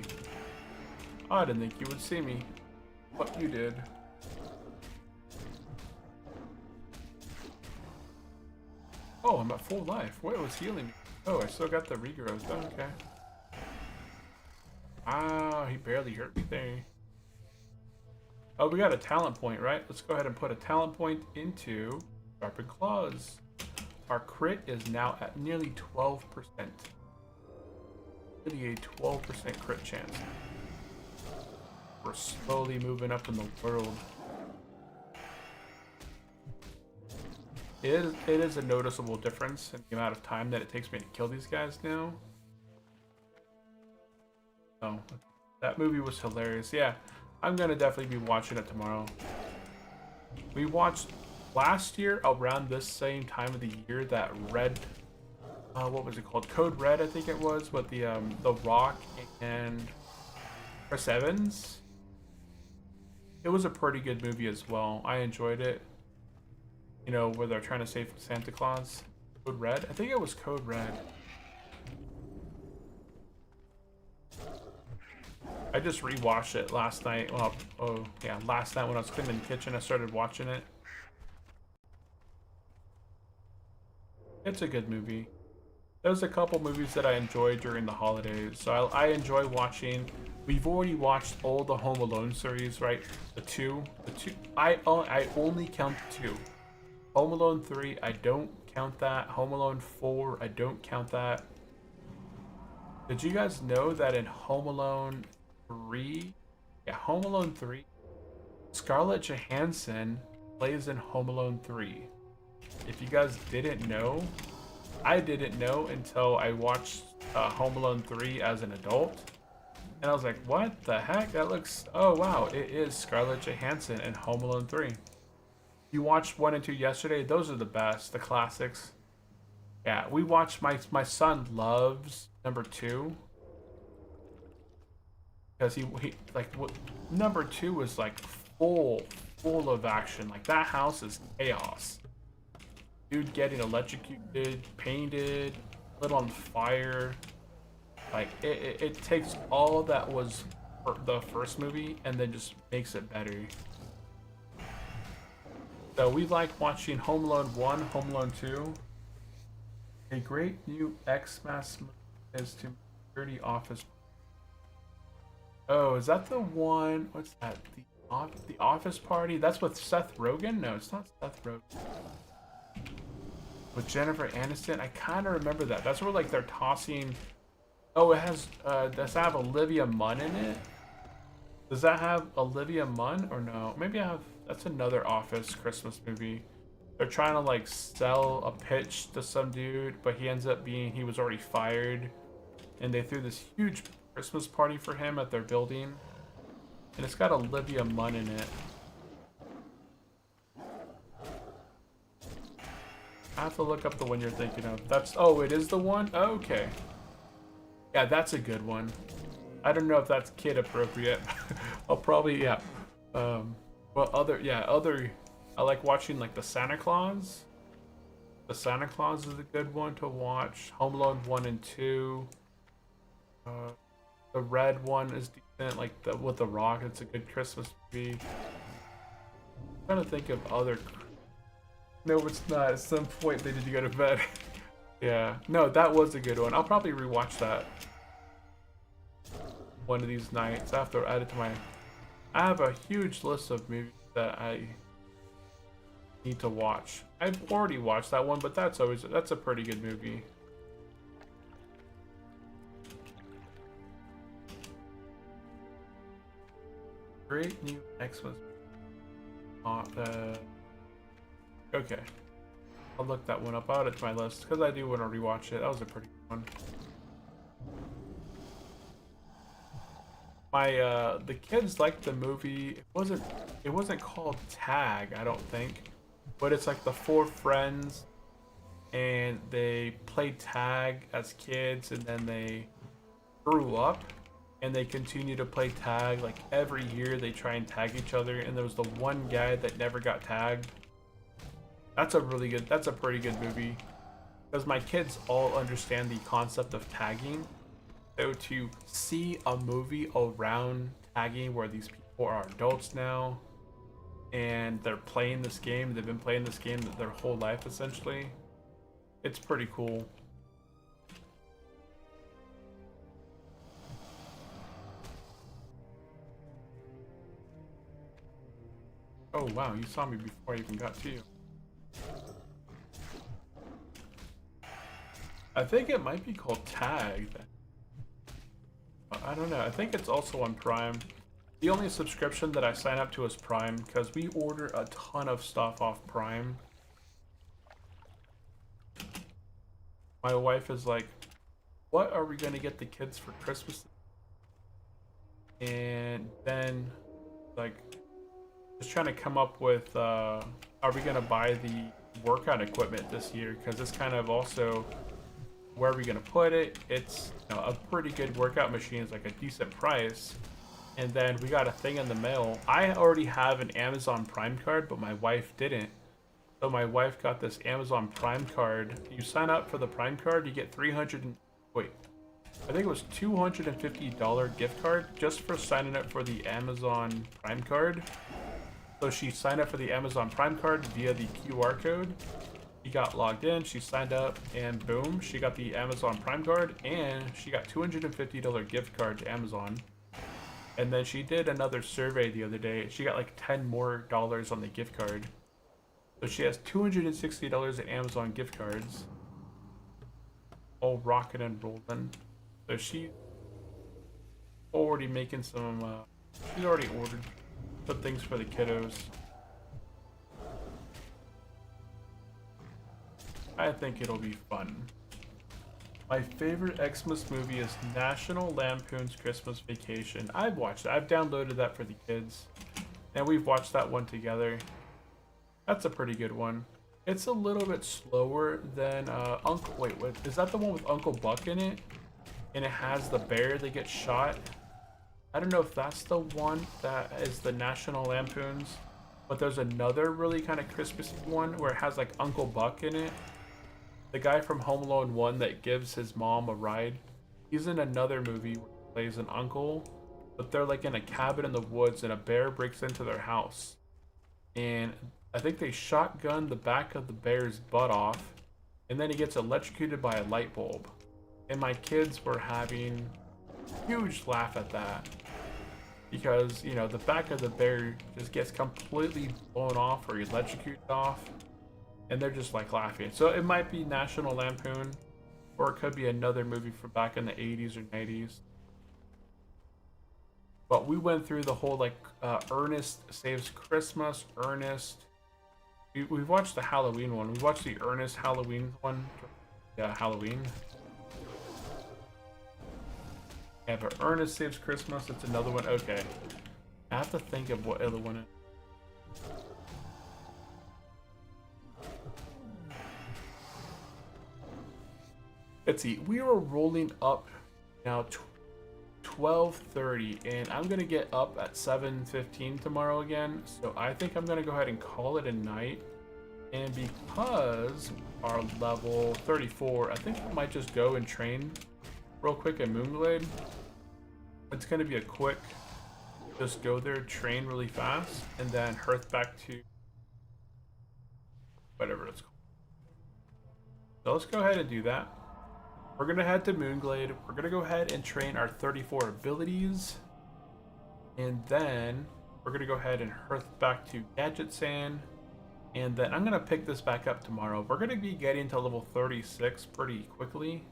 Oh, I didn't think you would see me. But you did. Oh, I'm at full life. What was healing me? Oh, I still got the regrowth. Oh, okay. Ah, he barely hurt me there. Oh, we got a talent point, right? Let's go ahead and put a talent point into Sharpened Claws. Our crit is now at nearly 12%. Nearly a 12% crit chance. We're slowly moving up in the world. It is a noticeable difference in the amount of time that it takes me to kill these guys now. Oh, that movie was hilarious. Yeah, I'm gonna definitely be watching it tomorrow. We watched last year around this same time of the year that Red, what was it called? Code Red, I think it was, with the Rock and Chris Evans. It was a pretty good movie as well. I enjoyed it. You know, where they're trying to save Santa Claus. Code Red? I think it was Code Red. I just rewatched it last night. Well, oh yeah, last night when I was cleaning the kitchen, I started watching it. It's a good movie. There's a couple movies that I enjoyed during the holidays. So I enjoy watching. We've already watched all the Home Alone series, right? The two. I only count two. Home Alone 3, I don't count that. Home Alone 4, I don't count that. Did you guys know that in Home Alone 3, yeah, Home Alone 3, Scarlett Johansson plays in Home Alone 3. If you guys didn't know, I didn't know until I watched Home Alone 3 as an adult. And I was like, what the heck? That looks, oh wow, it is Scarlett Johansson in Home Alone 3. You watched 1 and 2 yesterday. Those are the best, the classics. Yeah, we watched. My son loves number 2 because he like what number 2 was like full of action. Like that house is chaos. Dude getting electrocuted, painted, lit on fire. Like it takes all that was the first movie and then just makes it better. So we like watching Home Alone 1, Home Alone 2. A great new Xmas is to Dirty Office. Oh, is that the one? What's that? The Office Party? That's with Seth Rogen? No, it's not Seth Rogen. With Jennifer Aniston? I kind of remember that. That's where like they're tossing. Oh, it has. Does that have Olivia Munn in it? Does that have Olivia Munn or no? Maybe I have. That's another Office Christmas movie. They're trying to like sell a pitch to some dude, but he ends up being, he was already fired. And they threw this huge Christmas party for him at their building. And it's got Olivia Munn in it. I have to look up the one you're thinking of. That's, oh, it is the one? Oh, okay. Yeah, that's a good one. I don't know if that's kid appropriate. I'll probably, yeah. Well, I like watching like the Santa Claus. The Santa Claus is a good one to watch. Home Alone 1 and 2. The red one is decent, like with the Rock. It's a good Christmas movie. I'm trying to think of other. No, it's not. At some point they need to go to bed. Yeah, no, that was a good one. I'll probably rewatch that one of these nights. I have to add it to my. I have a huge list of movies that I need to watch. I've already watched that one, but that's a pretty good movie. Great new Xmas. Okay. I'll look that one up. I'll add it to my list because I do want to rewatch it. That was a pretty good one. The kids liked the movie. It wasn't called Tag, I don't think, but it's like the 4 friends and they played tag as kids and then they grew up and they continue to play tag. Like every year they try and tag each other, and there was the one guy that never got tagged. That's a pretty good movie because my kids all understand the concept of tagging. So to see a movie around tagging where these people are adults now and they're playing this game, they've been playing this game their whole life essentially. It's pretty cool. Oh wow, you saw me before I even got to you. I think it might be called Tag. I don't know. I think it's also on Prime. The only subscription that I sign up to is Prime because we order a ton of stuff off Prime. My wife is like, what are we going to get the kids for Christmas? And then, like, just trying to come up with, are we going to buy the workout equipment this year? Because it's kind of also, where are we going to put it? It's, you know, a pretty good workout machine. It's like a decent price. And then we got a thing in the mail. I already have an Amazon Prime card, but my wife didn't. So my wife got this Amazon Prime card. You sign up for the Prime card, you get I think it was $250 gift card just for signing up for the Amazon Prime card. So she signed up for the Amazon Prime card via the QR code. She got logged in, she signed up, and boom, she got the Amazon Prime card, and she got $250 gift card to Amazon. And then she did another survey the other day. She got like $10 more on the gift card. So she has $260 in Amazon gift cards. All rocking and rolling. So she's already making some, she's already ordered some things for the kiddos. I think it'll be fun. My favorite Xmas movie is National Lampoon's Christmas Vacation. I've watched it. I've downloaded that for the kids. And we've watched that one together. That's a pretty good one. It's a little bit slower than wait, is that the one with Uncle Buck in it? And it has the bear that gets shot? I don't know if that's the one that is the National Lampoon's, but there's another really kind of Christmassy one where it has like Uncle Buck in it. The guy from Home Alone 1 that gives his mom a ride. He's in another movie where he plays an uncle, but they're like in a cabin in the woods and a bear breaks into their house. And I think they shotgun the back of the bear's butt off, and then he gets electrocuted by a light bulb. And my kids were having a huge laugh at that. Because, you know, the back of the bear just gets completely blown off or electrocuted off. And they're just like laughing. So it might be National Lampoon, or it could be another movie from back in the 80s or 90s. But we went through the whole like Ernest Saves Christmas, Ernest. We watched the Halloween one. We watched the Ernest Halloween one. Yeah, Halloween. Yeah, but Ernest Saves Christmas, it's another one. Okay. I have to think of what other one it is. Let's see. We are rolling up now 12:30, and I'm gonna get up at 7:15 tomorrow again. So I think I'm gonna go ahead and call it a night. And because our level 34, I think I might just go and train real quick at Moonglade. It's gonna be a quick, just go there, train really fast, and then hearth back to whatever it's called. So let's go ahead and do that. We're gonna head to Moonglade. We're gonna go ahead and train our 34 abilities. And then we're gonna go ahead and hearth back to Gadget Sand. And then I'm gonna pick this back up tomorrow. We're gonna be getting to level 36 pretty quickly.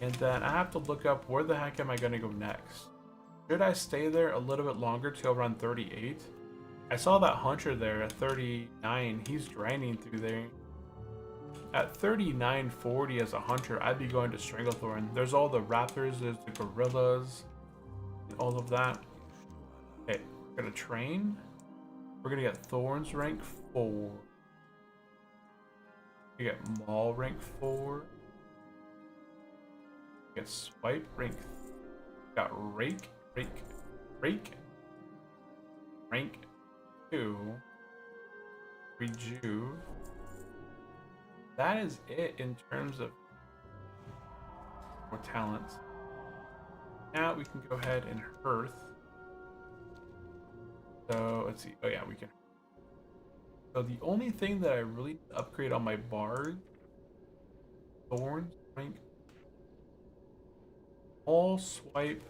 And then I have to look up where the heck am I gonna go next. Should I stay there a little bit longer till around 38? I saw that Hunter there at 39. He's grinding through there. At 39:40 as a hunter, I'd be going to Stranglethorn. There's all the raptors, there's the gorillas, and all of that. Okay, we're gonna train. We're gonna get Thorns rank 4. We get Maul rank 4. We get Swipe rank. Got Rake rank 2. Rejuve. That is it in terms of more talents. Now we can go ahead and hearth. So let's see. Oh yeah, we can. So the only thing that I really need to upgrade on my bard Thorns, rank. All swipe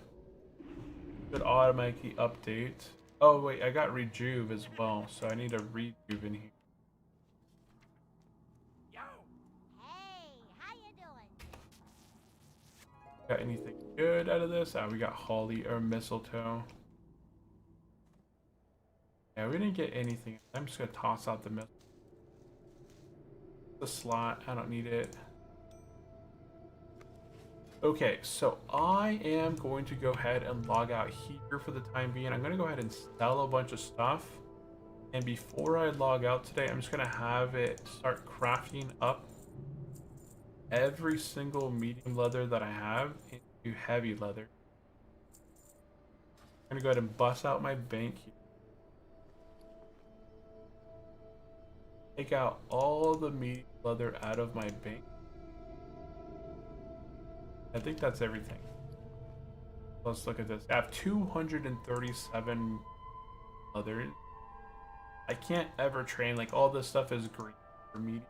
should automatically update. Oh wait, I got rejuve as well, so I need a rejuve in here. Hey, how you doing? Got anything good out of this? We got holly or mistletoe. Yeah, we didn't get anything. I'm just gonna toss out the mistletoe. The slot, I don't need it. Okay, so I am going to go ahead and log out here for the time being. I'm gonna go ahead and sell a bunch of stuff. And before I log out today, I'm just gonna have it start crafting up every single medium leather that I have into heavy leather. I'm gonna go ahead and bust out my bank here. Take out all the medium leather out of my bank. I think that's everything. Let's look at this. I have 237 leather. I can't ever train, like all this stuff is green for medium.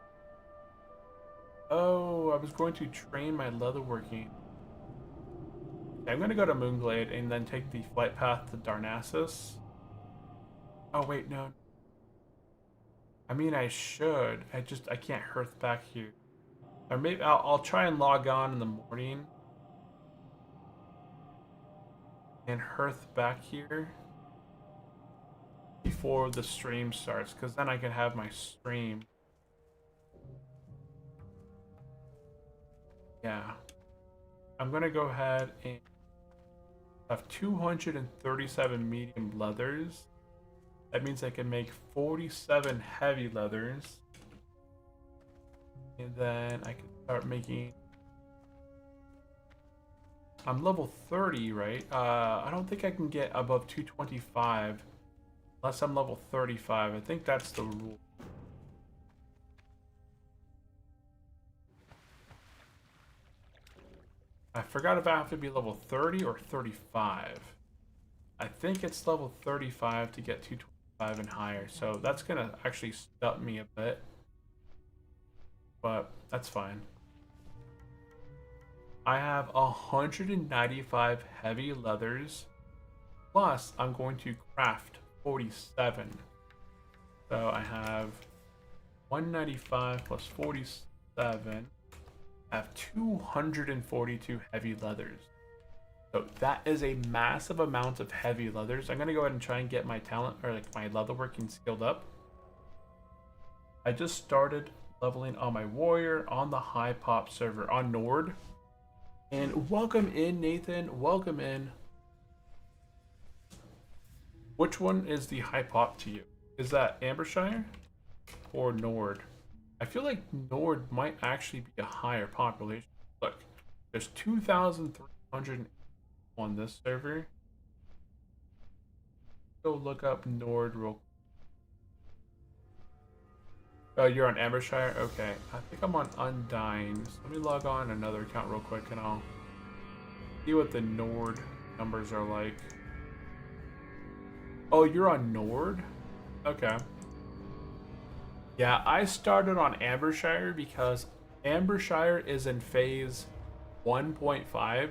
Oh, I was going to train my leatherworking. I'm going to go to Moonglade and then take the flight path to Darnassus. Oh, wait, no. I mean, I should. I can't hearth back here. Or maybe I'll try and log on in the morning. And hearth back here. Before the stream starts. Because then I can have my stream. Yeah. I'm going to go ahead and have 237 medium leathers. That means I can make 47 heavy leathers. And then I can start making... I'm level 30, right? I don't think I can get above 225 unless I'm level 35. I think that's the rule. I forgot if I have to be level 30 or 35. I think it's level 35 to get 225 and higher, so that's gonna actually stop me a bit. But that's fine. I have 195 heavy leathers, plus I'm going to craft 47. So I have 195 plus 47. I have 242 heavy leathers. So that is a massive amount of heavy leathers. I'm gonna go ahead and try and get my talent, or like my leatherworking skilled up. I just started leveling on my warrior on the high pop server on Nord. And welcome in, Nathan. Welcome in. Which one is the high pop to you? Is that Ambershire or Nord? I feel like Nord might actually be a higher population. Look, there's 2,300 on this server. Go look up Nord real quick. Oh, you're on Ambershire? Okay. I think I'm on Undying. So let me log on another account real quick and I'll see what the Nord numbers are like. Oh, you're on Nord? Okay. Yeah, I started on Ambershire because Ambershire is in phase 1.5.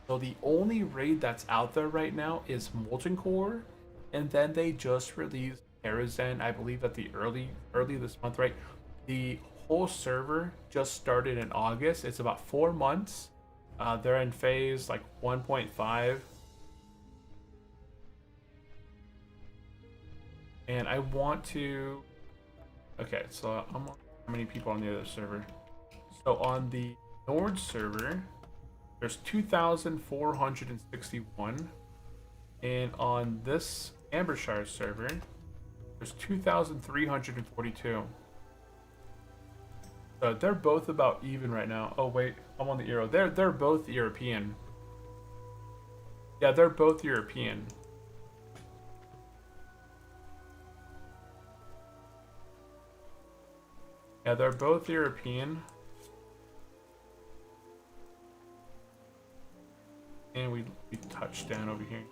So the only raid that's out there right now is Molten Core. And then they just released Terrazen, I believe at the early this month, right? The whole server just started in August. It's about 4 months. They're in phase like 1.5. And I want to... Okay, so I'm on how many people on the other server? So on the Nord server, there's 2,461. And on this Ambershire server, there's 2,342. So they're both about even right now. Oh wait, I'm on the Euro. They're both European. Yeah, they're both European. Yeah, they're both European. And we touched down over here.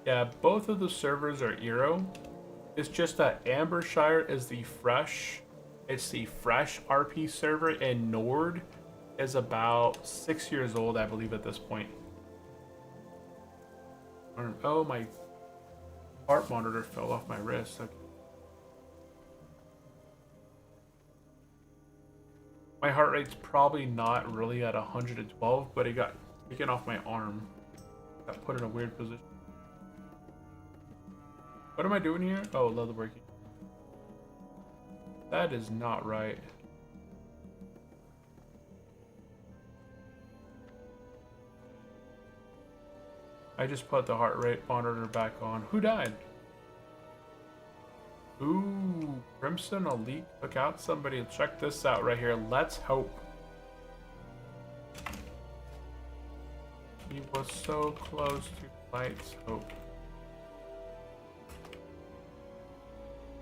Yeah, both of the servers are Euro. It's just that Ambershire is the fresh. It's the fresh RP server, and Nord is about 6 years old, I believe, at this point. Oh, my heart monitor fell off my wrist. Okay. My heart rate's probably not really at 112, but it got taken off my arm. Got put in a weird position. What am I doing here? Oh, leather working. That is not right. I just put the heart rate monitor back on. Who died? Ooh, Crimson Elite took out somebody. Check this out right here. Let's hope. He was so close to Let's hope.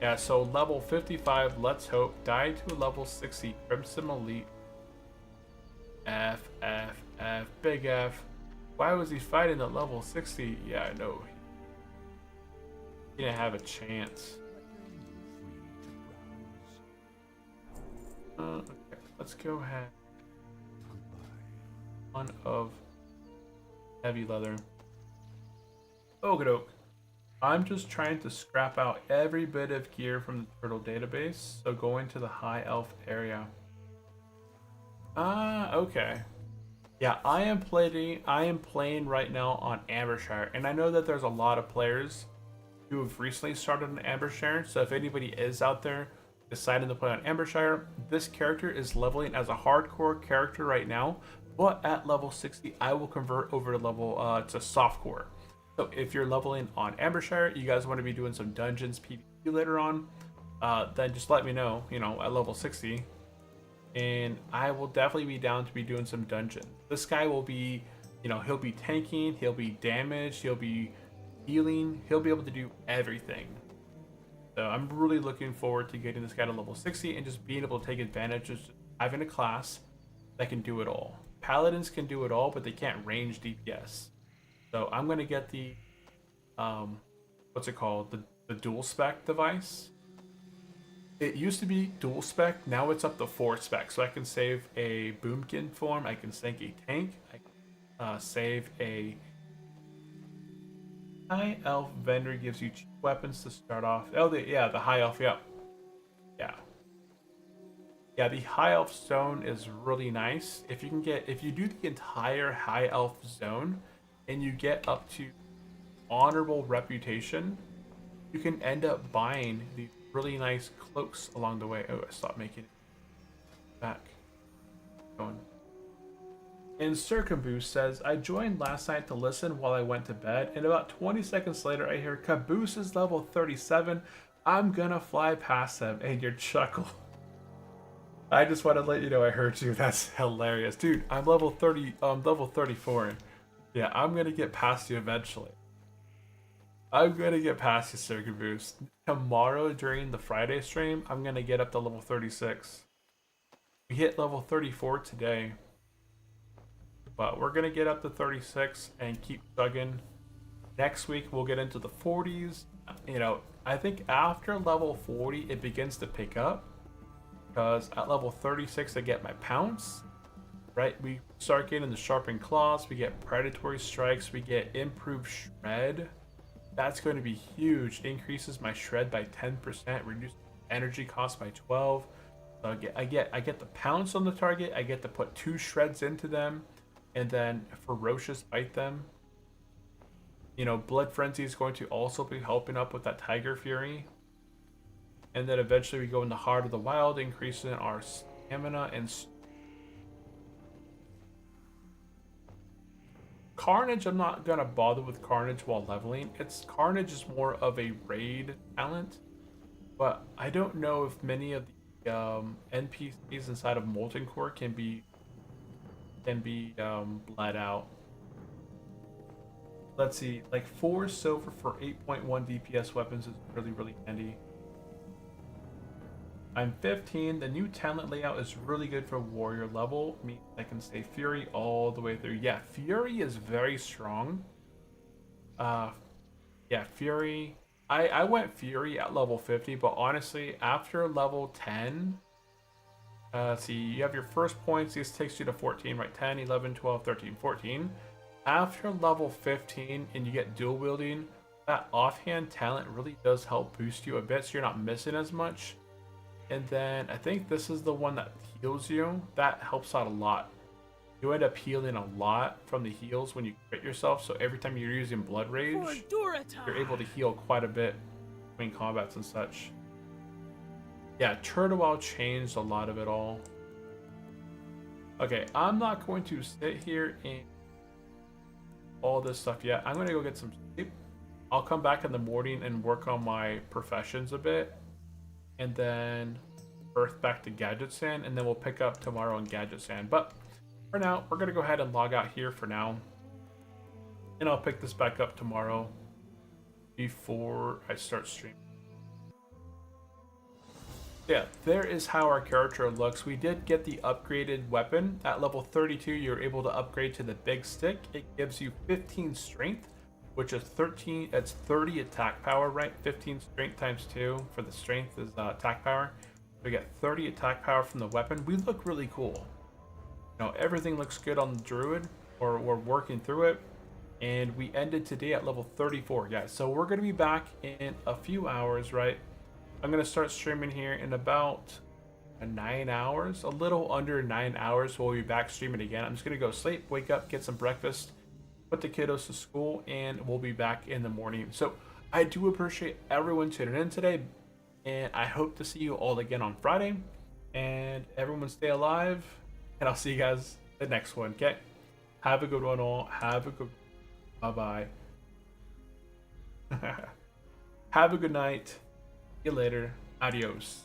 Yeah, so level 55, Let's Hope, died to a level 60, Crimson Elite. F, F, F, big F. Why was he fighting at level 60? Yeah, I know. He didn't have a chance. Okay, let's go ahead. One of heavy leather. Okie doke. I'm just trying to scrap out every bit of gear from the turtle database, so going to the high elf area. Okay. Yeah, I am playing right now on Ambershire, and I know that there's a lot of players who have recently started on Ambershire, so if anybody is out there deciding to play on Ambershire, this character is leveling as a hardcore character right now, but at level 60, I will convert over to level to softcore. So if you're leveling on Ambershire, you guys want to be doing some dungeons PvP later on, then just let me know, at level 60. And I will definitely be down to be doing some dungeons. This guy will be, he'll be tanking, he'll be damaged, he'll be healing, he'll be able to do everything. So I'm really looking forward to getting this guy to level 60 and just being able to take advantage of having a class that can do it all. Paladins can do it all, but they can't range DPS. So I'm going to get the, what's it called? The dual spec device. It used to be dual spec, now it's up to 4 spec. So I can save a boomkin form, I can sink a tank, I can save a high elf vendor, gives you cheap weapons to start off. Oh, the high elf, yeah. Yeah, the high elf zone is really nice. If you do the entire high elf zone and you get up to honorable reputation, you can end up buying the really nice cloaks along the way. Oh, I stopped making it back. Going. And Circumboose says, I joined last night to listen while I went to bed, and about 20 seconds later I hear Caboose is level 37. I'm gonna fly past them, and your chuckle. I just want to let you know I heard you. That's hilarious. Dude, I'm level 30, level 34. Yeah, I'm gonna get past you eventually. I'm gonna get past you, Circumboose. Tomorrow during the Friday stream, I'm gonna get up to level 36. We hit level 34 today. But we're gonna get up to 36 and keep chugging. Next week we'll get into the 40s. I think after level 40 it begins to pick up. Because at level 36 I get my pounce. Right? We start getting the sharpened claws, we get predatory strikes, we get improved shred. That's going to be huge. Increases my shred by 10%, reduces energy cost by 12. So I get the pounce on the target, I get to put 2 shreds into them, and then ferocious bite them. Blood Frenzy is going to also be helping up with that Tiger Fury. And then eventually we go in the Heart of the Wild, increasing our stamina and Carnage. I'm not gonna bother with Carnage while leveling. Carnage is more of a raid talent, but I don't know if many of the NPCs inside of Molten Core can be bled out. Let's see, like 4 silver for 8.1 DPS weapons is really handy. I'm 15. The new talent layout is really good for warrior level. Means I can stay Fury all the way through. Yeah, Fury is very strong. Yeah, Fury. I went Fury at level 50, but honestly, after level 10, see, you have your first points. This takes you to 14, right? 10, 11, 12, 13, 14. After level 15 and you get dual wielding, that offhand talent really does help boost you a bit, so you're not missing as much. And then I think this is the one that heals you. That helps out a lot. You end up healing a lot from the heals when you crit yourself, so every time you're using Blood Rage, you're able to heal quite a bit between combats and such. Yeah, Turtle changed a lot of it all. Okay, I'm not going to sit here and all this stuff yet. I'm going to go get some sleep. I'll come back in the morning and work on my professions a bit. And then Earth back to Gadget Sand, and then we'll pick up tomorrow on Gadget Sand. But for now, we're going to go ahead and log out here for now. And I'll pick this back up tomorrow before I start streaming. Yeah, there is how our character looks. We did get the upgraded weapon. At level 32, you're able to upgrade to the big stick. It gives you 15 strength, which is 13, it's 30 attack power, right? 15 strength times 2 for the strength is attack power. We get 30 attack power from the weapon. We look really cool. You know, everything looks good on the Druid, or we're working through it. And we ended today at level 34, guys. So we're going to be back in a few hours, right? I'm going to start streaming here in about 9 hours, a little under 9 hours. We'll be back streaming again. I'm just going to go sleep, wake up, get some breakfast, put the kiddos to school, and we'll be back in the morning. So I do appreciate everyone tuning in today, and I hope to see you all again on Friday. And everyone stay alive, and I'll see you guys the next one, okay? Have a good one all. Have a good... Bye-bye. Have a good night. See you later. Adios.